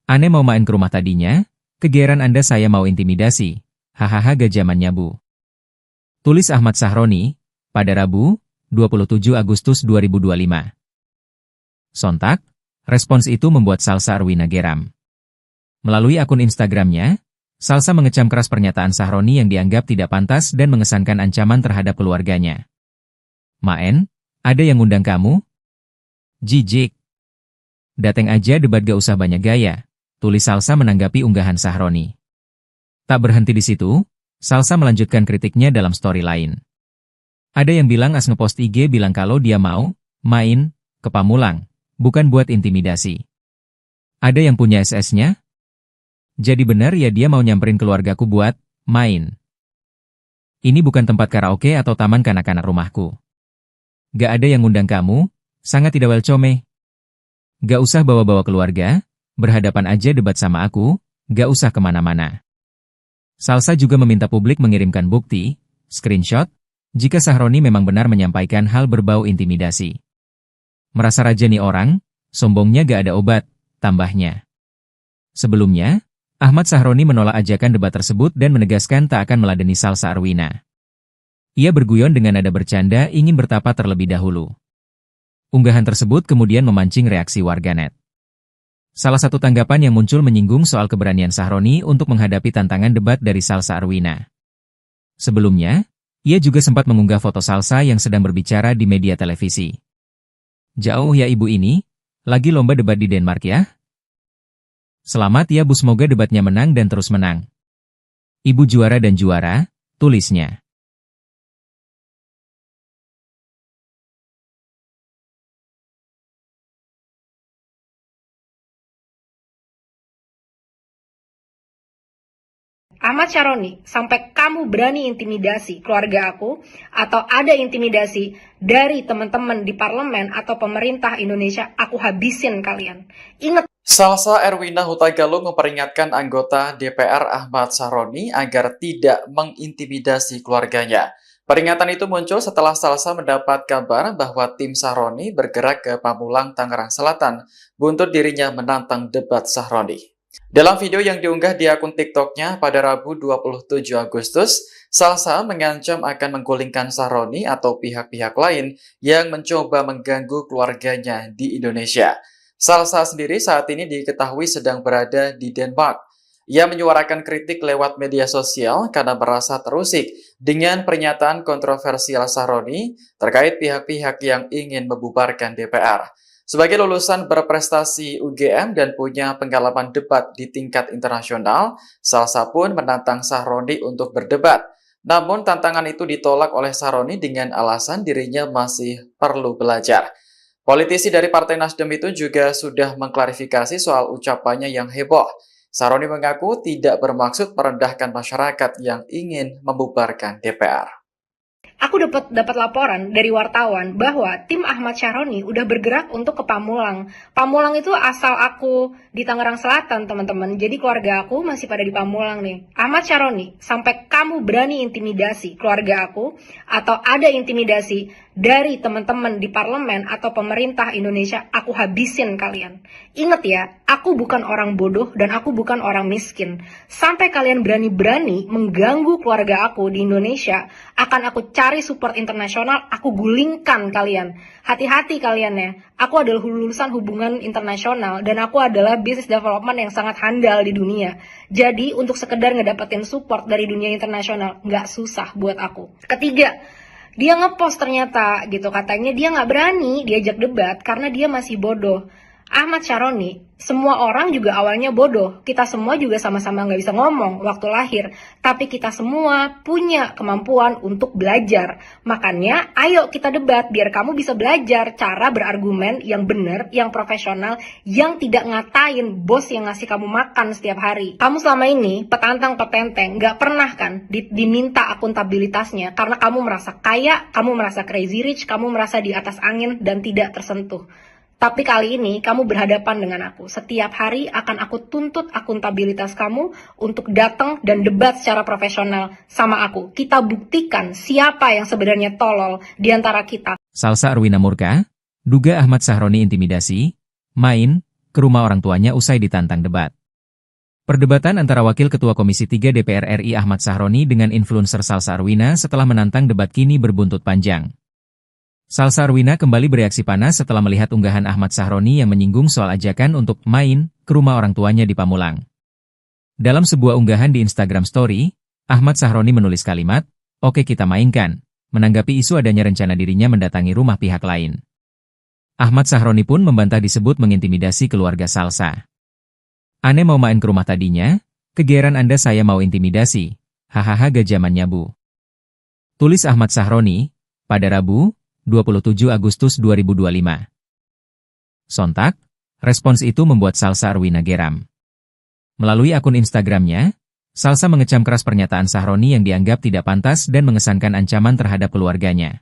"Aneh mau main ke rumah tadinya, kegeeran Anda saya mau intimidasi, hahaha gak zamannya bu." Tulis Ahmad Sahroni, pada Rabu, 27 Agustus 2025. Sontak, respons itu membuat Salsa Arwina geram. Melalui akun Instagramnya, Salsa mengecam keras pernyataan Sahroni yang dianggap tidak pantas dan mengesankan ancaman terhadap keluarganya. "Maen, ada yang ngundang kamu? Jijik. Dateng aja debat gak usah banyak gaya," tulis Salsa menanggapi unggahan Sahroni. Tak berhenti di situ, Salsa melanjutkan kritiknya dalam story lain. Ada yang bilang as ngepost IG bilang kalau dia mau main ke Pamulang, bukan buat intimidasi. Ada yang punya SS-nya? Jadi benar ya dia mau nyamperin keluargaku buat main. Ini bukan tempat karaoke atau taman kanak-kanak rumahku. Gak ada yang ngundang kamu, sangat tidak welcome. Gak usah bawa-bawa keluarga, berhadapan aja debat sama aku, gak usah kemana-mana. Salsa juga meminta publik mengirimkan bukti, screenshot, jika Sahroni memang benar menyampaikan hal berbau intimidasi. "Merasa raja nih orang, sombongnya gak ada obat," tambahnya. Sebelumnya, Ahmad Sahroni menolak ajakan debat tersebut dan menegaskan tak akan meladeni Salsa Arwina. Ia berguyon dengan nada bercanda ingin bertapa terlebih dahulu. Unggahan tersebut kemudian memancing reaksi warganet. Salah satu tanggapan yang muncul menyinggung soal keberanian Sahroni untuk menghadapi tantangan debat dari Salsa Arwina. Sebelumnya, ia juga sempat mengunggah foto Salsa yang sedang berbicara di media televisi. "Jauh ya ibu ini, lagi lomba debat di Denmark ya? Selamat ya bu, semoga debatnya menang dan terus menang. Ibu juara dan juara," tulisnya. Ahmad Sahroni, sampai kamu berani intimidasi keluarga aku, atau ada intimidasi dari teman-teman di parlemen atau pemerintah Indonesia, aku habisin kalian. Ingat. Salsa Erwina Huta Galung memperingatkan anggota DPR Ahmad Sahroni agar tidak mengintimidasi keluarganya. Peringatan itu muncul setelah Salsa mendapat kabar bahwa tim Sahroni bergerak ke Pamulang, Tangerang Selatan, buntut dirinya menantang debat Sahroni. Dalam video yang diunggah di akun TikTok-nya pada Rabu 27 Agustus, Salsa mengancam akan menggulingkan Sahroni atau pihak-pihak lain yang mencoba mengganggu keluarganya di Indonesia. Salsa sendiri saat ini diketahui sedang berada di Denmark. Ia menyuarakan kritik lewat media sosial karena merasa terusik dengan pernyataan kontroversial Sahroni terkait pihak-pihak yang ingin membubarkan DPR. Sebagai lulusan berprestasi UGM dan punya pengalaman debat di tingkat internasional, Salsa pun menantang Sahroni untuk berdebat. Namun tantangan itu ditolak oleh Sahroni dengan alasan dirinya masih perlu belajar. Politisi dari Partai Nasdem itu juga sudah mengklarifikasi soal ucapannya yang heboh. Sahroni mengaku tidak bermaksud merendahkan masyarakat yang ingin membubarkan DPR. Aku dapat laporan dari wartawan bahwa tim Ahmad Sahroni udah bergerak untuk ke Pamulang. Pamulang itu asal aku di Tangerang Selatan, teman-teman. Jadi keluarga aku masih pada di Pamulang nih. Ahmad Sahroni, sampai kamu berani intimidasi keluarga aku, atau ada intimidasi dari teman-teman di parlemen atau pemerintah Indonesia, aku habisin kalian. Ingat ya, aku bukan orang bodoh dan aku bukan orang miskin. Sampai kalian berani-berani mengganggu keluarga aku di Indonesia, akan aku cari support internasional, aku gulingkan kalian. Hati-hati kalian ya, aku adalah lulusan hubungan internasional dan aku adalah business development yang sangat handal di dunia. Jadi untuk sekedar ngedapetin support dari dunia internasional, nggak susah buat aku. Ketiga, dia ngepost ternyata gitu, katanya dia nggak berani diajak debat karena dia masih bodoh. Ahmad Sahroni, semua orang juga awalnya bodoh. Kita semua juga sama-sama nggak bisa ngomong waktu lahir. Tapi kita semua punya kemampuan untuk belajar. Makanya ayo kita debat biar kamu bisa belajar cara berargumen yang benar, yang profesional, yang tidak ngatain bos yang ngasih kamu makan setiap hari. Kamu selama ini petantang-petenteng, nggak pernah kan diminta akuntabilitasnya karena kamu merasa kaya, kamu merasa crazy rich, kamu merasa di atas angin dan tidak tersentuh. Tapi kali ini kamu berhadapan dengan aku. Setiap hari akan aku tuntut akuntabilitas kamu untuk datang dan debat secara profesional sama aku. Kita buktikan siapa yang sebenarnya tolol di antara kita. Salsa Arwina murka, duga Ahmad Sahroni intimidasi, main ke rumah orang tuanya usai ditantang debat. Perdebatan antara Wakil Ketua Komisi 3 DPR RI Ahmad Sahroni dengan influencer Salsa Arwina setelah menantang debat kini berbuntut panjang. Salsa Arwina kembali bereaksi panas setelah melihat unggahan Ahmad Sahroni yang menyinggung soal ajakan untuk main ke rumah orang tuanya di Pamulang. Dalam sebuah unggahan di Instagram Story, Ahmad Sahroni menulis kalimat, "Oke kita mainkan," menanggapi isu adanya rencana dirinya mendatangi rumah pihak lain. Ahmad Sahroni pun membantah disebut mengintimidasi keluarga Salsa. "Ane mau main ke rumah tadinya, kegeeran Anda saya mau intimidasi, hahaha gajamannya bu." Tulis Ahmad Sahroni, pada Rabu, 27 Agustus 2025. Sontak, respons itu membuat Salsa Arwina geram. Melalui akun Instagramnya, Salsa mengecam keras pernyataan Sahroni yang dianggap tidak pantas dan mengesankan ancaman terhadap keluarganya.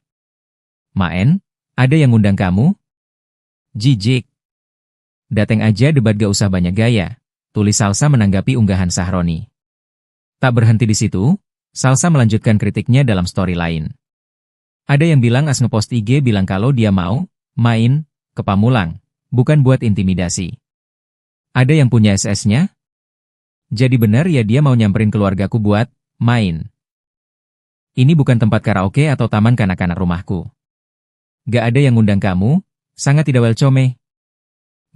"Maen, ada yang ngundang kamu? Jijik. Dateng aja debat gak usah banyak gaya," tulis Salsa menanggapi unggahan Sahroni. Tak berhenti di situ, Salsa melanjutkan kritiknya dalam story lain. Ada yang bilang as ngepost IG bilang kalau dia mau main ke Pamulang, bukan buat intimidasi. Ada yang punya SS-nya? Jadi benar ya dia mau nyamperin keluargaku buat main. Ini bukan tempat karaoke atau taman kanak-kanak rumahku. Gak ada yang ngundang kamu, sangat tidak welcome.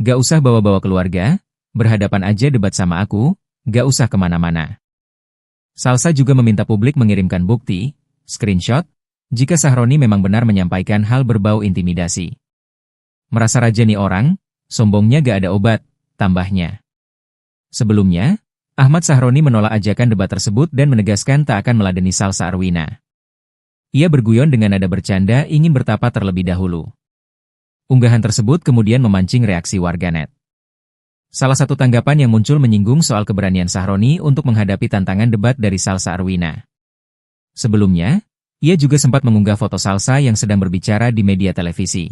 Gak usah bawa-bawa keluarga, berhadapan aja debat sama aku, gak usah kemana-mana. Salsa juga meminta publik mengirimkan bukti, screenshot, jika Sahroni memang benar menyampaikan hal berbau intimidasi. "Merasa raja nih orang, sombongnya gak ada obat," tambahnya. Sebelumnya, Ahmad Sahroni menolak ajakan debat tersebut dan menegaskan tak akan meladeni Salsa Arwina. Ia berguyon dengan nada bercanda ingin bertapa terlebih dahulu. Unggahan tersebut kemudian memancing reaksi warganet. Salah satu tanggapan yang muncul menyinggung soal keberanian Sahroni untuk menghadapi tantangan debat dari Salsa Arwina. Sebelumnya, ia juga sempat mengunggah foto Salsa yang sedang berbicara di media televisi.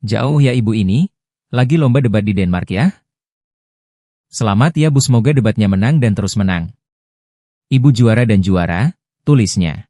"Jauh ya ibu ini, lagi lomba debat di Denmark ya? Selamat ya bu, semoga debatnya menang dan terus menang. Ibu juara dan juara," tulisnya.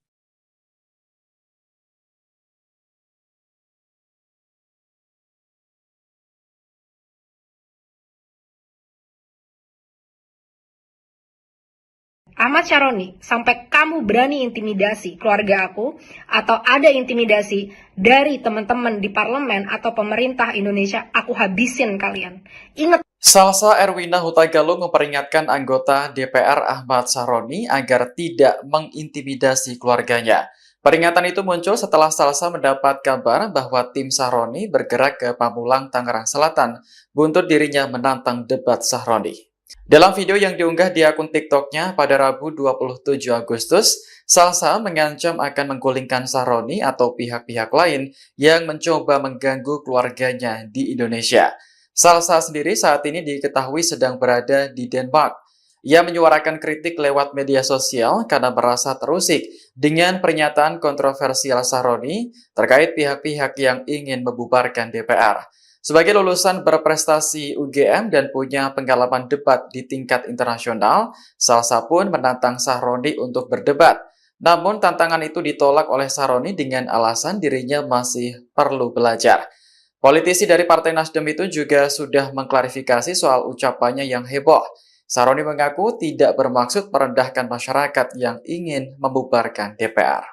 Ahmad Sahroni, sampai kamu berani intimidasi keluarga aku, atau ada intimidasi dari teman-teman di parlemen atau pemerintah Indonesia, aku habisin kalian. Ingat. Salsa Erwina Huta Galung memperingatkan anggota DPR Ahmad Sahroni agar tidak mengintimidasi keluarganya. Peringatan itu muncul setelah Salsa mendapat kabar bahwa tim Sahroni bergerak ke Pamulang, Tangerang Selatan, buntut dirinya menantang debat Sahroni. Dalam video yang diunggah di akun TikToknya pada Rabu 27 Agustus, Salsa mengancam akan menggulingkan Sahroni atau pihak-pihak lain yang mencoba mengganggu keluarganya di Indonesia. Salsa sendiri saat ini diketahui sedang berada di Denmark. Ia menyuarakan kritik lewat media sosial karena merasa terusik dengan pernyataan kontroversial Sahroni terkait pihak-pihak yang ingin membubarkan DPR. Sebagai lulusan berprestasi UGM dan punya pengalaman debat di tingkat internasional, Salsa pun menantang Sahroni untuk berdebat. Namun tantangan itu ditolak oleh Sahroni dengan alasan dirinya masih perlu belajar. Politisi dari Partai Nasdem itu juga sudah mengklarifikasi soal ucapannya yang heboh. Sahroni mengaku tidak bermaksud merendahkan masyarakat yang ingin membubarkan DPR.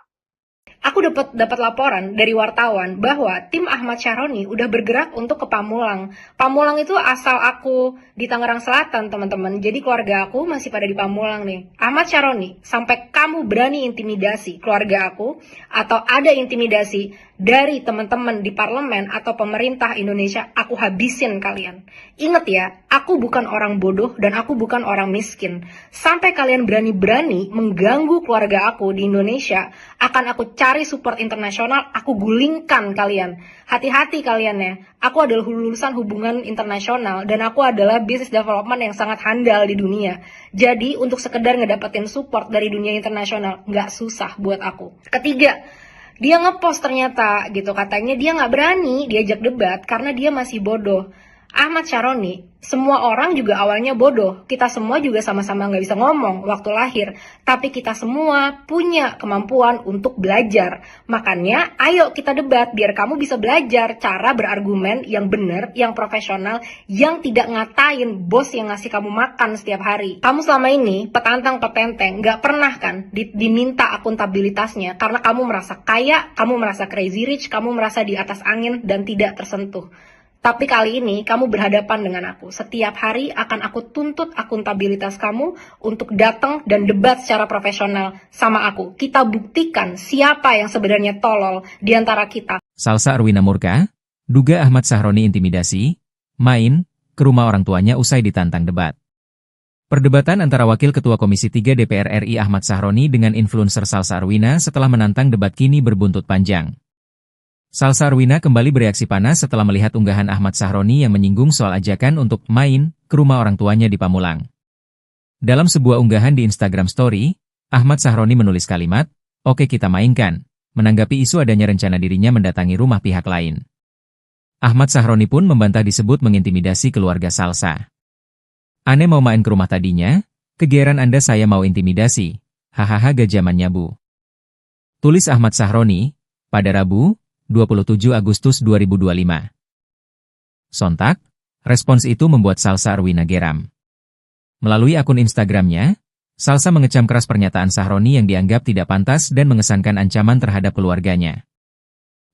Aku dapat laporan dari wartawan bahwa tim Ahmad Sahroni udah bergerak untuk ke Pamulang. Pamulang itu asal aku di Tangerang Selatan, teman-teman. Jadi keluarga aku masih pada di Pamulang nih. Ahmad Sahroni, sampai kamu berani intimidasi keluarga aku, atau ada intimidasi dari teman-teman di parlemen atau pemerintah Indonesia, aku habisin kalian. Ingat ya, aku bukan orang bodoh dan aku bukan orang miskin. Sampai kalian berani-berani mengganggu keluarga aku di Indonesia, akan aku cari support internasional, aku gulingkan kalian. Hati-hati kalian ya. Aku adalah lulusan hubungan internasional dan aku adalah business development yang sangat handal di dunia. Jadi untuk sekedar ngedapetin support dari dunia internasional, nggak susah buat aku. Ketiga, Dia ngepost ternyata gitu, katanya dia nggak berani diajak debat karena dia masih bodoh. Ahmad Syaroni, semua orang juga awalnya bodoh. Kita semua juga sama-sama nggak bisa ngomong waktu lahir. Tapi kita semua punya kemampuan untuk belajar. Makanya ayo kita debat biar kamu bisa belajar cara berargumen yang benar, yang profesional, yang tidak ngatain bos yang ngasih kamu makan setiap hari. Kamu selama ini petantang petenteng nggak pernah kan diminta akuntabilitasnya karena kamu merasa kaya, kamu merasa crazy rich, kamu merasa di atas angin dan tidak tersentuh. Tapi kali ini kamu berhadapan dengan aku. Setiap hari akan aku tuntut akuntabilitas kamu untuk datang dan debat secara profesional sama aku. Kita buktikan siapa yang sebenarnya tolol di antara kita. Salsa Arwina murka, duga Ahmad Sahroni intimidasi, main ke rumah orang tuanya usai ditantang debat. Perdebatan antara Wakil Ketua Komisi 3 DPR RI Ahmad Sahroni dengan influencer Salsa Arwina setelah menantang debat kini berbuntut panjang. Salsa Arwina kembali bereaksi panas setelah melihat unggahan Ahmad Sahroni yang menyinggung soal ajakan untuk main ke rumah orang tuanya di Pamulang. Dalam sebuah unggahan di Instagram Story, Ahmad Sahroni menulis kalimat, "Oke kita mainkan," menanggapi isu adanya rencana dirinya mendatangi rumah pihak lain. Ahmad Sahroni pun membantah disebut mengintimidasi keluarga Salsa. "Ane mau main ke rumah tadinya? Kegeeran Anda saya mau intimidasi. Hahaha gajamannya bu." Tulis Ahmad Sahroni, pada Rabu, 27 Agustus 2025. Sontak, respons itu membuat Salsa Arwina geram. Melalui akun Instagramnya, Salsa mengecam keras pernyataan Sahroni yang dianggap tidak pantas dan mengesankan ancaman terhadap keluarganya.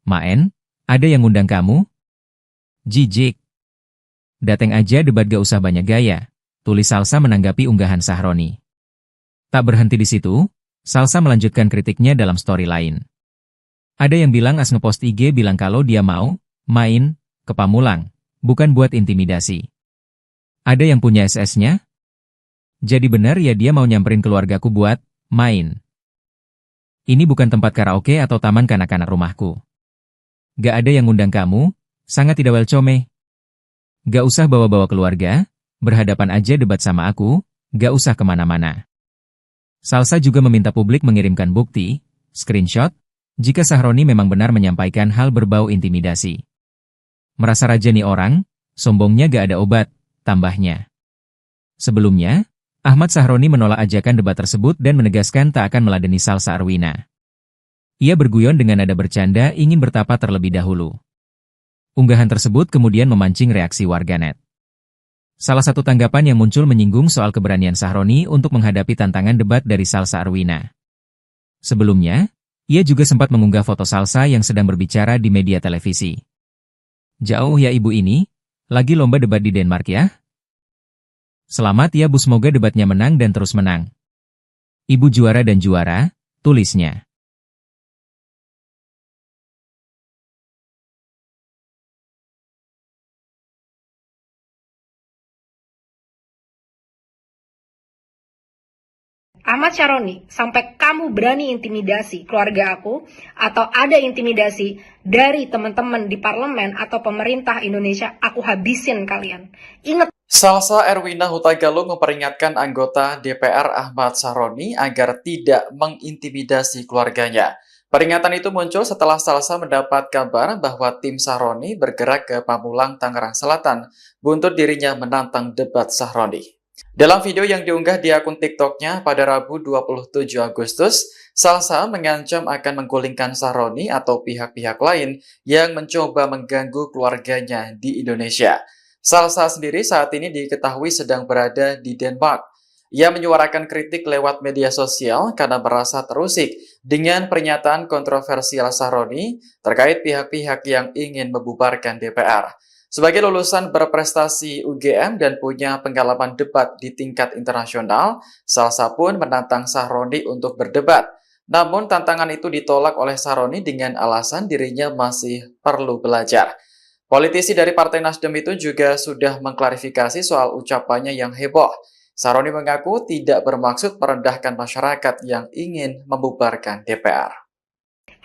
"Maen, ada yang ngundang kamu? Jijik. Dateng aja debat gak usah banyak gaya," tulis Salsa menanggapi unggahan Sahroni. Tak berhenti di situ, Salsa melanjutkan kritiknya dalam story lain. Ada yang bilang as ngepost IG bilang kalau dia mau main ke Pamulang, bukan buat intimidasi. Ada yang punya SS-nya? Jadi benar ya dia mau nyamperin keluargaku buat main. Ini bukan tempat karaoke atau taman kanak-kanak rumahku. Gak ada yang ngundang kamu, sangat tidak welcome. Gak usah bawa-bawa keluarga, berhadapan aja debat sama aku, gak usah kemana-mana. Salsa juga meminta publik mengirimkan bukti, screenshot, jika Sahroni memang benar menyampaikan hal berbau intimidasi. "Merasa raja nih orang, sombongnya gak ada obat," tambahnya. Sebelumnya, Ahmad Sahroni menolak ajakan debat tersebut dan menegaskan tak akan meladeni Salsa Arwina. Ia berguyon dengan nada bercanda ingin bertapa terlebih dahulu. Unggahan tersebut kemudian memancing reaksi warganet. Salah satu tanggapan yang muncul menyinggung soal keberanian Sahroni untuk menghadapi tantangan debat dari Salsa Arwina. Sebelumnya, ia juga sempat mengunggah foto Salsa yang sedang berbicara di media televisi. "Jauh ya ibu ini, lagi lomba debat di Denmark ya? Selamat ya bu, semoga debatnya menang dan terus menang. Ibu juara dan juara," tulisnya. Ahmad Syaroni, sampai kamu berani intimidasi keluarga aku, atau ada intimidasi dari teman-teman di parlemen atau pemerintah Indonesia, aku habisin kalian. Ingat. Salsa Erwina Hutagalung memperingatkan anggota DPR Ahmad Sahroni agar tidak mengintimidasi keluarganya. Peringatan itu muncul setelah Salsa mendapat kabar bahwa tim Sahroni bergerak ke Pamulang, Tangerang Selatan, buntut dirinya menantang debat Sahroni. Dalam video yang diunggah di akun TikToknya pada Rabu 27 Agustus, Salsa mengancam akan menggulingkan Sahroni atau pihak-pihak lain yang mencoba mengganggu keluarganya di Indonesia. Salsa sendiri saat ini diketahui sedang berada di Denmark. Ia menyuarakan kritik lewat media sosial karena merasa terusik dengan pernyataan kontroversial Sahroni terkait pihak-pihak yang ingin membubarkan DPR. Sebagai lulusan berprestasi UGM dan punya pengalaman debat di tingkat internasional, Salsa pun menantang Sahroni untuk berdebat. Namun tantangan itu ditolak oleh Sahroni dengan alasan dirinya masih perlu belajar. Politisi dari Partai Nasdem itu juga sudah mengklarifikasi soal ucapannya yang heboh. Sahroni mengaku tidak bermaksud merendahkan masyarakat yang ingin membubarkan DPR.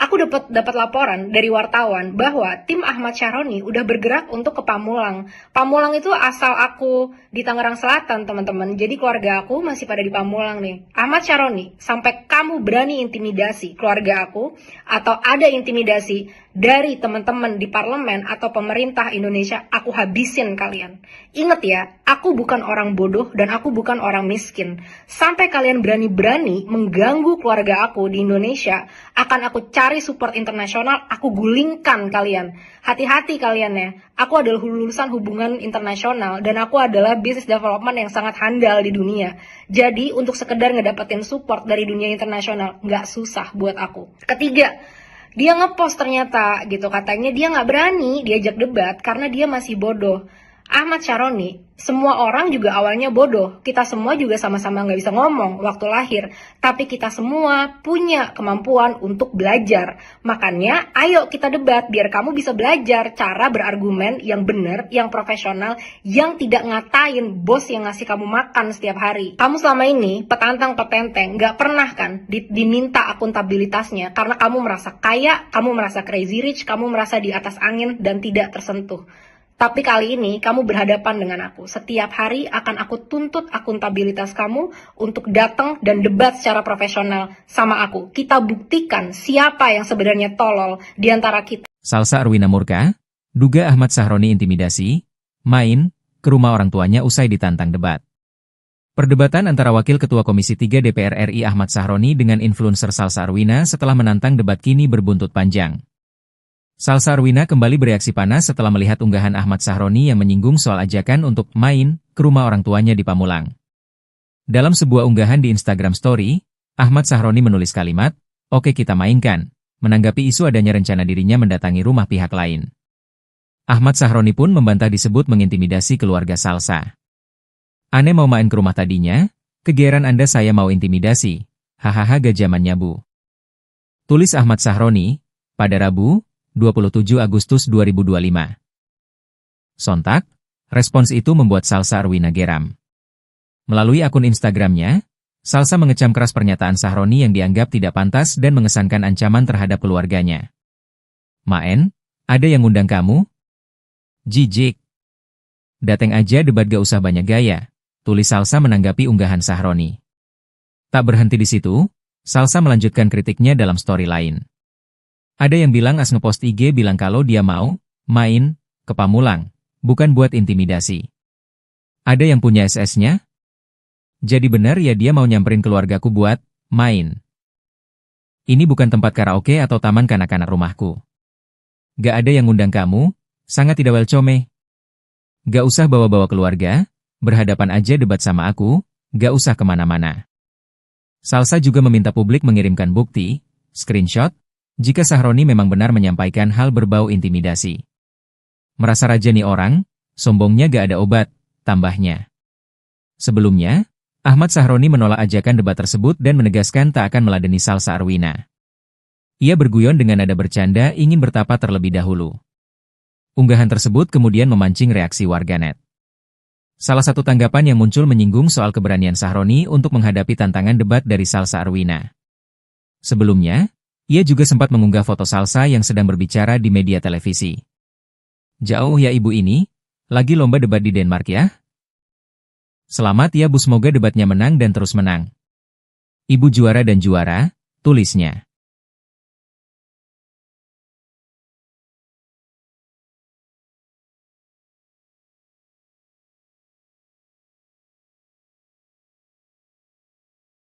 Aku dapat laporan dari wartawan bahwa tim Ahmad Syaroni udah bergerak untuk ke Pamulang. Pamulang itu asal aku di Tangerang Selatan, teman-teman. Jadi keluarga aku masih pada di Pamulang nih. Ahmad Syaroni, sampai kamu berani intimidasi keluarga aku atau ada intimidasi dari teman-teman di parlemen atau pemerintah Indonesia, aku habisin kalian. Ingat ya, aku bukan orang bodoh dan aku bukan orang miskin. Sampai kalian berani-berani mengganggu keluarga aku di Indonesia, akan aku cari support internasional, aku gulingkan kalian. Hati-hati kalian ya, aku adalah lulusan hubungan internasional dan aku adalah business development yang sangat handal di dunia. Jadi untuk sekedar ngedapetin support dari dunia internasional, nggak susah buat aku. Ketiga, dia ngepost ternyata gitu, katanya dia nggak berani diajak debat karena dia masih bodoh. Ahmad Syaroni, semua orang juga awalnya bodoh. Kita semua juga sama-sama nggak bisa ngomong waktu lahir. Tapi kita semua punya kemampuan untuk belajar. Makanya ayo kita debat biar kamu bisa belajar cara berargumen yang benar, yang profesional, yang tidak ngatain bos yang ngasih kamu makan setiap hari. Kamu selama ini petantang petenteng, nggak pernah kan diminta akuntabilitasnya karena kamu merasa kaya, kamu merasa crazy rich, kamu merasa di atas angin dan tidak tersentuh. Tapi kali ini kamu berhadapan dengan aku. Setiap hari akan aku tuntut akuntabilitas kamu untuk datang dan debat secara profesional sama aku. Kita buktikan siapa yang sebenarnya tolol di antara kita. Salsa Arwina murka, duga Ahmad Syaroni intimidasi, main ke rumah orang tuanya usai ditantang debat. Perdebatan antara Wakil Ketua Komisi 3 DPR RI Ahmad Syaroni dengan influencer Salsa Arwina setelah menantang debat kini berbuntut panjang. Salsa Arwina kembali bereaksi panas setelah melihat unggahan Ahmad Syaroni yang menyinggung soal ajakan untuk main ke rumah orang tuanya di Pamulang. Dalam sebuah unggahan di Instagram Story, Ahmad Syaroni menulis kalimat, "Oke kita mainkan," menanggapi isu adanya rencana dirinya mendatangi rumah pihak lain. Ahmad Syaroni pun membantah disebut mengintimidasi keluarga Salsa. "Ane mau main ke rumah tadinya? Kegeeran Anda saya mau intimidasi. Hahaha gajamannya bu." Tulis Ahmad Syaroni, pada Rabu, 27 Agustus 2025. Sontak, respons itu membuat Salsa Arwina geram. Melalui akun Instagramnya, Salsa mengecam keras pernyataan Syaroni yang dianggap tidak pantas dan mengesankan ancaman terhadap keluarganya. "Maen, ada yang ngundang kamu? Jijik. Dateng aja debat gak usah banyak gaya," tulis Salsa menanggapi unggahan Syaroni. Tak berhenti di situ, Salsa melanjutkan kritiknya dalam story lain. Ada yang bilang as ngepost IG bilang kalau dia mau main ke Pamulang, bukan buat intimidasi. Ada yang punya SS-nya? Jadi benar ya dia mau nyamperin keluargaku buat main. Ini bukan tempat karaoke atau taman kanak-kanak rumahku. Gak ada yang ngundang kamu, sangat tidak welcome. Gak usah bawa-bawa keluarga, berhadapan aja debat sama aku, gak usah kemana-mana. Salsa juga meminta publik mengirimkan bukti, screenshot, jika Syaroni memang benar menyampaikan hal berbau intimidasi. Merasa raja nih orang, sombongnya gak ada obat, tambahnya. Sebelumnya, Ahmad Syaroni menolak ajakan debat tersebut dan menegaskan tak akan meladeni Salsa Arwina. Ia berguyon dengan nada bercanda ingin bertapa terlebih dahulu. Unggahan tersebut kemudian memancing reaksi warganet. Salah satu tanggapan yang muncul menyinggung soal keberanian Syaroni untuk menghadapi tantangan debat dari Salsa Arwina. Sebelumnya, ia juga sempat mengunggah foto Salsa yang sedang berbicara di media televisi. "Jauh ya ibu ini, lagi lomba debat di Denmark ya? Selamat ya bu, semoga debatnya menang dan terus menang. Ibu juara dan juara," tulisnya.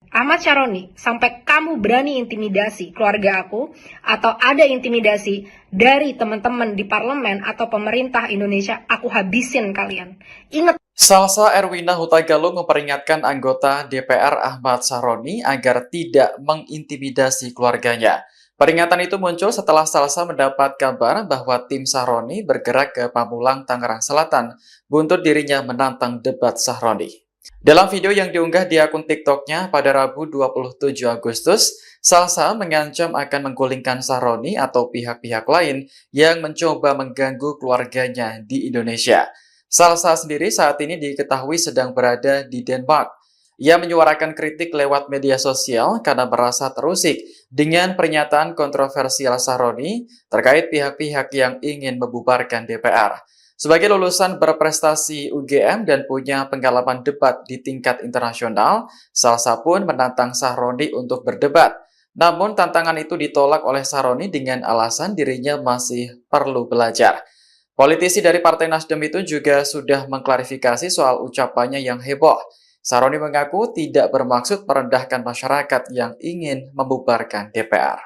Ahmad Syaroni, sampai kamu berani intimidasi keluarga aku atau ada intimidasi dari teman-teman di parlemen atau pemerintah Indonesia, aku habisin kalian. Ingat. Salsa Erwina Huta Galung memperingatkan anggota DPR Ahmad Syaroni agar tidak mengintimidasi keluarganya. Peringatan itu muncul setelah Salsa mendapat kabar bahwa tim Syaroni bergerak ke Pamulang, Tangerang Selatan, buntut dirinya menantang debat Syaroni. Dalam video yang diunggah di akun TikToknya pada Rabu 27 Agustus, Salsa mengancam akan menggulingkan Syaroni atau pihak-pihak lain yang mencoba mengganggu keluarganya di Indonesia. Salsa sendiri saat ini diketahui sedang berada di Denmark. Ia menyuarakan kritik lewat media sosial karena merasa terusik dengan pernyataan kontroversial Sahroni terkait pihak-pihak yang ingin membubarkan DPR. Sebagai lulusan berprestasi UGM dan punya pengalaman debat di tingkat internasional, Salsa pun menantang Sahroni untuk berdebat. Namun tantangan itu ditolak oleh Sahroni dengan alasan dirinya masih perlu belajar. Politisi dari Partai Nasdem itu juga sudah mengklarifikasi soal ucapannya yang heboh. Sahroni mengaku tidak bermaksud merendahkan masyarakat yang ingin membubarkan DPR.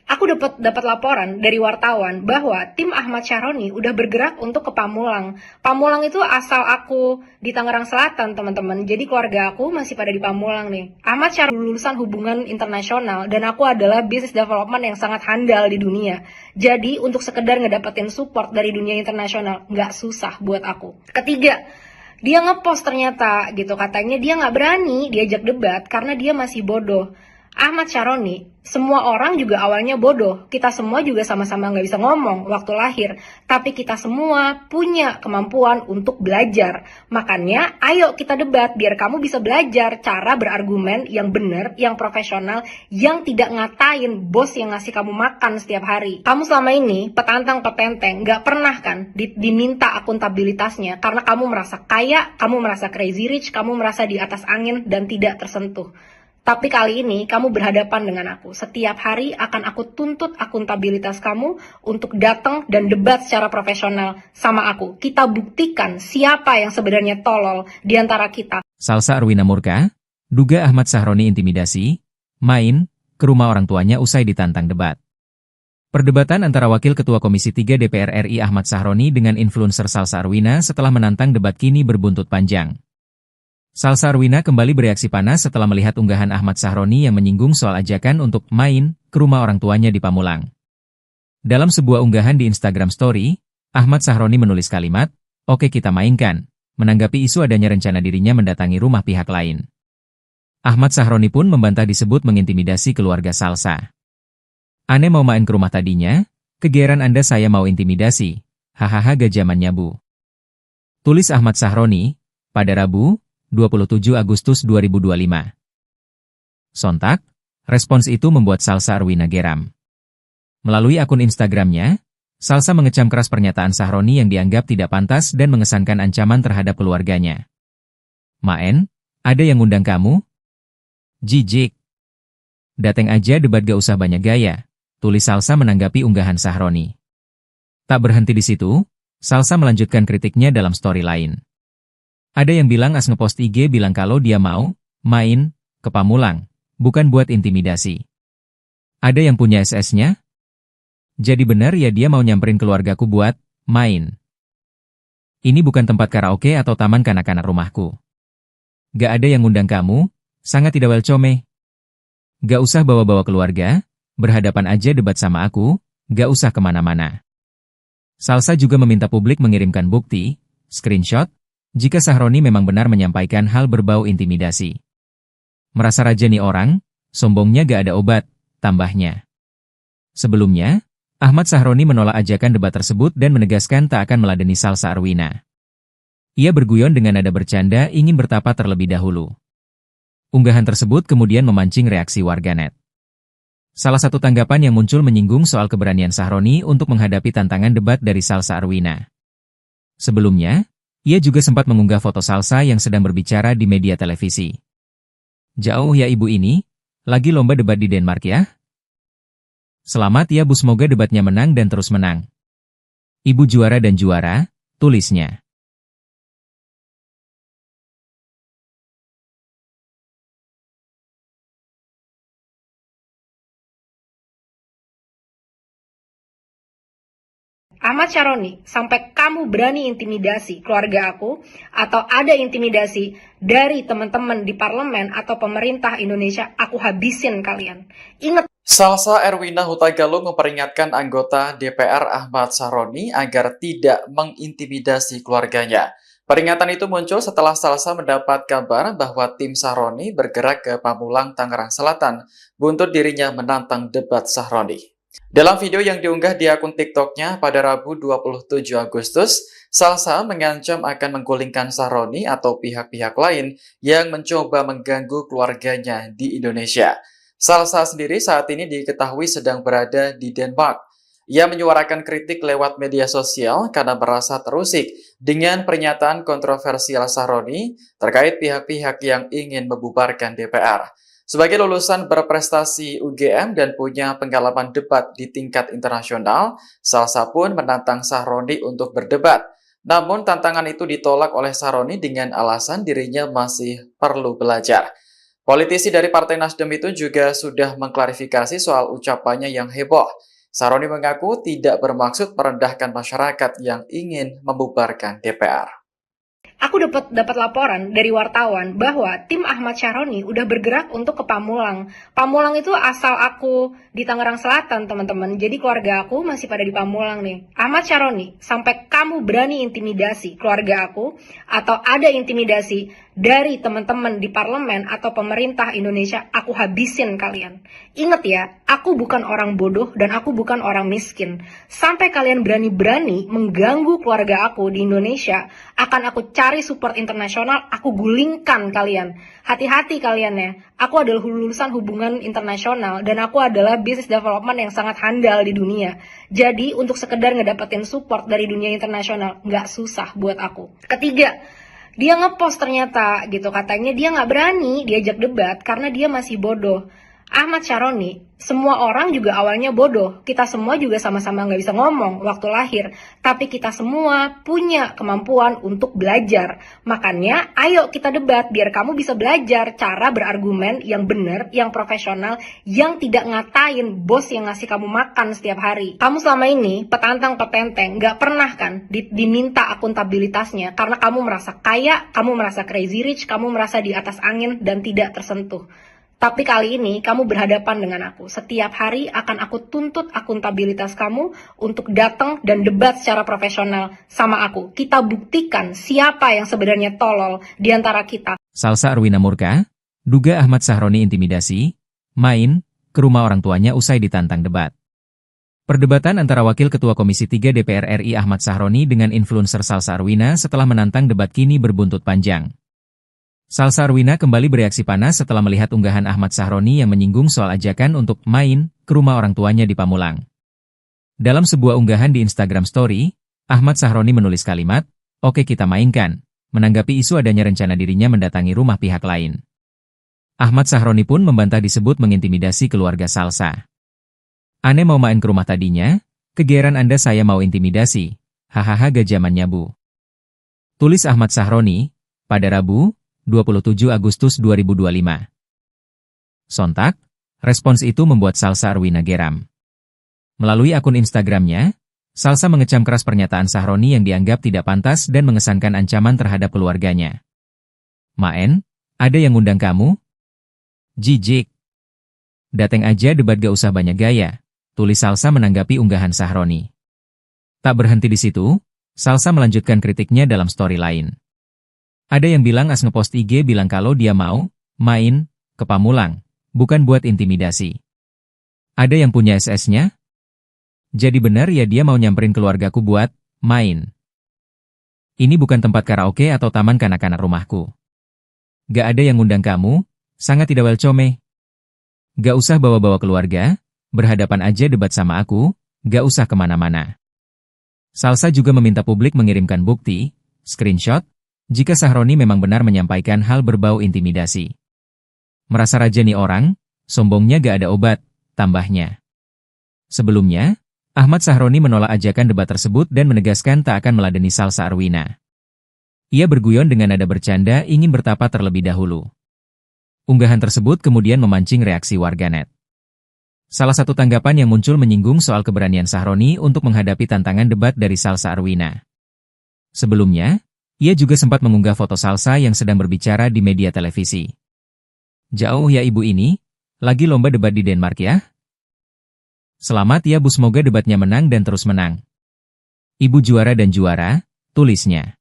Aku dapat laporan dari wartawan bahwa tim Ahmad Syaroni udah bergerak untuk ke Pamulang. Pamulang itu asal aku di Tangerang Selatan, teman-teman. Jadi keluarga aku masih pada di Pamulang nih. Ahmad Syaroni lulusan hubungan internasional dan aku adalah business development yang sangat handal di dunia. Jadi untuk sekedar ngedapetin support dari dunia internasional nggak susah buat aku. Ketiga, dia ngepost ternyata gitu, katanya dia nggak berani diajak debat karena dia masih bodoh. Ahmad Syaroni, semua orang juga awalnya bodoh. Kita semua juga sama-sama nggak bisa ngomong waktu lahir. Tapi kita semua punya kemampuan untuk belajar. Makanya, ayo kita debat biar kamu bisa belajar cara berargumen yang benar, yang profesional, yang tidak ngatain bos yang ngasih kamu makan setiap hari. Kamu selama ini petantang petenteng, nggak pernah kan diminta akuntabilitasnya karena kamu merasa kaya, kamu merasa crazy rich, kamu merasa di atas angin dan tidak tersentuh. Tapi kali ini kamu berhadapan dengan aku. Setiap hari akan aku tuntut akuntabilitas kamu untuk datang dan debat secara profesional sama aku. Kita buktikan siapa yang sebenarnya tolol di antara kita. Salsa Arwina murka, duga Ahmad Syaroni intimidasi, main ke rumah orang tuanya usai ditantang debat. Perdebatan antara Wakil Ketua Komisi 3 DPR RI Ahmad Syaroni dengan influencer Salsa Arwina setelah menantang debat kini berbuntut panjang. Salsa Arwina kembali bereaksi panas setelah melihat unggahan Ahmad Syaroni yang menyinggung soal ajakan untuk main ke rumah orang tuanya di Pamulang. Dalam sebuah unggahan di Instagram Story, Ahmad Syaroni menulis kalimat, "Oke kita mainkan," menanggapi isu adanya rencana dirinya mendatangi rumah pihak lain. Ahmad Syaroni pun membantah disebut mengintimidasi keluarga Salsa. "Ane mau main ke rumah tadinya, kegeeran Anda saya mau intimidasi, hahaha gajamannya bu." Tulis Ahmad Syaroni, pada Rabu, 27 Agustus 2025. Sontak, respons itu membuat Salsa Arwina geram. Melalui akun Instagramnya, Salsa mengecam keras pernyataan Syaroni yang dianggap tidak pantas dan mengesankan ancaman terhadap keluarganya. "Maen, ada yang ngundang kamu? Jijik. Dateng aja debat gak usah banyak gaya," tulis Salsa menanggapi unggahan Syaroni. Tak berhenti di situ, Salsa melanjutkan kritiknya dalam story lain. Ada yang bilang as ngepost IG bilang kalau dia mau main ke Pamulang, bukan buat intimidasi. Ada yang punya SS-nya? Jadi benar ya dia mau nyamperin keluargaku buat main. Ini bukan tempat karaoke atau taman kanak-kanak rumahku. Gak ada yang ngundang kamu, sangat tidak welcome. Gak usah bawa-bawa keluarga, berhadapan aja debat sama aku, gak usah kemana-mana. Salsa juga meminta publik mengirimkan bukti, screenshot, jika Syaroni memang benar menyampaikan hal berbau intimidasi. Merasa raja nih orang, sombongnya gak ada obat, tambahnya. Sebelumnya, Ahmad Syaroni menolak ajakan debat tersebut dan menegaskan tak akan meladeni Salsa Arwina. Ia berguyon dengan nada bercanda ingin bertapa terlebih dahulu. Unggahan tersebut kemudian memancing reaksi warganet. Salah satu tanggapan yang muncul menyinggung soal keberanian Syaroni untuk menghadapi tantangan debat dari Salsa Arwina. Sebelumnya, ia juga sempat mengunggah foto Salsa yang sedang berbicara di media televisi. "Jauh ya ibu ini, lagi lomba debat di Denmark ya? Selamat ya bu, semoga debatnya menang dan terus menang. Ibu juara dan juara," tulisnya. Ahmad Syaroni, sampai kamu berani intimidasi keluarga aku, atau ada intimidasi dari teman-teman di parlemen atau pemerintah Indonesia, aku habisin kalian. Ingat. Salsa Erwina Hutagalung memperingatkan anggota DPR Ahmad Syaroni agar tidak mengintimidasi keluarganya. Peringatan itu muncul setelah Salsa mendapat kabar bahwa tim Syaroni bergerak ke Pamulang, Tangerang Selatan, buntut dirinya menantang debat Syaroni. Dalam video yang diunggah di akun TikTok-nya pada Rabu 27 Agustus, Salsa mengancam akan menggulingkan Sahroni atau pihak-pihak lain yang mencoba mengganggu keluarganya di Indonesia. Salsa sendiri saat ini diketahui sedang berada di Denmark. Ia menyuarakan kritik lewat media sosial karena merasa terusik dengan pernyataan kontroversial Sahroni terkait pihak-pihak yang ingin membubarkan DPR. Sebagai lulusan berprestasi UGM dan punya pengalaman debat di tingkat internasional, Salsa pun menantang Sahroni untuk berdebat. Namun tantangan itu ditolak oleh Sahroni dengan alasan dirinya masih perlu belajar. Politisi dari Partai Nasdem itu juga sudah mengklarifikasi soal ucapannya yang heboh. Sahroni mengaku tidak bermaksud merendahkan masyarakat yang ingin membubarkan DPR. Aku dapat laporan dari wartawan bahwa tim Ahmad Syaroni udah bergerak untuk ke Pamulang. Pamulang itu asal aku di Tangerang Selatan, teman-teman. Jadi keluarga aku masih pada di Pamulang nih. Ahmad Syaroni, sampai kamu berani intimidasi keluarga aku atau ada intimidasi dari teman-teman di parlemen atau pemerintah Indonesia, aku habisin kalian. Ingat ya, aku bukan orang bodoh dan aku bukan orang miskin. Sampai kalian berani-berani mengganggu keluarga aku di Indonesia, akan aku cari support internasional, aku gulingkan kalian. Hati-hati kalian ya. Aku adalah lulusan hubungan internasional dan aku adalah business development yang sangat handal di dunia. Jadi untuk sekedar ngedapetin support dari dunia internasional nggak susah buat aku. Ketiga, dia ngepost ternyata gitu, katanya dia nggak berani diajak debat karena dia masih bodoh. Ahmad Syaroni, semua orang juga awalnya bodoh. Kita semua juga sama-sama nggak bisa ngomong waktu lahir. Tapi kita semua punya kemampuan untuk belajar. Makanya ayo kita debat biar kamu bisa belajar cara berargumen yang benar, yang profesional, yang tidak ngatain bos yang ngasih kamu makan setiap hari. Kamu selama ini petantang-petenteng nggak pernah kan diminta akuntabilitasnya karena kamu merasa kaya, kamu merasa crazy rich, kamu merasa di atas angin dan tidak tersentuh. Tapi kali ini kamu berhadapan dengan aku. Setiap hari akan aku tuntut akuntabilitas kamu untuk datang dan debat secara profesional sama aku. Kita buktikan siapa yang sebenarnya tolol di antara kita. Salsa Arwina Murka, duga Ahmad Syaroni intimidasi, main ke rumah orang tuanya usai ditantang debat. Perdebatan antara Wakil Ketua Komisi 3 DPR RI Ahmad Syaroni dengan influencer Salsa Arwina setelah menantang debat kini berbuntut panjang. Salsa Arwina kembali bereaksi panas setelah melihat unggahan Ahmad Syaroni yang menyinggung soal ajakan untuk main ke rumah orang tuanya di Pamulang. Dalam sebuah unggahan di Instagram Story, Ahmad Syaroni menulis kalimat, "Oke kita mainkan," menanggapi isu adanya rencana dirinya mendatangi rumah pihak lain. Ahmad Syaroni pun membantah disebut mengintimidasi keluarga Salsa. "Ane mau main ke rumah tadinya? Kegeeran Anda saya mau intimidasi. Hahaha gajaman nyabu." Tulis Ahmad Syaroni pada Rabu, 27 Agustus 2025. Sontak, respons itu membuat Salsa Arwina geram. Melalui akun Instagramnya, Salsa mengecam keras pernyataan Syaroni yang dianggap tidak pantas dan mengesankan ancaman terhadap keluarganya. "Maen, ada yang ngundang kamu? Jijik. Dateng aja debat gak usah banyak gaya," tulis Salsa menanggapi unggahan Syaroni. Tak berhenti di situ, Salsa melanjutkan kritiknya dalam story lain. Ada yang bilang as ngepost IG bilang kalau dia mau main ke Pamulang, bukan buat intimidasi. Ada yang punya SS-nya? Jadi benar ya dia mau nyamperin keluargaku buat main. Ini bukan tempat karaoke atau taman kanak-kanak rumahku. Gak ada yang ngundang kamu, sangat tidak welcome. Gak usah bawa-bawa keluarga, berhadapan aja debat sama aku, gak usah kemana-mana. Salsa juga meminta publik mengirimkan bukti, screenshot, jika Syaroni memang benar menyampaikan hal berbau intimidasi. "Merasa raja nih orang, sombongnya gak ada obat," tambahnya. Sebelumnya, Ahmad Syaroni menolak ajakan debat tersebut dan menegaskan tak akan meladeni Salsa Arwina. Ia berguyon dengan nada bercanda ingin bertapa terlebih dahulu. Unggahan tersebut kemudian memancing reaksi warganet. Salah satu tanggapan yang muncul menyinggung soal keberanian Syaroni untuk menghadapi tantangan debat dari Salsa Arwina. Sebelumnya, ia juga sempat mengunggah foto Salsa yang sedang berbicara di media televisi. "Jauh ya ibu ini, lagi lomba debat di Denmark ya? Selamat ya Bu, semoga debatnya menang dan terus menang. Ibu juara dan juara," tulisnya.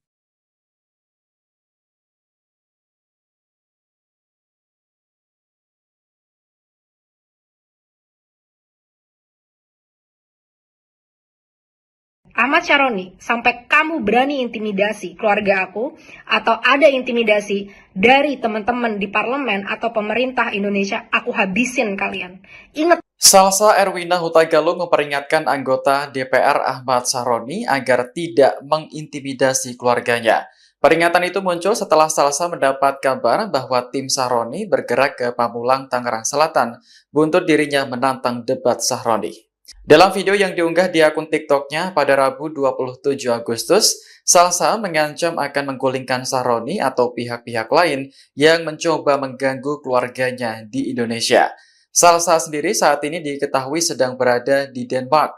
Ahmad Syaroni, sampai kamu berani intimidasi keluarga aku, atau ada intimidasi dari teman-teman di parlemen atau pemerintah Indonesia, aku habisin kalian. Ingat. Salsa Erwina Huta Galung memperingatkan anggota DPR Ahmad Syaroni agar tidak mengintimidasi keluarganya. Peringatan itu muncul setelah Salsa mendapat kabar bahwa tim Syaroni bergerak ke Pamulang, Tangerang Selatan, buntut dirinya menantang debat Syaroni. Dalam video yang diunggah di akun TikToknya pada Rabu 27 Agustus, Salsa mengancam akan menggulingkan Syaroni atau pihak-pihak lain yang mencoba mengganggu keluarganya di Indonesia. Salsa sendiri saat ini diketahui sedang berada di Denmark.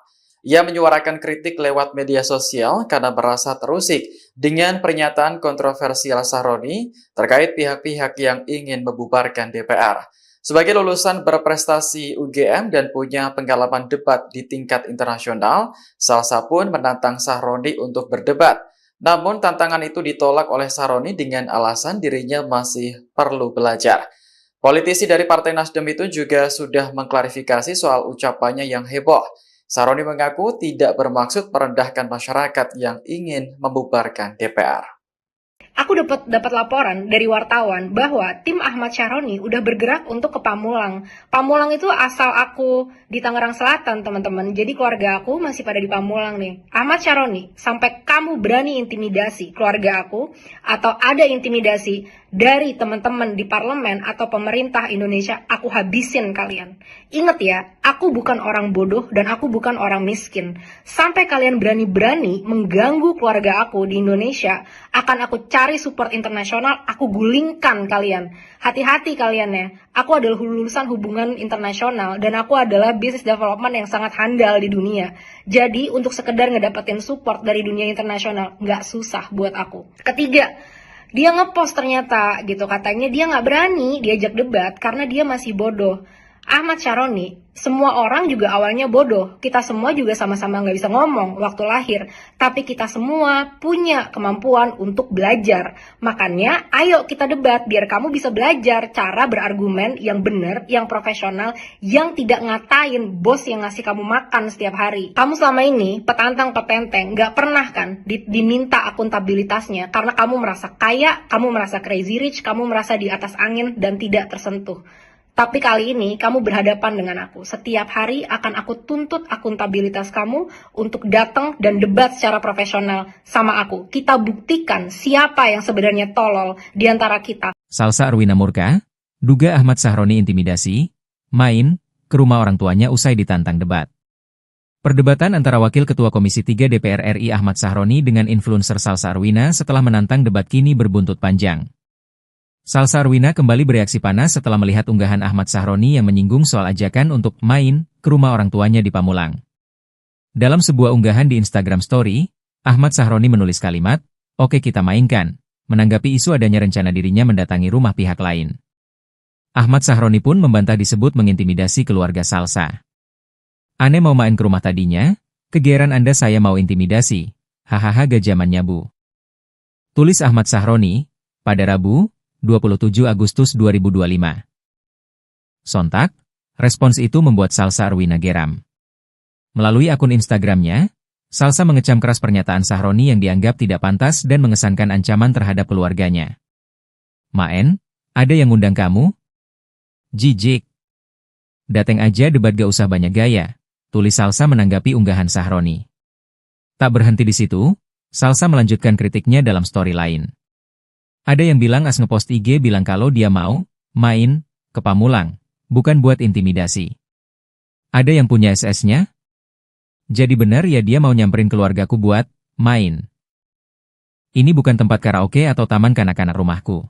Ia menyuarakan kritik lewat media sosial karena merasa terusik dengan pernyataan kontroversial Syaroni terkait pihak-pihak yang ingin membubarkan DPR. Sebagai lulusan berprestasi UGM dan punya pengalaman debat di tingkat internasional, Salsa pun menantang Syaroni untuk berdebat. Namun tantangan itu ditolak oleh Syaroni dengan alasan dirinya masih perlu belajar. Politisi dari Partai Nasdem itu juga sudah mengklarifikasi soal ucapannya yang heboh. Syaroni mengaku tidak bermaksud merendahkan masyarakat yang ingin membubarkan DPR. Aku dapat laporan dari wartawan bahwa tim Ahmad Syaroni udah bergerak untuk ke Pamulang. Pamulang itu asal aku di Tangerang Selatan, teman-teman. Jadi keluarga aku masih pada di Pamulang nih. Ahmad Syaroni, sampai kamu berani intimidasi keluarga aku, atau ada intimidasi dari teman-teman di parlemen atau pemerintah Indonesia, aku habisin kalian. Ingat ya, aku bukan orang bodoh dan aku bukan orang miskin. Sampai kalian berani-berani mengganggu keluarga aku di Indonesia, akan aku cari support internasional, aku gulingkan kalian. Hati-hati kalian ya, aku adalah lulusan hubungan internasional dan aku adalah business development yang sangat handal di dunia. Jadi untuk sekedar ngedapetin support dari dunia internasional, nggak susah buat aku. Ketiga, dia ngepost ternyata gitu, katanya dia nggak berani diajak debat karena dia masih bodoh. Ahmad Syaroni, semua orang juga awalnya bodoh. Kita semua juga sama-sama nggak bisa ngomong waktu lahir. Tapi kita semua punya kemampuan untuk belajar. Makanya ayo kita debat biar kamu bisa belajar cara berargumen yang benar, yang profesional, yang tidak ngatain bos yang ngasih kamu makan setiap hari. Kamu selama ini petantang petenteng, nggak pernah kan diminta akuntabilitasnya karena kamu merasa kaya, kamu merasa crazy rich, kamu merasa di atas angin dan tidak tersentuh. Tapi kali ini kamu berhadapan dengan aku. Setiap hari akan aku tuntut akuntabilitas kamu untuk datang dan debat secara profesional sama aku. Kita buktikan siapa yang sebenarnya tolol di antara kita. Salsa Erwina murka, duga Ahmad Syaroni intimidasi, main ke rumah orang tuanya usai ditantang debat. Perdebatan antara Wakil Ketua Komisi 3 DPR RI Ahmad Syaroni dengan influencer Salsa Erwina setelah menantang debat kini berbuntut panjang. Salsa Erwina kembali bereaksi panas setelah melihat unggahan Ahmad Syaroni yang menyinggung soal ajakan untuk main ke rumah orang tuanya di Pamulang. Dalam sebuah unggahan di Instagram Story, Ahmad Syaroni menulis kalimat, "Oke kita mainkan," menanggapi isu adanya rencana dirinya mendatangi rumah pihak lain. Ahmad Syaroni pun membantah disebut mengintimidasi keluarga Salsa. "Ane mau main ke rumah tadinya, kegeeran Anda saya mau intimidasi, hahaha gak zamannya bu." Tulis Ahmad Syaroni, pada Rabu, 27 Agustus 2025. Sontak, respons itu membuat Salsa Erwina geram. Melalui akun Instagramnya, Salsa mengecam keras pernyataan Syaroni yang dianggap tidak pantas dan mengesankan ancaman terhadap keluarganya. "Maen, ada yang ngundang kamu? Jijik. Dateng aja debat gak usah banyak gaya," tulis Salsa menanggapi unggahan Syaroni. Tak berhenti di situ, Salsa melanjutkan kritiknya dalam story lain. Ada yang bilang as ngepost IG bilang kalau dia mau main ke Pamulang, bukan buat intimidasi. Ada yang punya SS-nya? Jadi benar ya dia mau nyamperin keluargaku buat main. Ini bukan tempat karaoke atau taman kanak-kanak rumahku.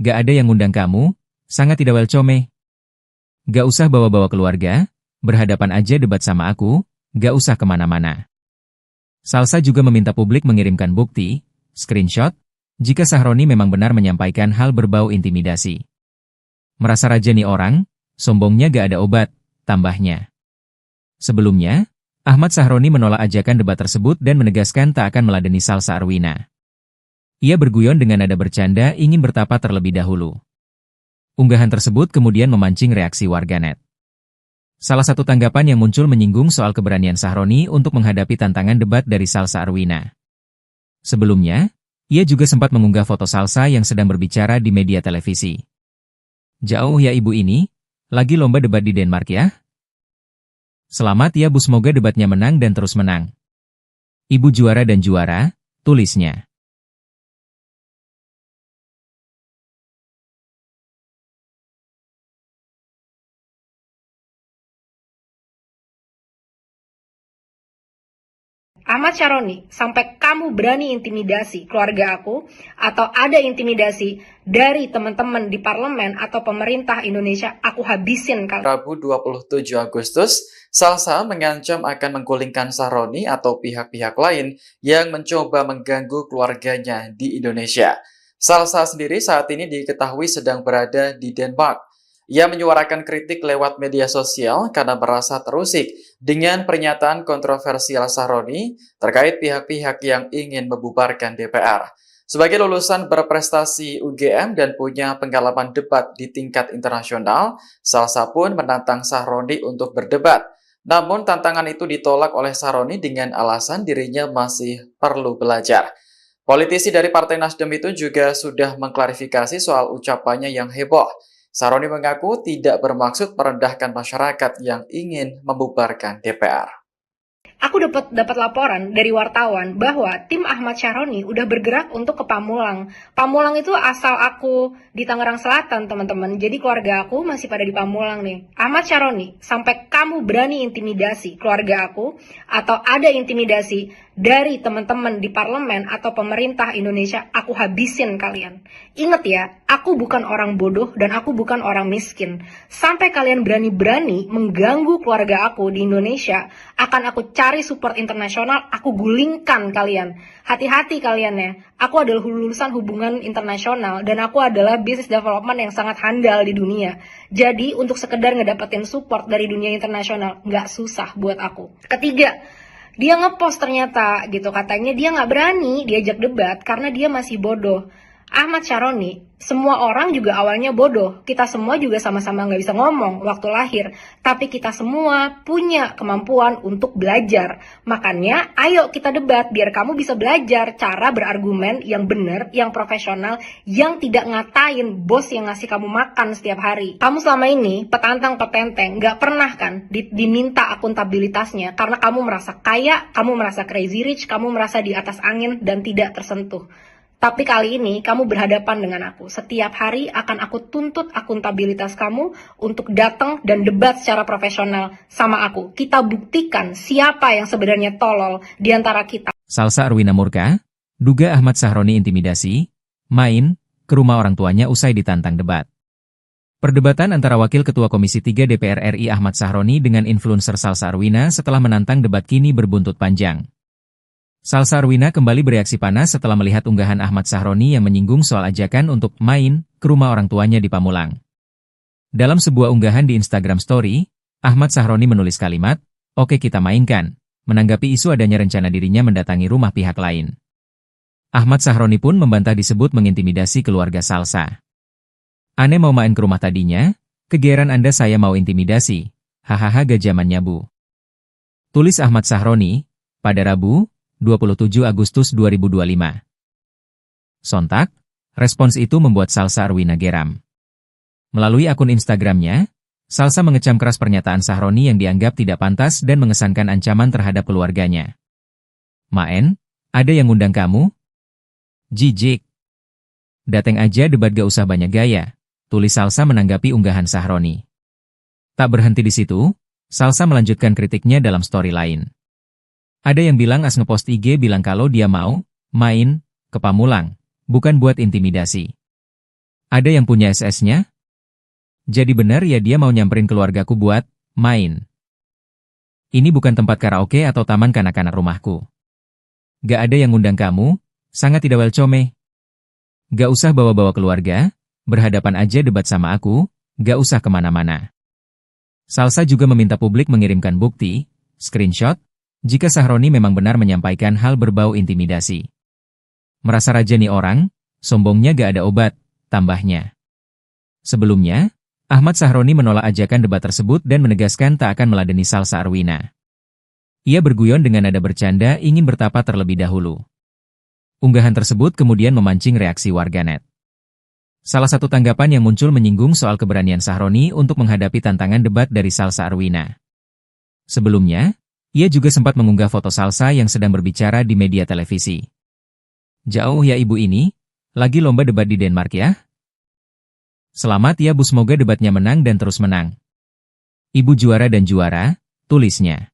Gak ada yang ngundang kamu, sangat tidak welcome. Gak usah bawa-bawa keluarga, berhadapan aja debat sama aku, gak usah kemana-mana. Salsa juga meminta publik mengirimkan bukti, screenshot, jika Syaroni memang benar menyampaikan hal berbau intimidasi. Merasa raja nih orang, sombongnya gak ada obat, tambahnya. Sebelumnya, Ahmad Syaroni menolak ajakan debat tersebut dan menegaskan tak akan meladeni Salsa Erwina. Ia berguyon dengan nada bercanda ingin bertapa terlebih dahulu. Unggahan tersebut kemudian memancing reaksi warganet. Salah satu tanggapan yang muncul menyinggung soal keberanian Sahroni untuk menghadapi tantangan debat dari Salsa Arwina. Sebelumnya, ia juga sempat mengunggah foto Salsa yang sedang berbicara di media televisi. Jauh ya ibu ini, lagi lomba debat di Denmark ya? Selamat ya Bu, semoga debatnya menang dan terus menang. Ibu juara dan juara, tulisnya. Ahmad Syaroni, sampai kamu berani intimidasi keluarga aku, atau ada intimidasi dari teman-teman di parlemen atau pemerintah Indonesia, aku habisin kalian. Rabu 27 Agustus, Salsa mengancam akan menggulingkan Sahroni atau pihak-pihak lain yang mencoba mengganggu keluarganya di Indonesia. Salsa sendiri saat ini diketahui sedang berada di Denmark. Ia menyuarakan kritik lewat media sosial karena merasa terusik dengan pernyataan kontroversial Sahroni terkait pihak-pihak yang ingin membubarkan DPR. Sebagai lulusan berprestasi UGM dan punya pengalaman debat di tingkat internasional, Salsa pun menantang Sahroni untuk berdebat. Namun tantangan itu ditolak oleh Sahroni dengan alasan dirinya masih perlu belajar. Politisi dari Partai Nasdem itu juga sudah mengklarifikasi soal ucapannya yang heboh. Sahroni mengaku tidak bermaksud merendahkan masyarakat yang ingin membubarkan DPR. Aku dapat laporan dari wartawan bahwa tim Ahmad Syaroni udah bergerak untuk ke Pamulang. Pamulang itu asal aku di Tangerang Selatan, teman-teman. Jadi keluarga aku masih pada di Pamulang nih. Ahmad Syaroni, sampai kamu berani intimidasi keluarga aku, atau ada intimidasi dari teman-teman di parlemen atau pemerintah Indonesia, aku habisin kalian. Ingat ya, aku bukan orang bodoh dan aku bukan orang miskin. Sampai kalian berani-berani mengganggu keluarga aku di Indonesia, akan aku cari support internasional, aku gulingkan kalian. Hati-hati kalian ya, aku adalah lulusan hubungan internasional dan aku adalah business development yang sangat handal di dunia. Jadi untuk sekedar ngedapetin support dari dunia internasional, nggak susah buat aku. Ketiga, dia ngepost ternyata gitu, katanya dia nggak berani diajak debat karena dia masih bodoh. Ahmad Syaroni, semua orang juga awalnya bodoh. Kita semua juga sama-sama nggak bisa ngomong waktu lahir. Tapi kita semua punya kemampuan untuk belajar. Makanya ayo kita debat biar kamu bisa belajar cara berargumen yang benar, yang profesional, yang tidak ngatain bos yang ngasih kamu makan setiap hari. Kamu selama ini petantang petenteng, nggak pernah kan diminta akuntabilitasnya karena kamu merasa kaya, kamu merasa crazy rich, kamu merasa di atas angin dan tidak tersentuh. Tapi kali ini kamu berhadapan dengan aku. Setiap hari akan aku tuntut akuntabilitas kamu untuk datang dan debat secara profesional sama aku. Kita buktikan siapa yang sebenarnya tolol di antara kita. Salsa Arwina murka, duga Ahmad Syaroni intimidasi, main ke rumah orang tuanya usai ditantang debat. Perdebatan antara Wakil Ketua Komisi 3 DPR RI Ahmad Syaroni dengan influencer Salsa Arwina setelah menantang debat kini berbuntut panjang. Salsa Arwina kembali bereaksi panas setelah melihat unggahan Ahmad Syaroni yang menyinggung soal ajakan untuk main ke rumah orang tuanya di Pamulang. Dalam sebuah unggahan di Instagram Story, Ahmad Syaroni menulis kalimat, "Oke kita mainkan," menanggapi isu adanya rencana dirinya mendatangi rumah pihak lain. Ahmad Syaroni pun membantah disebut mengintimidasi keluarga Salsa. "Ane mau main ke rumah tadinya, kegeeran Anda saya mau intimidasi, hahaha gak zamannya Bu." Tulis Ahmad Syaroni, pada Rabu, 27 Agustus 2025. Sontak, respons itu membuat Salsa Arwina geram. Melalui akun Instagramnya, Salsa mengecam keras pernyataan Syaroni yang dianggap tidak pantas dan mengesankan ancaman terhadap keluarganya. "Maen, ada yang ngundang kamu? Jijik. Dateng aja debat gak usah banyak gaya," tulis Salsa menanggapi unggahan Syaroni. Tak berhenti di situ, Salsa melanjutkan kritiknya dalam story lain. Ada yang bilang as ngepost IG bilang kalau dia mau main ke Pamulang, bukan buat intimidasi. Ada yang punya SS-nya? Jadi benar ya dia mau nyamperin keluargaku buat main. Ini bukan tempat karaoke atau taman kanak-kanak rumahku. Gak ada yang ngundang kamu, sangat tidak welcome. Gak usah bawa-bawa keluarga, berhadapan aja debat sama aku, gak usah kemana-mana. Salsa juga meminta publik mengirimkan bukti, screenshot, jika Syaroni memang benar menyampaikan hal berbau intimidasi. Merasa raja nih orang, sombongnya gak ada obat, tambahnya. Sebelumnya, Ahmad Sahroni menolak ajakan debat tersebut dan menegaskan tak akan meladeni Salsa Arwina. Ia berguyon dengan nada bercanda ingin bertapa terlebih dahulu. Unggahan tersebut kemudian memancing reaksi warganet. Salah satu tanggapan yang muncul menyinggung soal keberanian Sahroni untuk menghadapi tantangan debat dari Salsa Arwina. Sebelumnya, ia juga sempat mengunggah foto Salsa yang sedang berbicara di media televisi. Jauh ya ibu ini, lagi lomba debat di Denmark ya? Selamat ya Bu, semoga debatnya menang dan terus menang. Ibu juara dan juara, tulisnya.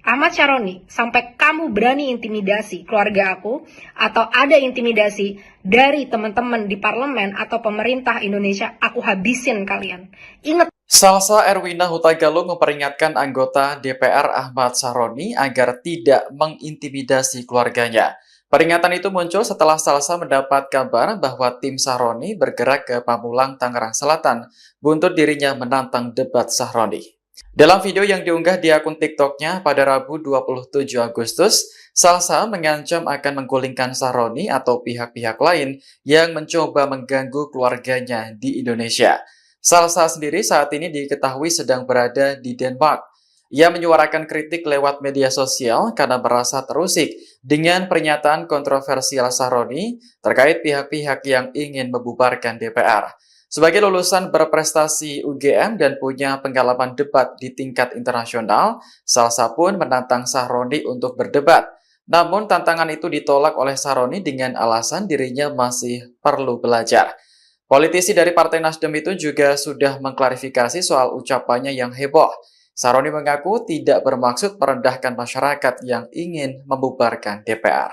Ahmad Sahroni, sampai kamu berani intimidasi keluarga aku, atau ada intimidasi dari teman-teman di parlemen atau pemerintah Indonesia, aku habisin kalian. Ingat. Salsa Erwina Huta Galung memperingatkan anggota DPR Ahmad Sahroni agar tidak mengintimidasi keluarganya. Peringatan itu muncul setelah Salsa mendapat kabar bahwa tim Sahroni bergerak ke Pamulang, Tangerang Selatan, buntut dirinya menantang debat Sahroni. Dalam video yang diunggah di akun TikToknya pada Rabu 27 Agustus, Salsa mengancam akan menggulingkan Sahroni atau pihak-pihak lain yang mencoba mengganggu keluarganya di Indonesia. Salsa sendiri saat ini diketahui sedang berada di Denmark. Ia menyuarakan kritik lewat media sosial karena merasa terusik dengan pernyataan kontroversial Sahroni terkait pihak-pihak yang ingin membubarkan DPR. Sebagai lulusan berprestasi UGM dan punya pengalaman debat di tingkat internasional, Salsa pun menantang Sahroni untuk berdebat. Namun tantangan itu ditolak oleh Sahroni dengan alasan dirinya masih perlu belajar. Politisi dari Partai Nasdem itu juga sudah mengklarifikasi soal ucapannya yang heboh. Sahroni mengaku tidak bermaksud merendahkan masyarakat yang ingin membubarkan DPR.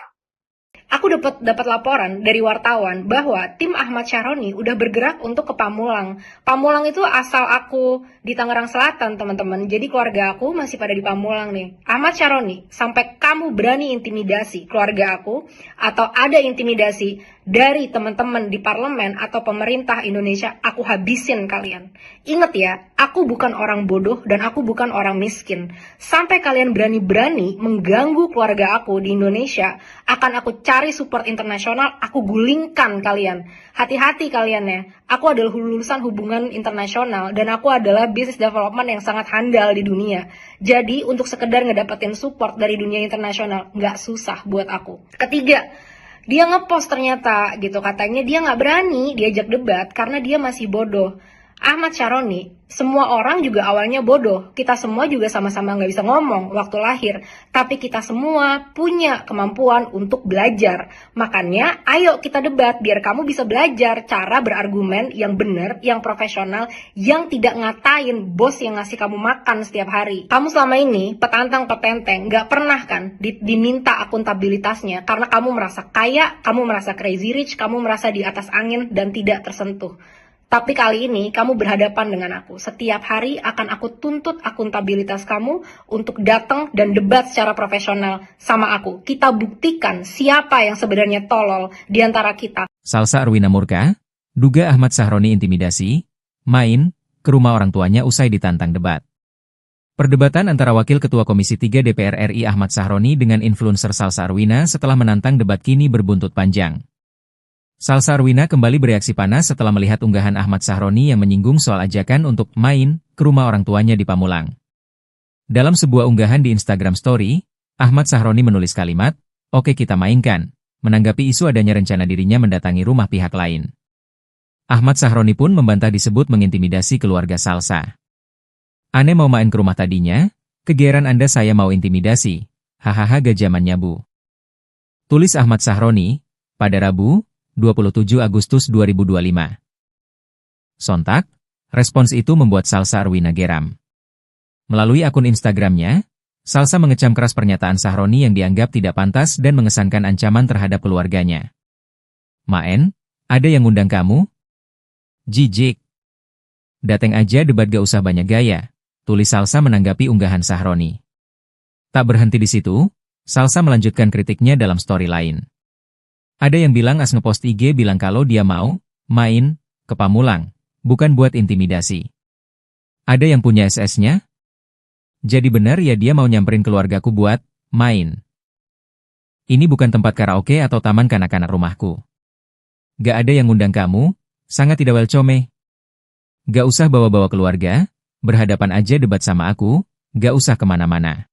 Aku dapat laporan dari wartawan bahwa tim Ahmad Sahroni udah bergerak untuk ke Pamulang. Pamulang itu asal aku di Tangerang Selatan, teman-teman. Jadi keluarga aku masih pada di Pamulang nih. Ahmad Sahroni, sampai kamu berani intimidasi keluarga aku, atau ada intimidasi dari teman-teman di parlemen atau pemerintah Indonesia, aku habisin kalian. Ingat ya, aku bukan orang bodoh dan aku bukan orang miskin. Sampai kalian berani-berani mengganggu keluarga aku di Indonesia, akan aku cari support internasional, aku gulingkan kalian. Hati-hati kalian ya. Aku adalah lulusan hubungan internasional dan aku adalah business development yang sangat handal di dunia. Jadi untuk sekedar ngedapetin support dari dunia internasional nggak susah buat aku. Ketiga, dia ngepost ternyata gitu, katanya dia nggak berani diajak debat karena dia masih bodoh. Ahmad Sahroni, semua orang juga awalnya bodoh. Kita semua juga sama-sama nggak bisa ngomong waktu lahir. Tapi kita semua punya kemampuan untuk belajar. Makanya ayo kita debat biar kamu bisa belajar cara berargumen yang benar, yang profesional, yang tidak ngatain bos yang ngasih kamu makan setiap hari. Kamu selama ini petantang-petenteng, nggak pernah kan diminta akuntabilitasnya karena kamu merasa kaya, kamu merasa crazy rich, kamu merasa di atas angin dan tidak tersentuh. Tapi kali ini kamu berhadapan dengan aku. Setiap hari akan aku tuntut akuntabilitas kamu untuk datang dan debat secara profesional sama aku. Kita buktikan siapa yang sebenarnya tolol di antara kita. Salsa Arwina murka, duga Ahmad Sahroni intimidasi, main ke rumah orang tuanya usai ditantang debat. Perdebatan antara Wakil Ketua Komisi 3 DPR RI Ahmad Sahroni dengan influencer Salsa Arwina setelah menantang debat kini berbuntut panjang. Salsa Arwina kembali bereaksi panas setelah melihat unggahan Ahmad Sahroni yang menyinggung soal ajakan untuk main ke rumah orang tuanya di Pamulang. Dalam sebuah unggahan di Instagram Story, Ahmad Sahroni menulis kalimat, "Oke kita mainkan," menanggapi isu adanya rencana dirinya mendatangi rumah pihak lain. Ahmad Sahroni pun membantah disebut mengintimidasi keluarga Salsa. "Ane mau main ke rumah tadinya, kegeeran Anda saya mau intimidasi, hahaha gak zamannya Bu." Tulis Ahmad Sahroni, pada Rabu, 27 Agustus 2025. Sontak, respons itu membuat Salsa Arwina geram. Melalui akun Instagramnya, Salsa mengecam keras pernyataan Sahroni yang dianggap tidak pantas dan mengesankan ancaman terhadap keluarganya. "Maen, ada yang ngundang kamu? Jijik. Dateng aja debat gak usah banyak gaya," tulis Salsa menanggapi unggahan Sahroni. Tak berhenti di situ, Salsa melanjutkan kritiknya dalam story lain. Ada yang bilang as ngepost IG bilang kalau dia mau main ke Pamulang, bukan buat intimidasi. Ada yang punya SS-nya? Jadi benar ya dia mau nyamperin keluargaku buat main. Ini bukan tempat karaoke atau taman kanak-kanak rumahku. Gak ada yang ngundang kamu, sangat tidak welcome. Gak usah bawa-bawa keluarga, berhadapan aja debat sama aku, gak usah kemana-mana.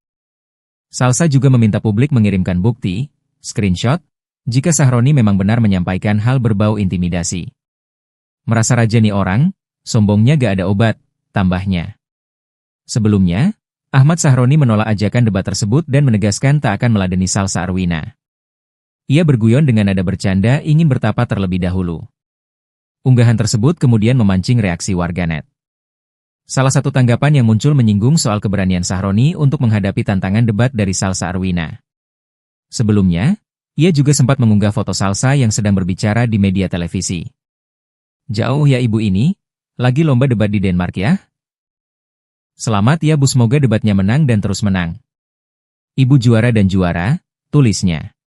Salsa juga meminta publik mengirimkan bukti, screenshot, jika Sahroni memang benar menyampaikan hal berbau intimidasi. Merasa raja nih orang, sombongnya gak ada obat, tambahnya. Sebelumnya, Ahmad Sahroni menolak ajakan debat tersebut dan menegaskan tak akan meladeni Salsa Arwina. Ia berguyon dengan nada bercanda ingin bertapa terlebih dahulu. Unggahan tersebut kemudian memancing reaksi warganet. Salah satu tanggapan yang muncul menyinggung soal keberanian Sahroni untuk menghadapi tantangan debat dari Salsa Arwina. Sebelumnya, ia juga sempat mengunggah foto Salsa yang sedang berbicara di media televisi. Jauh ya ibu ini, lagi lomba debat di Denmark ya? Selamat ya Bu, semoga debatnya menang dan terus menang. Ibu juara dan juara, tulisnya.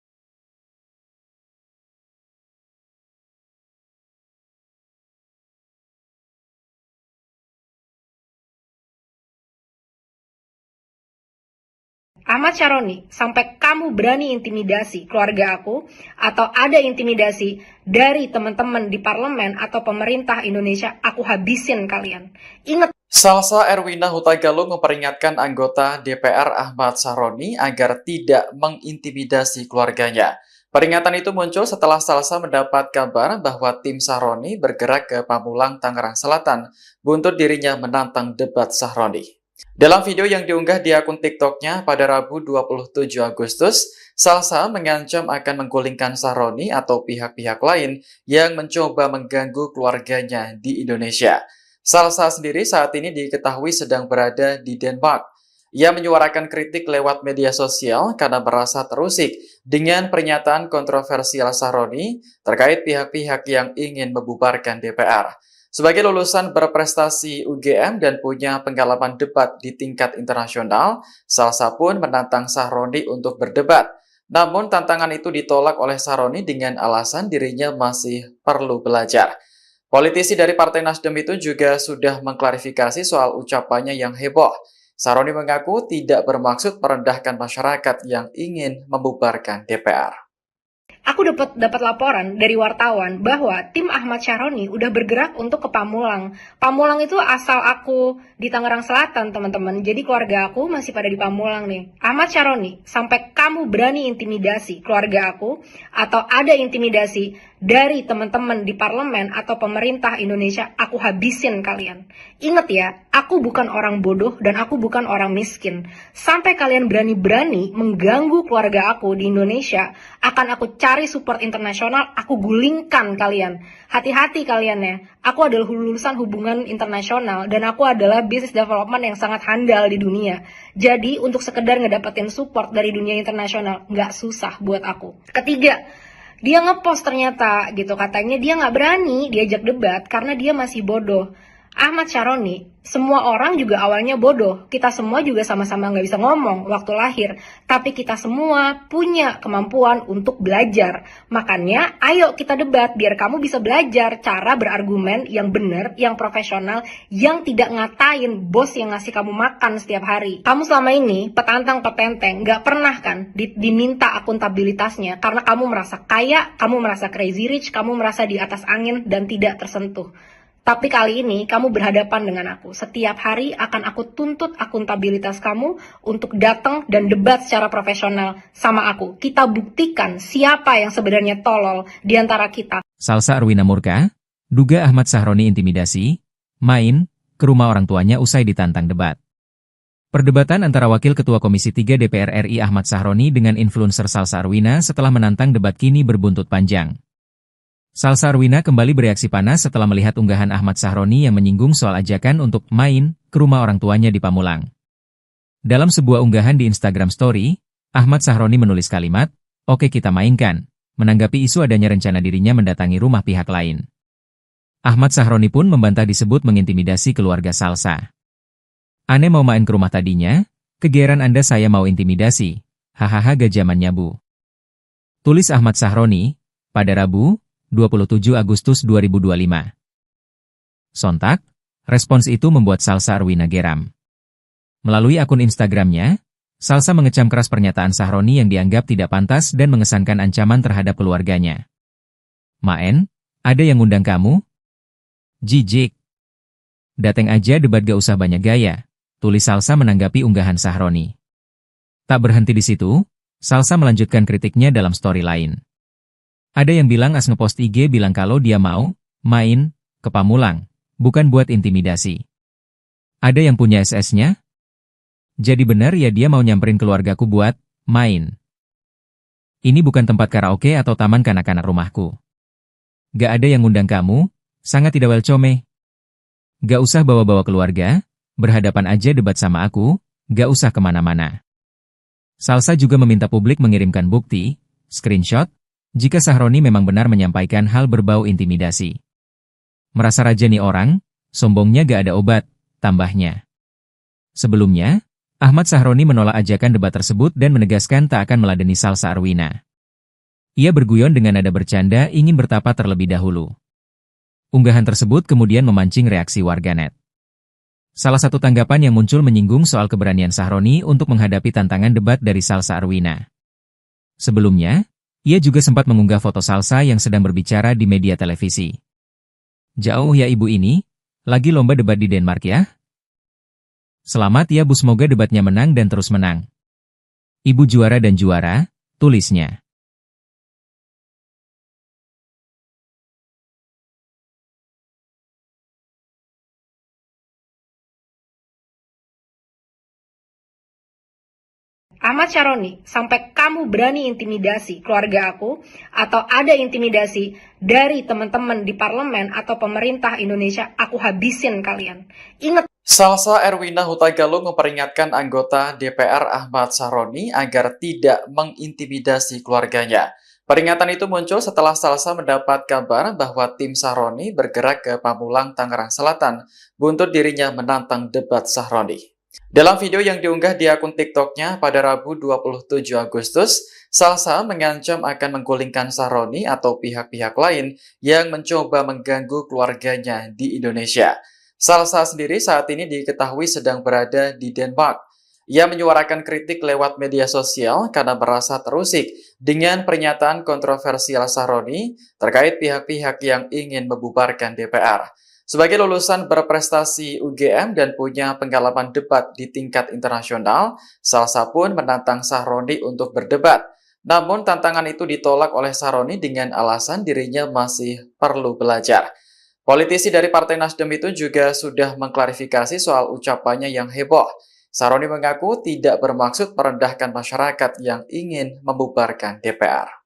Ahmad Sahroni, sampai kamu berani intimidasi keluarga aku, atau ada intimidasi dari teman-teman di parlemen atau pemerintah Indonesia, aku habisin kalian. Ingat. Salsa Erwina Huta Galung memperingatkan anggota DPR Ahmad Sahroni agar tidak mengintimidasi keluarganya. Peringatan itu muncul setelah Salsa mendapat kabar bahwa tim Sahroni bergerak ke Pamulang, Tangerang Selatan, buntut dirinya menantang debat Sahroni. Dalam video yang diunggah di akun TikToknya pada Rabu 27 Agustus, Salsa mengancam akan menggulingkan Sahroni atau pihak-pihak lain yang mencoba mengganggu keluarganya di Indonesia. Salsa sendiri saat ini diketahui sedang berada di Denmark. Ia menyuarakan kritik lewat media sosial karena merasa terusik dengan pernyataan kontroversial Sahroni terkait pihak-pihak yang ingin membubarkan DPR. Sebagai lulusan berprestasi UGM dan punya pengalaman debat di tingkat internasional, Salsa pun menantang Sahroni untuk berdebat. Namun tantangan itu ditolak oleh Sahroni dengan alasan dirinya masih perlu belajar. Politisi dari Partai Nasdem itu juga sudah mengklarifikasi soal ucapannya yang heboh. Sahroni mengaku tidak bermaksud merendahkan masyarakat yang ingin membubarkan DPR. Aku dapat laporan dari wartawan bahwa tim Ahmad Sahroni udah bergerak untuk ke Pamulang. Pamulang itu asal aku di Tangerang Selatan, teman-teman. Jadi keluarga aku masih pada di Pamulang nih. Ahmad Sahroni, sampai kamu berani intimidasi keluarga aku, atau ada intimidasi dari teman-teman di parlemen atau pemerintah Indonesia, aku habisin kalian. Ingat ya, aku bukan orang bodoh dan aku bukan orang miskin. Sampai kalian berani-berani mengganggu keluarga aku di Indonesia, akan aku cari support internasional, aku gulingkan kalian. Hati-hati kalian ya. Aku adalah lulusan hubungan internasional dan aku adalah business development yang sangat handal di dunia. Jadi untuk sekedar ngedapetin support dari dunia internasional, nggak susah buat aku. Ketiga, dia ngepost ternyata gitu, katanya dia nggak berani diajak debat karena dia masih bodoh. Ahmad Sahroni, semua orang juga awalnya bodoh. Kita semua juga sama-sama nggak bisa ngomong waktu lahir. Tapi kita semua punya kemampuan untuk belajar. Makanya ayo kita debat biar kamu bisa belajar cara berargumen yang benar, yang profesional, yang tidak ngatain bos yang ngasih kamu makan setiap hari. Kamu selama ini petantang-petenteng, nggak pernah kan diminta akuntabilitasnya karena kamu merasa kaya, kamu merasa crazy rich, kamu merasa di atas angin dan tidak tersentuh. Tapi kali ini kamu berhadapan dengan aku. Setiap hari akan aku tuntut akuntabilitas kamu untuk datang dan debat secara profesional sama aku. Kita buktikan siapa yang sebenarnya tolol di antara kita. Salsa Arwina murka, duga Ahmad Sahroni intimidasi, main ke rumah orang tuanya usai ditantang debat. Perdebatan antara Wakil Ketua Komisi 3 DPR RI Ahmad Sahroni dengan influencer Salsa Arwina setelah menantang debat kini berbuntut panjang. Salsa Arwina kembali bereaksi panas setelah melihat unggahan Ahmad Sahroni yang menyinggung soal ajakan untuk main ke rumah orang tuanya di Pamulang. Dalam sebuah unggahan di Instagram Story, Ahmad Sahroni menulis kalimat, "Oke kita mainkan," menanggapi isu adanya rencana dirinya mendatangi rumah pihak lain. Ahmad Sahroni pun membantah disebut mengintimidasi keluarga Salsa. "Ane mau main ke rumah tadinya, kegeeran Anda saya mau intimidasi, hahaha gak zamannya Bu." Tulis Ahmad Sahroni, pada Rabu, 27 Agustus 2025. Sontak, respons itu membuat Salsa Arwina geram. Melalui akun Instagramnya, Salsa mengecam keras pernyataan Sahroni yang dianggap tidak pantas dan mengesankan ancaman terhadap keluarganya. "Maen, ada yang ngundang kamu? Jijik. Dateng aja debat gak usah banyak gaya," tulis Salsa menanggapi unggahan Sahroni. Tak berhenti di situ, Salsa melanjutkan kritiknya dalam story lain. Ada yang bilang as ngepost IG bilang kalau dia mau main ke Pamulang, bukan buat intimidasi. Ada yang punya SS-nya? Jadi benar ya dia mau nyamperin keluargaku buat main. Ini bukan tempat karaoke atau taman kanak-kanak rumahku. Gak ada yang ngundang kamu, sangat tidak welcome. Gak usah bawa-bawa keluarga, berhadapan aja debat sama aku, gak usah kemana-mana. Salsa juga meminta publik mengirimkan bukti, screenshot, jika Sahroni memang benar menyampaikan hal berbau intimidasi. Merasa raja nih orang, sombongnya gak ada obat, tambahnya. Sebelumnya, Ahmad Sahroni menolak ajakan debat tersebut dan menegaskan tak akan meladeni Salsa Arwina. Ia berguyon dengan nada bercanda ingin bertapa terlebih dahulu. Unggahan tersebut kemudian memancing reaksi warganet. Salah satu tanggapan yang muncul menyinggung soal keberanian Sahroni untuk menghadapi tantangan debat dari Salsa Arwina. Sebelumnya, ia juga sempat mengunggah foto Salsa yang sedang berbicara di media televisi. "Jauh ya ibu ini, lagi lomba debat di Denmark ya? Selamat ya Bu, semoga debatnya menang dan terus menang. Ibu juara dan juara," tulisnya. Ahmad Sahroni, sampai kamu berani intimidasi keluarga aku, atau ada intimidasi dari teman-teman di parlemen atau pemerintah Indonesia, aku habisin kalian. Ingat. Salsa Erwina Huta Galung memperingatkan anggota DPR Ahmad Sahroni agar tidak mengintimidasi keluarganya. Peringatan itu muncul setelah Salsa mendapat kabar bahwa tim Sahroni bergerak ke Pamulang, Tangerang Selatan, buntut dirinya menantang debat Sahroni. Dalam video yang diunggah di akun TikToknya pada Rabu 27 Agustus, Salsa mengancam akan menggulingkan Sahroni atau pihak-pihak lain yang mencoba mengganggu keluarganya di Indonesia. Salsa sendiri saat ini diketahui sedang berada di Denmark. Ia menyuarakan kritik lewat media sosial karena merasa terusik dengan pernyataan kontroversial Sahroni terkait pihak-pihak yang ingin membubarkan DPR. Sebagai lulusan berprestasi UGM dan punya pengalaman debat di tingkat internasional, Salsa pun menantang Sahroni untuk berdebat. Namun tantangan itu ditolak oleh Sahroni dengan alasan dirinya masih perlu belajar. Politisi dari Partai Nasdem itu juga sudah mengklarifikasi soal ucapannya yang heboh. Sahroni mengaku tidak bermaksud merendahkan masyarakat yang ingin membubarkan DPR.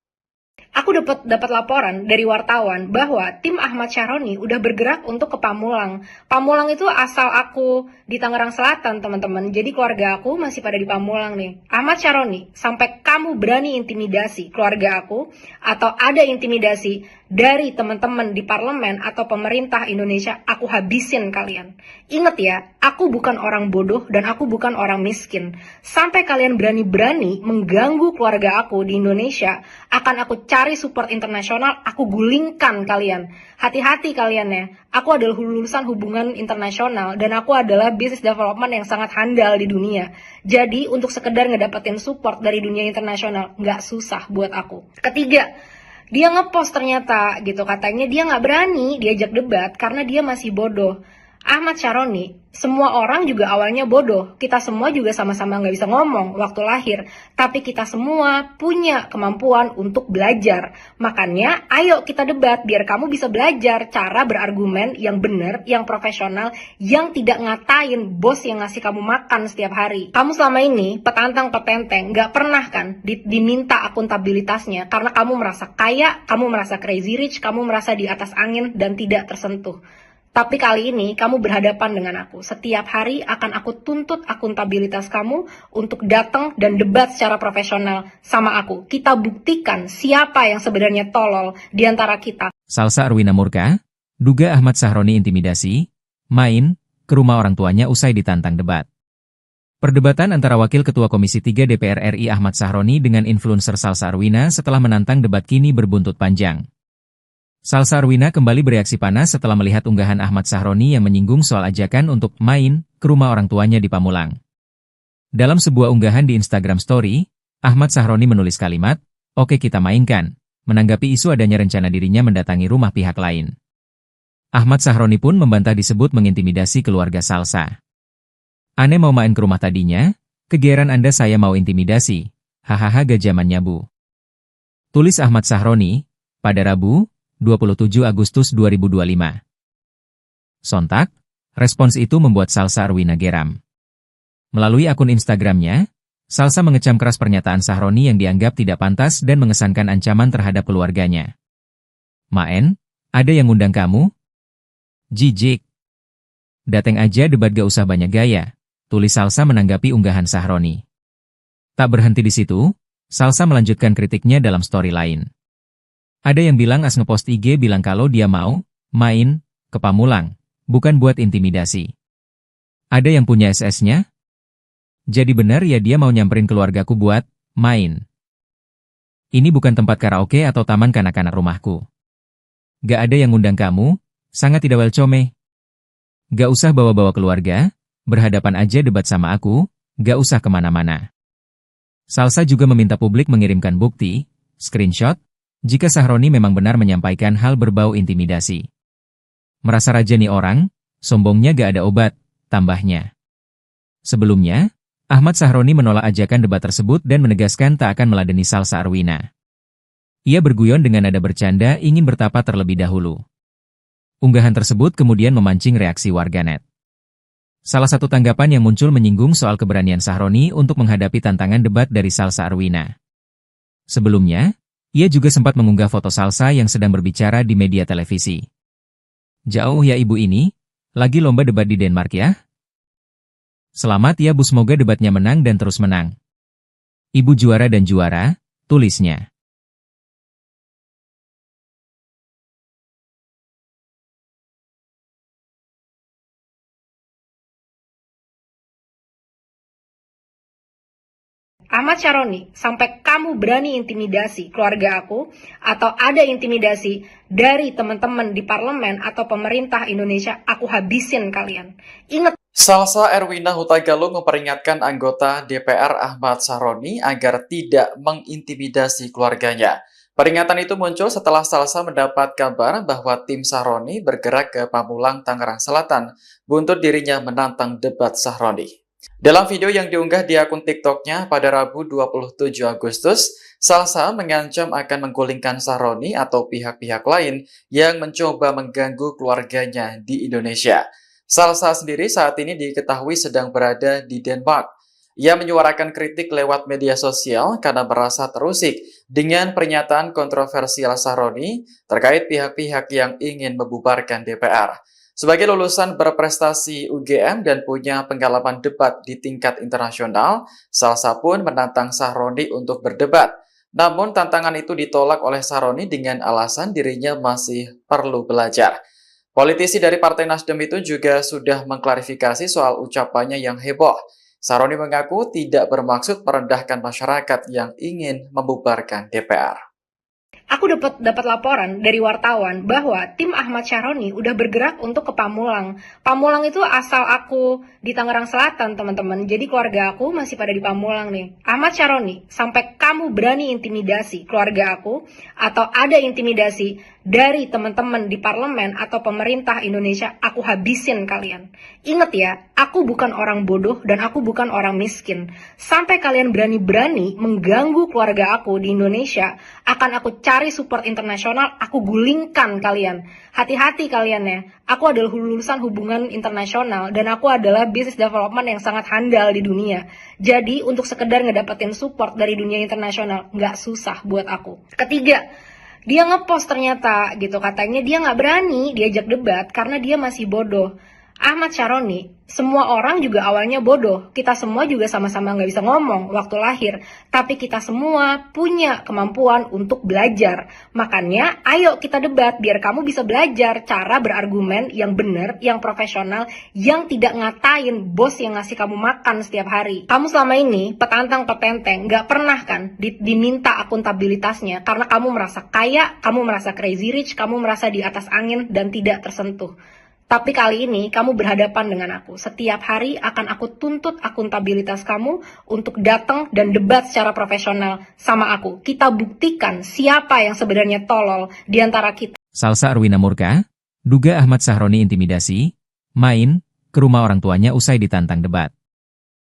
Aku dapat laporan dari wartawan bahwa tim Ahmad Sahroni udah bergerak untuk ke Pamulang. Pamulang itu asal aku di Tangerang Selatan, teman-teman. Jadi keluarga aku masih pada di Pamulang nih. Ahmad Sahroni, sampai kamu berani intimidasi keluarga aku, atau ada intimidasi dari teman-teman di parlemen atau pemerintah Indonesia, aku habisin kalian. Ingat ya, aku bukan orang bodoh dan aku bukan orang miskin. Sampai kalian berani-berani mengganggu keluarga aku di Indonesia, akan aku cari support internasional, aku gulingkan kalian. Hati-hati kalian ya, aku adalah lulusan hubungan internasional dan aku adalah business development yang sangat handal di dunia. Jadi untuk sekedar ngedapetin support dari dunia internasional, nggak susah buat aku. Ketiga, dia ngepost ternyata gitu, katanya dia nggak berani diajak debat karena dia masih bodoh. Ahmad Sahroni, semua orang juga awalnya bodoh. Kita semua juga sama-sama nggak bisa ngomong waktu lahir. Tapi kita semua punya kemampuan untuk belajar. Makanya ayo kita debat biar kamu bisa belajar cara berargumen yang benar, yang profesional, yang tidak ngatain bos yang ngasih kamu makan setiap hari. Kamu selama ini petantang petenteng, nggak pernah kan diminta akuntabilitasnya karena kamu merasa kaya, kamu merasa crazy rich, kamu merasa di atas angin dan tidak tersentuh. Tapi kali ini kamu berhadapan dengan aku. Setiap hari akan aku tuntut akuntabilitas kamu untuk datang dan debat secara profesional sama aku. Kita buktikan siapa yang sebenarnya tolol di antara kita. Salsa Arwina murka, duga Ahmad Sahroni intimidasi, main ke rumah orang tuanya usai ditantang debat. Perdebatan antara Wakil Ketua Komisi 3 DPR RI Ahmad Sahroni dengan influencer Salsa Arwina setelah menantang debat kini berbuntut panjang. Salsa Arwina kembali bereaksi panas setelah melihat unggahan Ahmad Sahroni yang menyinggung soal ajakan untuk main ke rumah orang tuanya di Pamulang. Dalam sebuah unggahan di Instagram Story, Ahmad Sahroni menulis kalimat, "Oke kita mainkan," menanggapi isu adanya rencana dirinya mendatangi rumah pihak lain. Ahmad Sahroni pun membantah disebut mengintimidasi keluarga Salsa. "Ane mau main ke rumah tadinya? Kegeeran Anda saya mau intimidasi. Hahaha gajamannya bu." Tulis Ahmad Sahroni, pada Rabu, 27 Agustus 2025. Sontak, respons itu membuat Salsa Arwina geram. Melalui akun Instagramnya, Salsa mengecam keras pernyataan Sahroni yang dianggap tidak pantas dan mengesankan ancaman terhadap keluarganya. "Maen, ada yang ngundang kamu? Jijik. Dateng aja debat gak usah banyak gaya," tulis Salsa menanggapi unggahan Sahroni. Tak berhenti di situ, Salsa melanjutkan kritiknya dalam story lain. Ada yang bilang as ngepost IG bilang kalau dia mau main ke Pamulang, bukan buat intimidasi. Ada yang punya SS-nya? Jadi benar ya dia mau nyamperin keluargaku buat main. Ini bukan tempat karaoke atau taman kanak-kanak rumahku. Gak ada yang ngundang kamu, sangat tidak welcome. Gak usah bawa-bawa keluarga, berhadapan aja debat sama aku, gak usah kemana-mana. Salsa juga meminta publik mengirimkan bukti, screenshot, jika Sahroni memang benar menyampaikan hal berbau intimidasi. "Merasa raja nih orang, sombongnya gak ada obat," tambahnya. Sebelumnya, Ahmad Sahroni menolak ajakan debat tersebut dan menegaskan tak akan meladeni Salsa Arwina. Ia berguyon dengan nada bercanda ingin bertapa terlebih dahulu. Unggahan tersebut kemudian memancing reaksi warganet. Salah satu tanggapan yang muncul menyinggung soal keberanian Sahroni untuk menghadapi tantangan debat dari Salsa Arwina. Sebelumnya, ia juga sempat mengunggah foto Salsa yang sedang berbicara di media televisi. "Jauh ya ibu ini, lagi lomba debat di Denmark ya? Selamat ya bu, semoga debatnya menang dan terus menang. Ibu juara dan juara," tulisnya. Ahmad Sahroni, sampai kamu berani intimidasi keluarga aku, atau ada intimidasi dari teman-teman di parlemen atau pemerintah Indonesia, aku habisin kalian. Ingat. Salsa Erwina Huta Galung memperingatkan anggota DPR Ahmad Sahroni agar tidak mengintimidasi keluarganya. Peringatan itu muncul setelah Salsa mendapat kabar bahwa tim Sahroni bergerak ke Pamulang, Tangerang Selatan, buntut dirinya menantang debat Sahroni. Dalam video yang diunggah di akun TikToknya pada Rabu 27 Agustus, Salsa mengancam akan menggulingkan Sahroni atau pihak-pihak lain yang mencoba mengganggu keluarganya di Indonesia. Salsa sendiri saat ini diketahui sedang berada di Denmark. Ia menyuarakan kritik lewat media sosial karena merasa terusik dengan pernyataan kontroversial Sahroni terkait pihak-pihak yang ingin membubarkan DPR. Sebagai lulusan berprestasi UGM dan punya pengalaman debat di tingkat internasional, Salsa pun menantang Sahroni untuk berdebat. Namun tantangan itu ditolak oleh Sahroni dengan alasan dirinya masih perlu belajar. Politisi dari Partai Nasdem itu juga sudah mengklarifikasi soal ucapannya yang heboh. Sahroni mengaku tidak bermaksud merendahkan masyarakat yang ingin membubarkan DPR. Aku dapat laporan dari wartawan bahwa tim Ahmad Sahroni udah bergerak untuk ke Pamulang. Pamulang itu asal aku di Tangerang Selatan, teman-teman. Jadi keluarga aku masih pada di Pamulang nih. Ahmad Sahroni, sampai kamu berani intimidasi keluarga aku, atau ada intimidasi dari teman-teman di parlemen atau pemerintah Indonesia, aku habisin kalian. Ingat ya, aku bukan orang bodoh dan aku bukan orang miskin. Sampai kalian berani-berani mengganggu keluarga aku di Indonesia, akan aku cari support internasional, aku gulingkan kalian. Hati-hati kalian ya. Aku adalah lulusan hubungan internasional dan aku adalah business development yang sangat handal di dunia. Jadi untuk sekedar ngedapetin support dari dunia internasional nggak susah buat aku. Ketiga, dia ngepost ternyata gitu, katanya dia nggak berani diajak debat karena dia masih bodoh. Ahmad Sahroni, semua orang juga awalnya bodoh. Kita semua juga sama-sama nggak bisa ngomong waktu lahir. Tapi kita semua punya kemampuan untuk belajar. Makanya ayo kita debat biar kamu bisa belajar cara berargumen yang benar, yang profesional, yang tidak ngatain bos yang ngasih kamu makan setiap hari. Kamu selama ini petantang-petenteng nggak pernah kan diminta akuntabilitasnya karena kamu merasa kaya, kamu merasa crazy rich, kamu merasa di atas angin dan tidak tersentuh. Tapi kali ini kamu berhadapan dengan aku. Setiap hari akan aku tuntut akuntabilitas kamu untuk datang dan debat secara profesional sama aku. Kita buktikan siapa yang sebenarnya tolol di antara kita. Salsa Arwina murka, duga Ahmad Sahroni intimidasi, main ke rumah orang tuanya usai ditantang debat.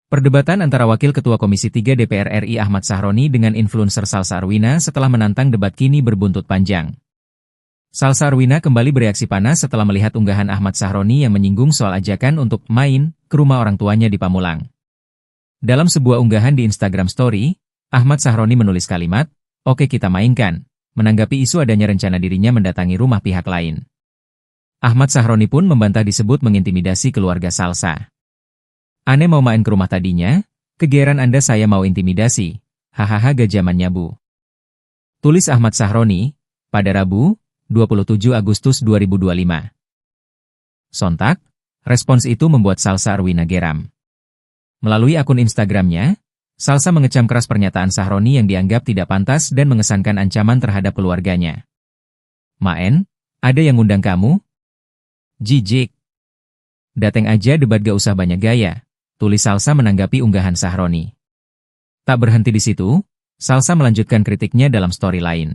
Perdebatan antara Wakil Ketua Komisi 3 DPR RI Ahmad Sahroni dengan influencer Salsa Arwina setelah menantang debat kini berbuntut panjang. Salsa Arwina kembali bereaksi panas setelah melihat unggahan Ahmad Sahroni yang menyinggung soal ajakan untuk main ke rumah orang tuanya di Pamulang. Dalam sebuah unggahan di Instagram Story, Ahmad Sahroni menulis kalimat, "Oke kita mainkan," menanggapi isu adanya rencana dirinya mendatangi rumah pihak lain. Ahmad Sahroni pun membantah disebut mengintimidasi keluarga Salsa. "Ane mau main ke rumah tadinya, kegeeran Anda saya mau intimidasi, hahaha gak zamannya bu." Tulis Ahmad Sahroni, pada Rabu, 27 Agustus 2025. Sontak, respons itu membuat Salsa Arwina geram. Melalui akun Instagramnya, Salsa mengecam keras pernyataan Sahroni yang dianggap tidak pantas dan mengesankan ancaman terhadap keluarganya. "Maen, ada yang ngundang kamu? Jijik. Dateng aja debat gak usah banyak gaya," tulis Salsa menanggapi unggahan Sahroni. Tak berhenti di situ, Salsa melanjutkan kritiknya dalam story lain.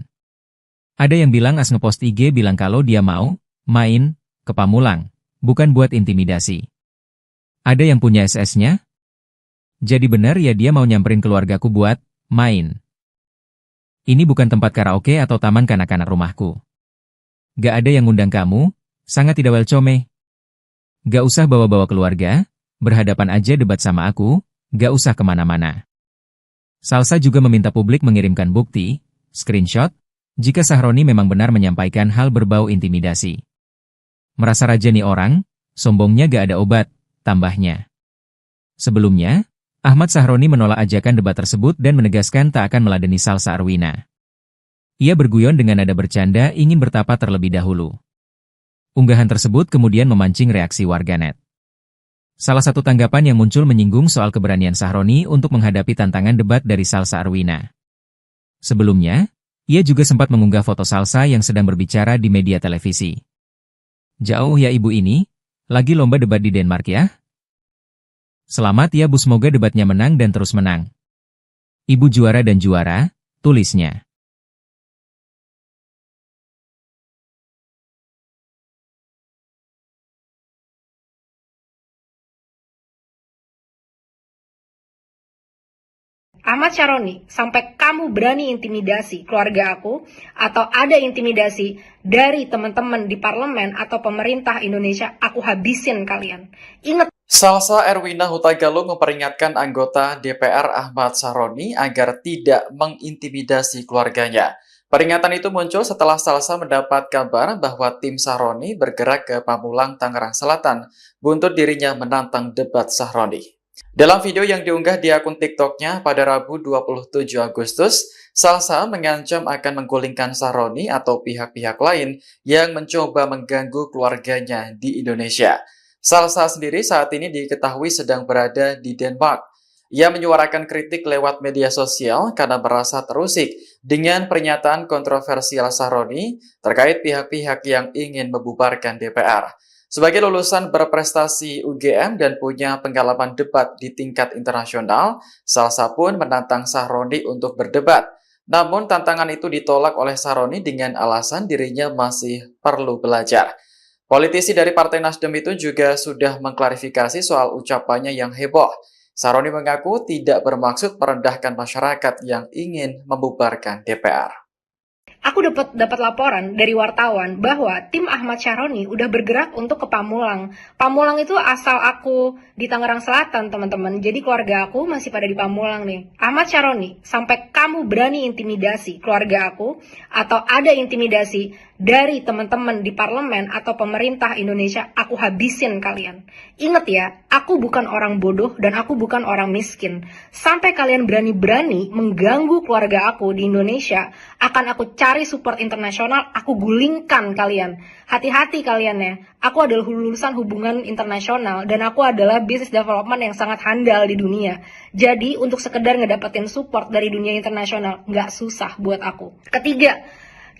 Ada yang bilang as ngepost IG bilang kalau dia mau main ke Pamulang, bukan buat intimidasi. Ada yang punya SS-nya? Jadi benar ya dia mau nyamperin keluargaku buat main. Ini bukan tempat karaoke atau taman kanak-kanak rumahku. Gak ada yang ngundang kamu, sangat tidak welcome. Gak usah bawa-bawa keluarga, berhadapan aja debat sama aku, gak usah kemana-mana. Salsa juga meminta publik mengirimkan bukti, screenshot, jika Sahroni memang benar menyampaikan hal berbau intimidasi. "Merasa raja nih orang, sombongnya gak ada obat," tambahnya. Sebelumnya, Ahmad Sahroni menolak ajakan debat tersebut dan menegaskan tak akan meladeni Salsa Arwina. Ia berguyon dengan nada bercanda ingin bertapa terlebih dahulu. Unggahan tersebut kemudian memancing reaksi warganet. Salah satu tanggapan yang muncul menyinggung soal keberanian Sahroni untuk menghadapi tantangan debat dari Salsa Arwina. Sebelumnya, ia juga sempat mengunggah foto Salsa yang sedang berbicara di media televisi. "Jauh ya ibu ini, lagi lomba debat di Denmark ya? Selamat ya bu, semoga debatnya menang dan terus menang. Ibu juara dan juara," tulisnya. Ahmad Sahroni, sampai kamu berani intimidasi keluarga aku, atau ada intimidasi dari teman-teman di parlemen atau pemerintah Indonesia, aku habisin kalian. Ingat. Salsa Erwina Hutagalung memperingatkan anggota DPR Ahmad Sahroni agar tidak mengintimidasi keluarganya. Peringatan itu muncul setelah Salsa mendapat kabar bahwa tim Sahroni bergerak ke Pamulang, Tangerang Selatan, buntut dirinya menantang debat Sahroni. Dalam video yang diunggah di akun TikToknya pada Rabu 27 Agustus, Salsa mengancam akan menggulingkan Sahroni atau pihak-pihak lain yang mencoba mengganggu keluarganya di Indonesia. Salsa sendiri saat ini diketahui sedang berada di Denmark. Ia menyuarakan kritik lewat media sosial karena merasa terusik dengan pernyataan kontroversial Sahroni terkait pihak-pihak yang ingin membubarkan DPR. Sebagai lulusan berprestasi UGM dan punya pengalaman debat di tingkat internasional, Salsa pun menantang Sahroni untuk berdebat. Namun tantangan itu ditolak oleh Sahroni dengan alasan dirinya masih perlu belajar. Politisi dari Partai Nasdem itu juga sudah mengklarifikasi soal ucapannya yang heboh. Sahroni mengaku tidak bermaksud merendahkan masyarakat yang ingin membubarkan DPR. Aku dapat laporan dari wartawan bahwa tim Ahmad Sahroni udah bergerak untuk ke Pamulang. Pamulang itu asal aku di Tangerang Selatan, teman-teman. Jadi keluarga aku masih pada di Pamulang nih. Ahmad Sahroni, sampai kamu berani intimidasi keluarga aku, atau ada intimidasi dari teman-teman di parlemen atau pemerintah Indonesia, aku habisin kalian. Ingat ya, aku bukan orang bodoh dan aku bukan orang miskin. Sampai kalian berani-berani mengganggu keluarga aku di Indonesia, akan aku cari support internasional, aku gulingkan kalian. Hati-hati kalian ya, aku adalah lulusan hubungan internasional dan aku adalah business development yang sangat handal di dunia. Jadi untuk sekedar ngedapetin support dari dunia internasional, nggak susah buat aku. Ketiga,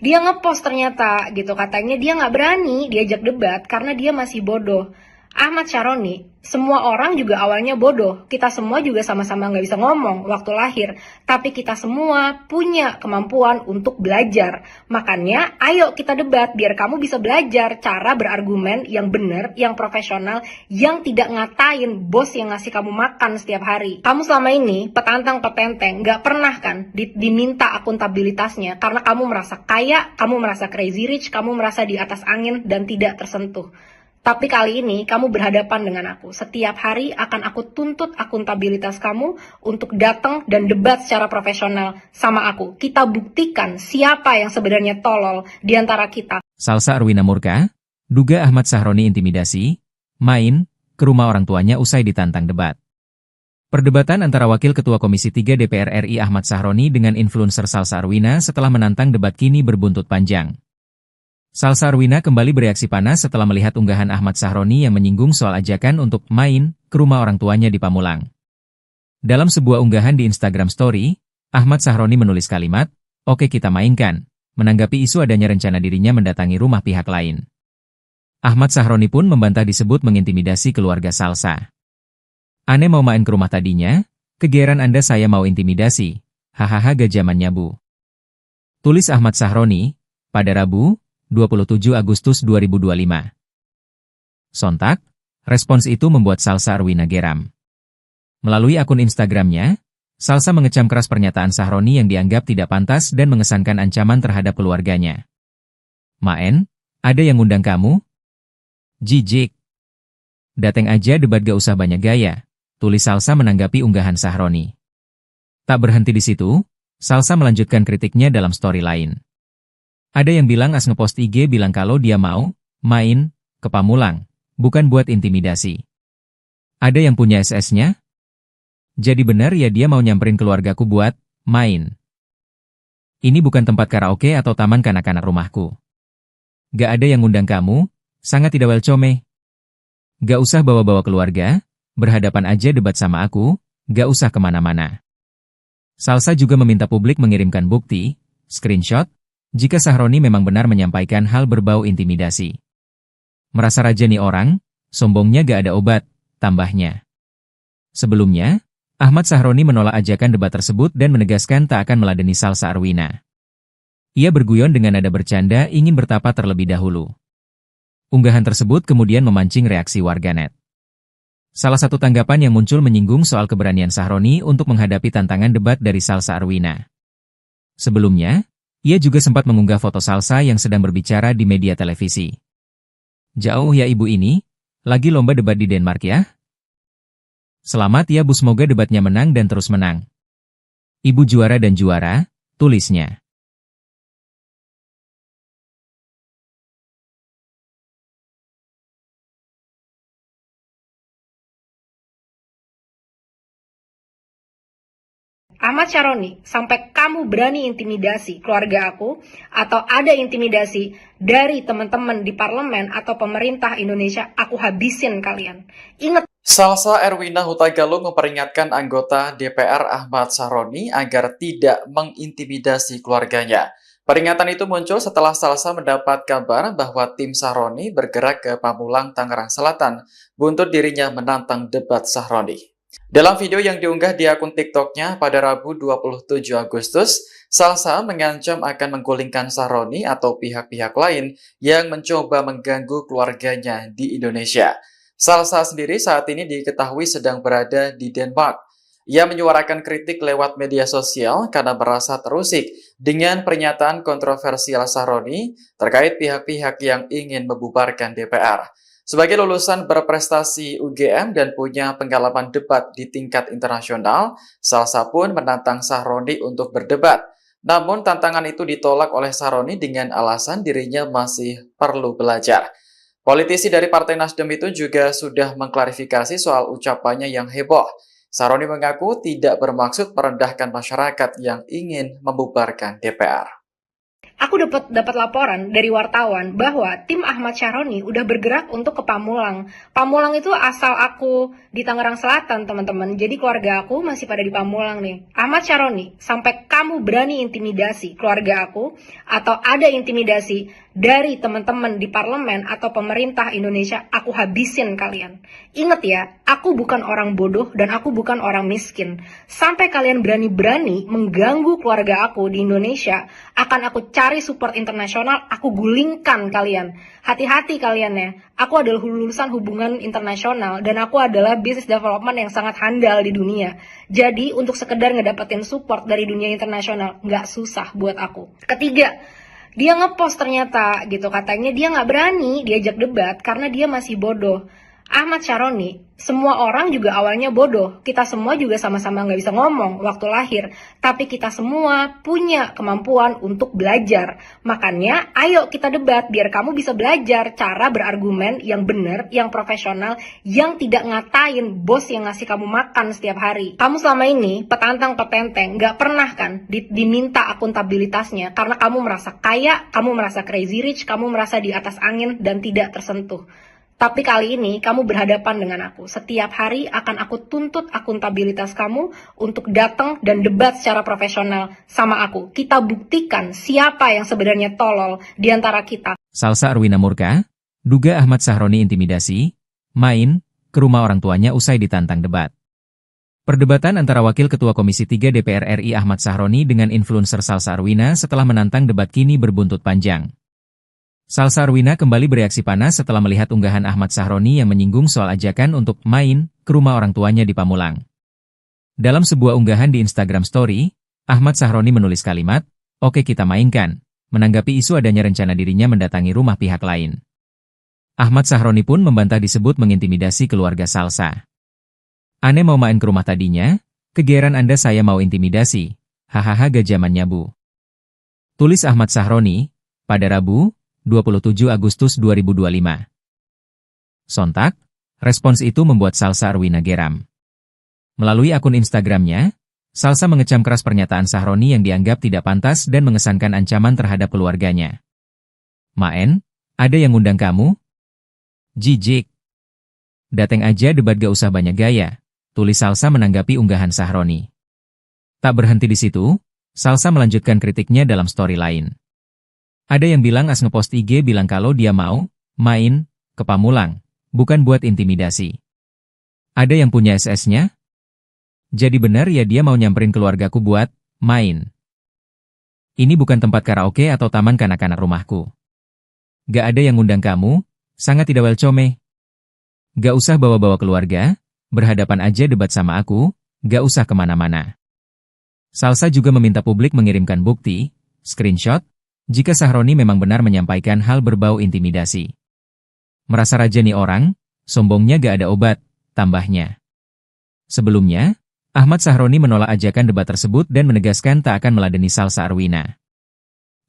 Dia ngepost ternyata gitu, katanya dia nggak berani diajak debat karena dia masih bodoh. Ahmad Syaroni, semua orang juga awalnya bodoh. Kita semua juga sama-sama nggak bisa ngomong waktu lahir. Tapi kita semua punya kemampuan untuk belajar. Makanya ayo kita debat biar kamu bisa belajar cara berargumen yang benar, yang profesional, yang tidak ngatain bos yang ngasih kamu makan setiap hari. Kamu selama ini petantang petenteng, nggak pernah kan diminta akuntabilitasnya karena kamu merasa kaya, kamu merasa crazy rich, kamu merasa di atas angin dan tidak tersentuh. Tapi kali ini kamu berhadapan dengan aku. Setiap hari akan aku tuntut akuntabilitas kamu untuk datang dan debat secara profesional sama aku. Kita buktikan siapa yang sebenarnya tolol di antara kita. Salsa Arwina murka, duga Ahmad Syaroni intimidasi, main ke rumah orang tuanya usai ditantang debat. Perdebatan antara Wakil Ketua Komisi 3 DPR RI Ahmad Syaroni dengan influencer Salsa Arwina setelah menantang debat kini berbuntut panjang. Salsa Arwina kembali bereaksi panas setelah melihat unggahan Ahmad Syaroni yang menyinggung soal ajakan untuk main ke rumah orang tuanya di Pamulang. Dalam sebuah unggahan di Instagram Story, Ahmad Syaroni menulis kalimat, "Oke kita mainkan," menanggapi isu adanya rencana dirinya mendatangi rumah pihak lain. Ahmad Syaroni pun membantah disebut mengintimidasi keluarga Salsa. "Ane mau main ke rumah tadinya, kegeeran Anda saya mau intimidasi, hahaha gajamannya bu." Tulis Ahmad Syaroni, pada Rabu, 27 Agustus 2025. Sontak, respons itu membuat Salsa Arwina geram. Melalui akun Instagramnya, Salsa mengecam keras pernyataan Syaroni yang dianggap tidak pantas dan mengesankan ancaman terhadap keluarganya. "Maen, ada yang ngundang kamu? Jijik. Dateng aja debat gak usah banyak gaya," tulis Salsa menanggapi unggahan Syaroni. Tak berhenti di situ, Salsa melanjutkan kritiknya dalam story lain. Ada yang bilang as ngepost IG bilang kalau dia mau main ke Pamulang, bukan buat intimidasi. Ada yang punya SS-nya? Jadi benar ya dia mau nyamperin keluargaku buat main. Ini bukan tempat karaoke atau taman kanak-kanak rumahku. Gak ada yang ngundang kamu, sangat tidak welcome. Gak usah bawa-bawa keluarga, berhadapan aja debat sama aku, gak usah kemana-mana. Salsa juga meminta publik mengirimkan bukti, screenshot, jika Syaroni memang benar menyampaikan hal berbau intimidasi. "Merasa raja nih orang, sombongnya gak ada obat," tambahnya. Sebelumnya, Ahmad Syaroni menolak ajakan debat tersebut dan menegaskan tak akan meladeni Salsa Arwina. Ia berguyon dengan nada bercanda ingin bertapa terlebih dahulu. Unggahan tersebut kemudian memancing reaksi warganet. Salah satu tanggapan yang muncul menyinggung soal keberanian Syaroni untuk menghadapi tantangan debat dari Salsa Arwina. Sebelumnya, ia juga sempat mengunggah foto Salsa yang sedang berbicara di media televisi. "Jauh ya ibu ini, lagi lomba debat di Denmark ya? Selamat ya bu, semoga debatnya menang dan terus menang. Ibu juara dan juara," tulisnya. Ahmad Syaroni, sampai kamu berani intimidasi keluarga aku, atau ada intimidasi dari teman-teman di parlemen atau pemerintah Indonesia, aku habisin kalian. Ingat. Salsa Erwina Huta Galung memperingatkan anggota DPR Ahmad Syaroni agar tidak mengintimidasi keluarganya. Peringatan itu muncul setelah Salsa mendapat kabar bahwa tim Syaroni bergerak ke Pamulang, Tangerang Selatan, buntut dirinya menantang debat Syaroni. Dalam video yang diunggah di akun TikToknya pada Rabu 27 Agustus, Salsa mengancam akan menggulingkan Syaroni atau pihak-pihak lain yang mencoba mengganggu keluarganya di Indonesia. Salsa sendiri saat ini diketahui sedang berada di Denmark. Ia menyuarakan kritik lewat media sosial karena merasa terusik dengan pernyataan kontroversial Syaroni terkait pihak-pihak yang ingin membubarkan DPR. Sebagai lulusan berprestasi UGM dan punya pengalaman debat di tingkat internasional, Salsa pun menantang Syaroni untuk berdebat. Namun tantangan itu ditolak oleh Syaroni dengan alasan dirinya masih perlu belajar. Politisi dari Partai Nasdem itu juga sudah mengklarifikasi soal ucapannya yang heboh. Syaroni mengaku tidak bermaksud merendahkan masyarakat yang ingin membubarkan DPR. Aku dapat laporan dari wartawan bahwa tim Ahmad Syaroni udah bergerak untuk ke Pamulang. Pamulang itu asal aku di Tangerang Selatan, teman-teman. Jadi keluarga aku masih pada di Pamulang nih. Ahmad Syaroni, sampai kamu berani intimidasi keluarga aku atau ada intimidasi dari teman-teman di parlemen atau pemerintah Indonesia, aku habisin kalian. Ingat ya, aku bukan orang bodoh dan aku bukan orang miskin. Sampai kalian berani-berani mengganggu keluarga aku di Indonesia, akan aku cari support internasional, aku gulingkan kalian. Hati-hati kalian ya. Aku adalah lulusan hubungan internasional dan aku adalah business development yang sangat handal di dunia. Jadi untuk sekedar ngedapetin support dari dunia internasional nggak susah buat aku. Ketiga, dia ngepost ternyata gitu, katanya dia nggak berani diajak debat karena dia masih bodoh. Ahmad Syaroni, semua orang juga awalnya bodoh. Kita semua juga sama-sama nggak bisa ngomong waktu lahir. Tapi kita semua punya kemampuan untuk belajar. Makanya ayo kita debat biar kamu bisa belajar cara berargumen yang benar, yang profesional, yang tidak ngatain bos yang ngasih kamu makan setiap hari. Kamu selama ini petantang-petenteng, nggak pernah kan diminta akuntabilitasnya karena kamu merasa kaya, kamu merasa crazy rich, kamu merasa di atas angin dan tidak tersentuh. Tapi kali ini kamu berhadapan dengan aku. Setiap hari akan aku tuntut akuntabilitas kamu untuk datang dan debat secara profesional sama aku. Kita buktikan siapa yang sebenarnya tolol di antara kita. Salsa Arwina murka, duga Ahmad Syaroni intimidasi, main ke rumah orang tuanya usai ditantang debat. Perdebatan antara Wakil Ketua Komisi 3 DPR RI Ahmad Syaroni dengan influencer Salsa Arwina setelah menantang debat kini berbuntut panjang. Salsa Arwina kembali bereaksi panas setelah melihat unggahan Ahmad Syaroni yang menyinggung soal ajakan untuk main ke rumah orang tuanya di Pamulang. Dalam sebuah unggahan di Instagram Story, Ahmad Syaroni menulis kalimat, "Oke kita mainkan," menanggapi isu adanya rencana dirinya mendatangi rumah pihak lain. Ahmad Syaroni pun membantah disebut mengintimidasi keluarga Salsa. "Ane mau main ke rumah tadinya? Kegeeran Anda saya mau intimidasi. Hahaha gajamannya bu." Tulis Ahmad Syaroni, pada Rabu, 27 Agustus 2025. Sontak, respons itu membuat Salsa Arwina geram. Melalui akun Instagramnya, Salsa mengecam keras pernyataan Syaroni yang dianggap tidak pantas dan mengesankan ancaman terhadap keluarganya. "Maen, ada yang ngundang kamu? Jijik. Dateng aja debat gak usah banyak gaya," tulis Salsa menanggapi unggahan Syaroni. Tak berhenti di situ, Salsa melanjutkan kritiknya dalam story lain. Ada yang bilang as ngepost IG bilang kalau dia mau main ke Pamulang, bukan buat intimidasi. Ada yang punya SS-nya? Jadi benar ya dia mau nyamperin keluargaku buat main. Ini bukan tempat karaoke atau taman kanak-kanak rumahku. Gak ada yang ngundang kamu, sangat tidak welcome. Gak usah bawa-bawa keluarga, berhadapan aja debat sama aku, gak usah kemana-mana. Salsa juga meminta publik mengirimkan bukti, screenshot, jika Syaroni memang benar menyampaikan hal berbau intimidasi. "Merasa raja nih orang, sombongnya gak ada obat," tambahnya. Sebelumnya, Ahmad Syaroni menolak ajakan debat tersebut dan menegaskan tak akan meladeni Salsa Arwina.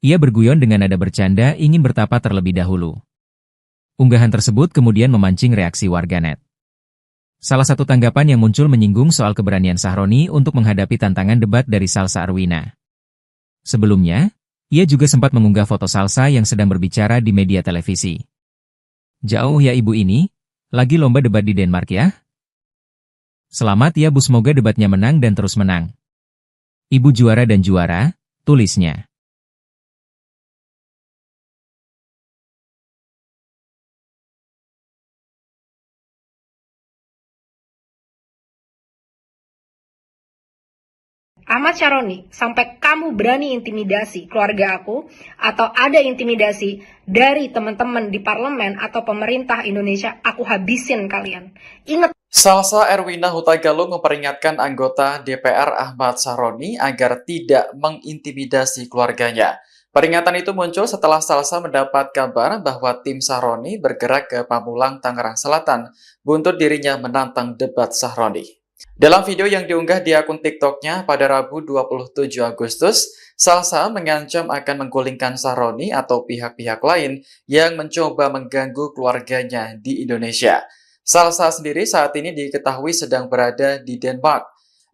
Ia berguyon dengan nada bercanda ingin bertapa terlebih dahulu. Unggahan tersebut kemudian memancing reaksi warganet. Salah satu tanggapan yang muncul menyinggung soal keberanian Syaroni untuk menghadapi tantangan debat dari Salsa Arwina. Sebelumnya, ia juga sempat mengunggah foto Salsa yang sedang berbicara di media televisi. "Jauh ya ibu ini, lagi lomba debat di Denmark ya? Selamat ya bu, semoga debatnya menang dan terus menang. Ibu juara dan juara," tulisnya. Ahmad Syaroni, sampai kamu berani intimidasi keluarga aku atau ada intimidasi dari teman-teman di parlemen atau pemerintah Indonesia, aku habisin kalian. Ingat. Salsa Erwina Hutagalung memperingatkan anggota DPR Ahmad Syaroni agar tidak mengintimidasi keluarganya. Peringatan itu muncul setelah Salsa mendapat kabar bahwa tim Syaroni bergerak ke Pamulang, Tangerang Selatan, buntut dirinya menantang debat Syaroni. Dalam video yang diunggah di akun TikToknya pada Rabu 27 Agustus, Salsa mengancam akan menggulingkan Syaroni atau pihak-pihak lain yang mencoba mengganggu keluarganya di Indonesia. Salsa sendiri saat ini diketahui sedang berada di Denmark.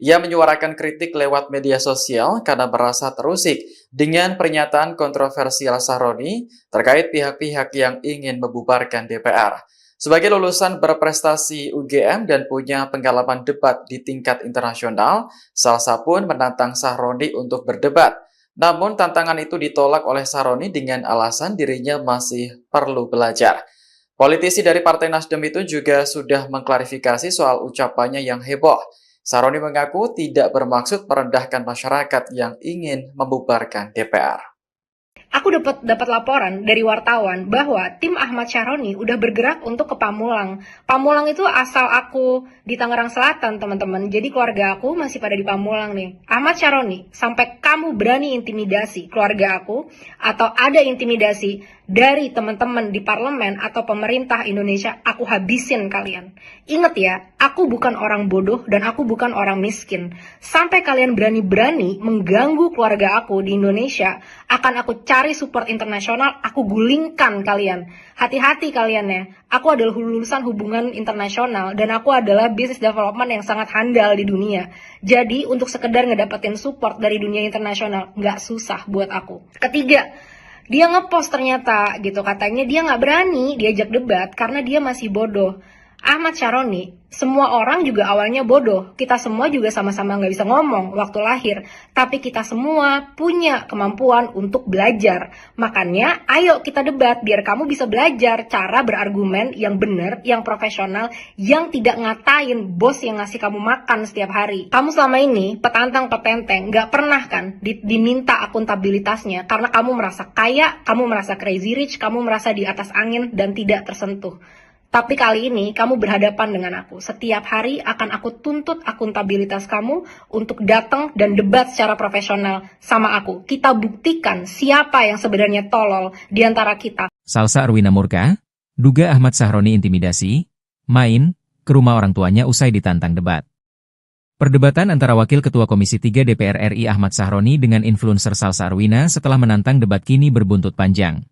Ia menyuarakan kritik lewat media sosial karena merasa terusik dengan pernyataan kontroversial Sahroni terkait pihak-pihak yang ingin membubarkan DPR. Sebagai lulusan berprestasi UGM dan punya pengalaman debat di tingkat internasional, Salsa pun menantang Sahroni untuk berdebat. Namun tantangan itu ditolak oleh Sahroni dengan alasan dirinya masih perlu belajar. Politisi dari Partai Nasdem itu juga sudah mengklarifikasi soal ucapannya yang heboh. Sahroni mengaku tidak bermaksud merendahkan masyarakat yang ingin membubarkan DPR. Aku dapat laporan dari wartawan bahwa tim Ahmad Syaroni udah bergerak untuk ke Pamulang. Pamulang itu asal aku di Tangerang Selatan, teman-teman. Jadi keluarga aku masih pada di Pamulang nih. Ahmad Syaroni, sampai kamu berani intimidasi keluarga aku atau ada intimidasi dari teman-teman di parlemen atau pemerintah Indonesia, aku habisin kalian. Ingat ya, aku bukan orang bodoh dan aku bukan orang miskin. Sampai kalian berani-berani mengganggu keluarga aku di Indonesia, akan aku cari support internasional, aku gulingkan kalian. Hati-hati kalian ya, aku adalah lulusan hubungan internasional dan aku adalah business development yang sangat handal di dunia. Jadi untuk sekedar ngedapetin support dari dunia internasional, nggak susah buat aku. Ketiga, dia ngepost ternyata gitu, katanya dia nggak berani diajak debat karena dia masih bodoh. Ahmad Syaroni, semua orang juga awalnya bodoh. Kita semua juga sama-sama nggak bisa ngomong waktu lahir. Tapi kita semua punya kemampuan untuk belajar. Makanya ayo kita debat biar kamu bisa belajar cara berargumen yang benar, yang profesional, yang tidak ngatain bos yang ngasih kamu makan setiap hari. Kamu selama ini petantang petenteng, nggak pernah kan diminta akuntabilitasnya karena kamu merasa kaya, kamu merasa crazy rich, kamu merasa di atas angin dan tidak tersentuh. Tapi kali ini kamu berhadapan dengan aku. Setiap hari akan aku tuntut akuntabilitas kamu untuk datang dan debat secara profesional sama aku. Kita buktikan siapa yang sebenarnya tolol di antara kita. Salsa Arwina murka, duga Ahmad Syaroni intimidasi, main ke rumah orang tuanya usai ditantang debat. Perdebatan antara Wakil Ketua Komisi 3 DPR RI Ahmad Syaroni dengan influencer Salsa Arwina setelah menantang debat kini berbuntut panjang.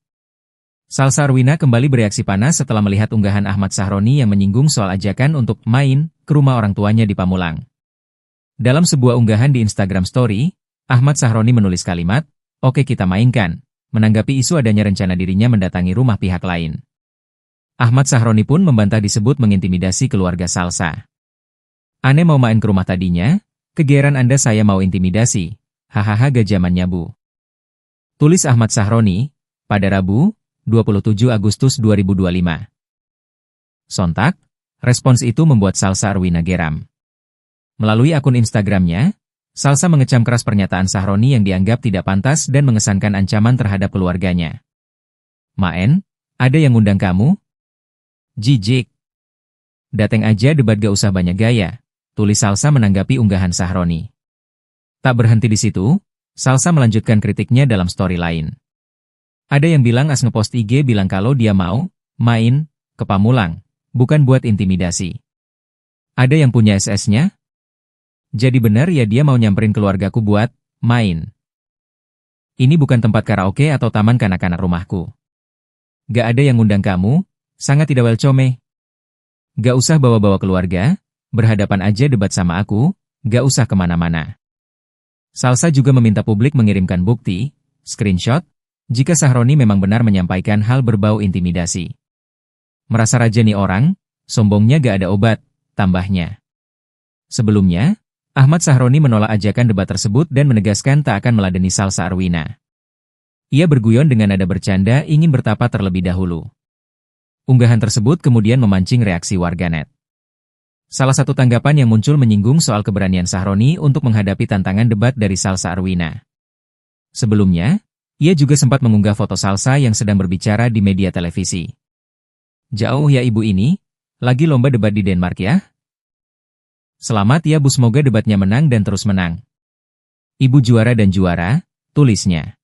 Salsa Arwina kembali bereaksi panas setelah melihat unggahan Ahmad Syaroni yang menyinggung soal ajakan untuk main ke rumah orang tuanya di Pamulang. Dalam sebuah unggahan di Instagram Story, Ahmad Syaroni menulis kalimat, "Oke kita mainkan," menanggapi isu adanya rencana dirinya mendatangi rumah pihak lain. Ahmad Syaroni pun membantah disebut mengintimidasi keluarga Salsa. "Ane mau main ke rumah tadinya, kegeeran Anda saya mau intimidasi, hahaha gajamannya bu." Tulis Ahmad Syaroni, pada Rabu, 27 Agustus 2025. Sontak, respons itu membuat Salsa Arwina geram. Melalui akun Instagramnya, Salsa mengecam keras pernyataan Syaroni yang dianggap tidak pantas dan mengesankan ancaman terhadap keluarganya. "Maen, ada yang ngundang kamu? Jijik. Dateng aja debat gak usah banyak gaya," tulis Salsa menanggapi unggahan Syaroni. Tak berhenti di situ, Salsa melanjutkan kritiknya dalam story lain. Ada yang bilang as ngepost IG bilang kalau dia mau main ke Pamulang, bukan buat intimidasi. Ada yang punya SS-nya? Jadi benar ya dia mau nyamperin keluargaku buat main. Ini bukan tempat karaoke atau taman kanak-kanak rumahku. Gak ada yang ngundang kamu, sangat tidak welcome. Gak usah bawa-bawa keluarga, berhadapan aja debat sama aku, gak usah kemana-mana. Salsa juga meminta publik mengirimkan bukti, screenshot, jika Syaroni memang benar menyampaikan hal berbau intimidasi. Merasa raja nih orang, sombongnya gak ada obat, tambahnya. Sebelumnya, Ahmad Syaroni menolak ajakan debat tersebut dan menegaskan tak akan meladeni Salsa Arwina. Ia berguyon dengan nada bercanda ingin bertapa terlebih dahulu. Unggahan tersebut kemudian memancing reaksi warganet. Salah satu tanggapan yang muncul menyinggung soal keberanian Syaroni untuk menghadapi tantangan debat dari Salsa Arwina. Sebelumnya, ia juga sempat mengunggah foto Salsa yang sedang berbicara di media televisi. "Jauh ya ibu ini, lagi lomba debat di Denmark ya? Selamat ya bu, semoga debatnya menang dan terus menang. Ibu juara dan juara," tulisnya.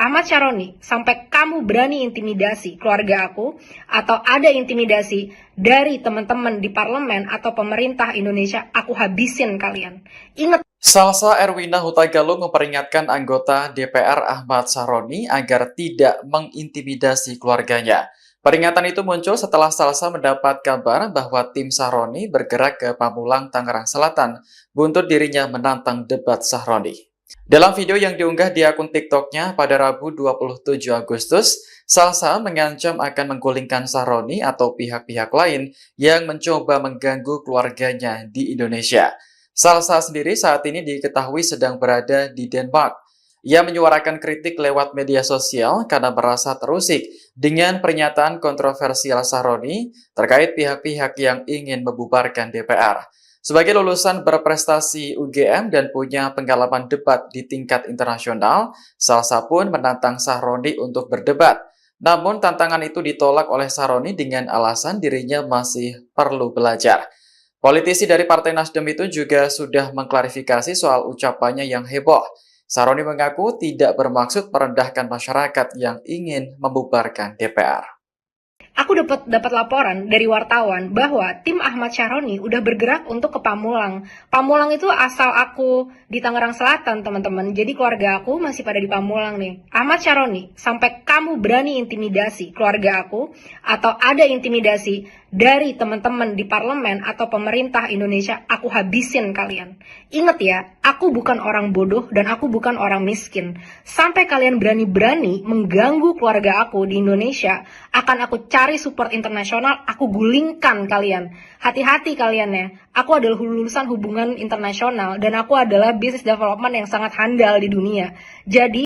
Ahmad Syaroni, sampai kamu berani intimidasi keluarga aku atau ada intimidasi dari teman-teman di parlemen atau pemerintah Indonesia, aku habisin kalian. Ingat Salsa Erwina Huta Galung memperingatkan anggota DPR Ahmad Sahroni agar tidak mengintimidasi keluarganya. Peringatan itu muncul setelah Salsa mendapat kabar bahwa tim Sahroni bergerak ke Pamulang, Tangerang Selatan, buntut dirinya menantang debat Sahroni. Dalam video yang diunggah di akun TikToknya pada Rabu 27 Agustus, Salsa mengancam akan menggulingkan Sahroni atau pihak-pihak lain yang mencoba mengganggu keluarganya di Indonesia. Salsa sendiri saat ini diketahui sedang berada di Denmark. Ia menyuarakan kritik lewat media sosial karena merasa terusik dengan pernyataan kontroversial Sahroni terkait pihak-pihak yang ingin membubarkan DPR. Sebagai lulusan berprestasi UGM dan punya pengalaman debat di tingkat internasional, Salsa pun menantang Sahroni untuk berdebat. Namun tantangan itu ditolak oleh Sahroni dengan alasan dirinya masih perlu belajar. Politisi dari Partai Nasdem itu juga sudah mengklarifikasi soal ucapannya yang heboh. Sahroni mengaku tidak bermaksud merendahkan masyarakat yang ingin membubarkan DPR. Aku dapat laporan dari wartawan bahwa tim Ahmad Sahroni udah bergerak untuk ke Pamulang. Pamulang itu asal aku di Tangerang Selatan, teman-teman. Jadi keluarga aku masih pada di Pamulang nih. Ahmad Sahroni, sampai kamu berani intimidasi keluarga aku atau ada intimidasi dari teman-teman di parlemen atau pemerintah Indonesia, aku habisin kalian. Ingat ya, aku bukan orang bodoh dan aku bukan orang miskin. Sampai kalian berani-berani mengganggu keluarga aku di Indonesia, akan aku cari support internasional, aku gulingkan kalian. Hati-hati kalian ya. Aku adalah lulusan hubungan internasional dan aku adalah business development yang sangat handal di dunia. Jadi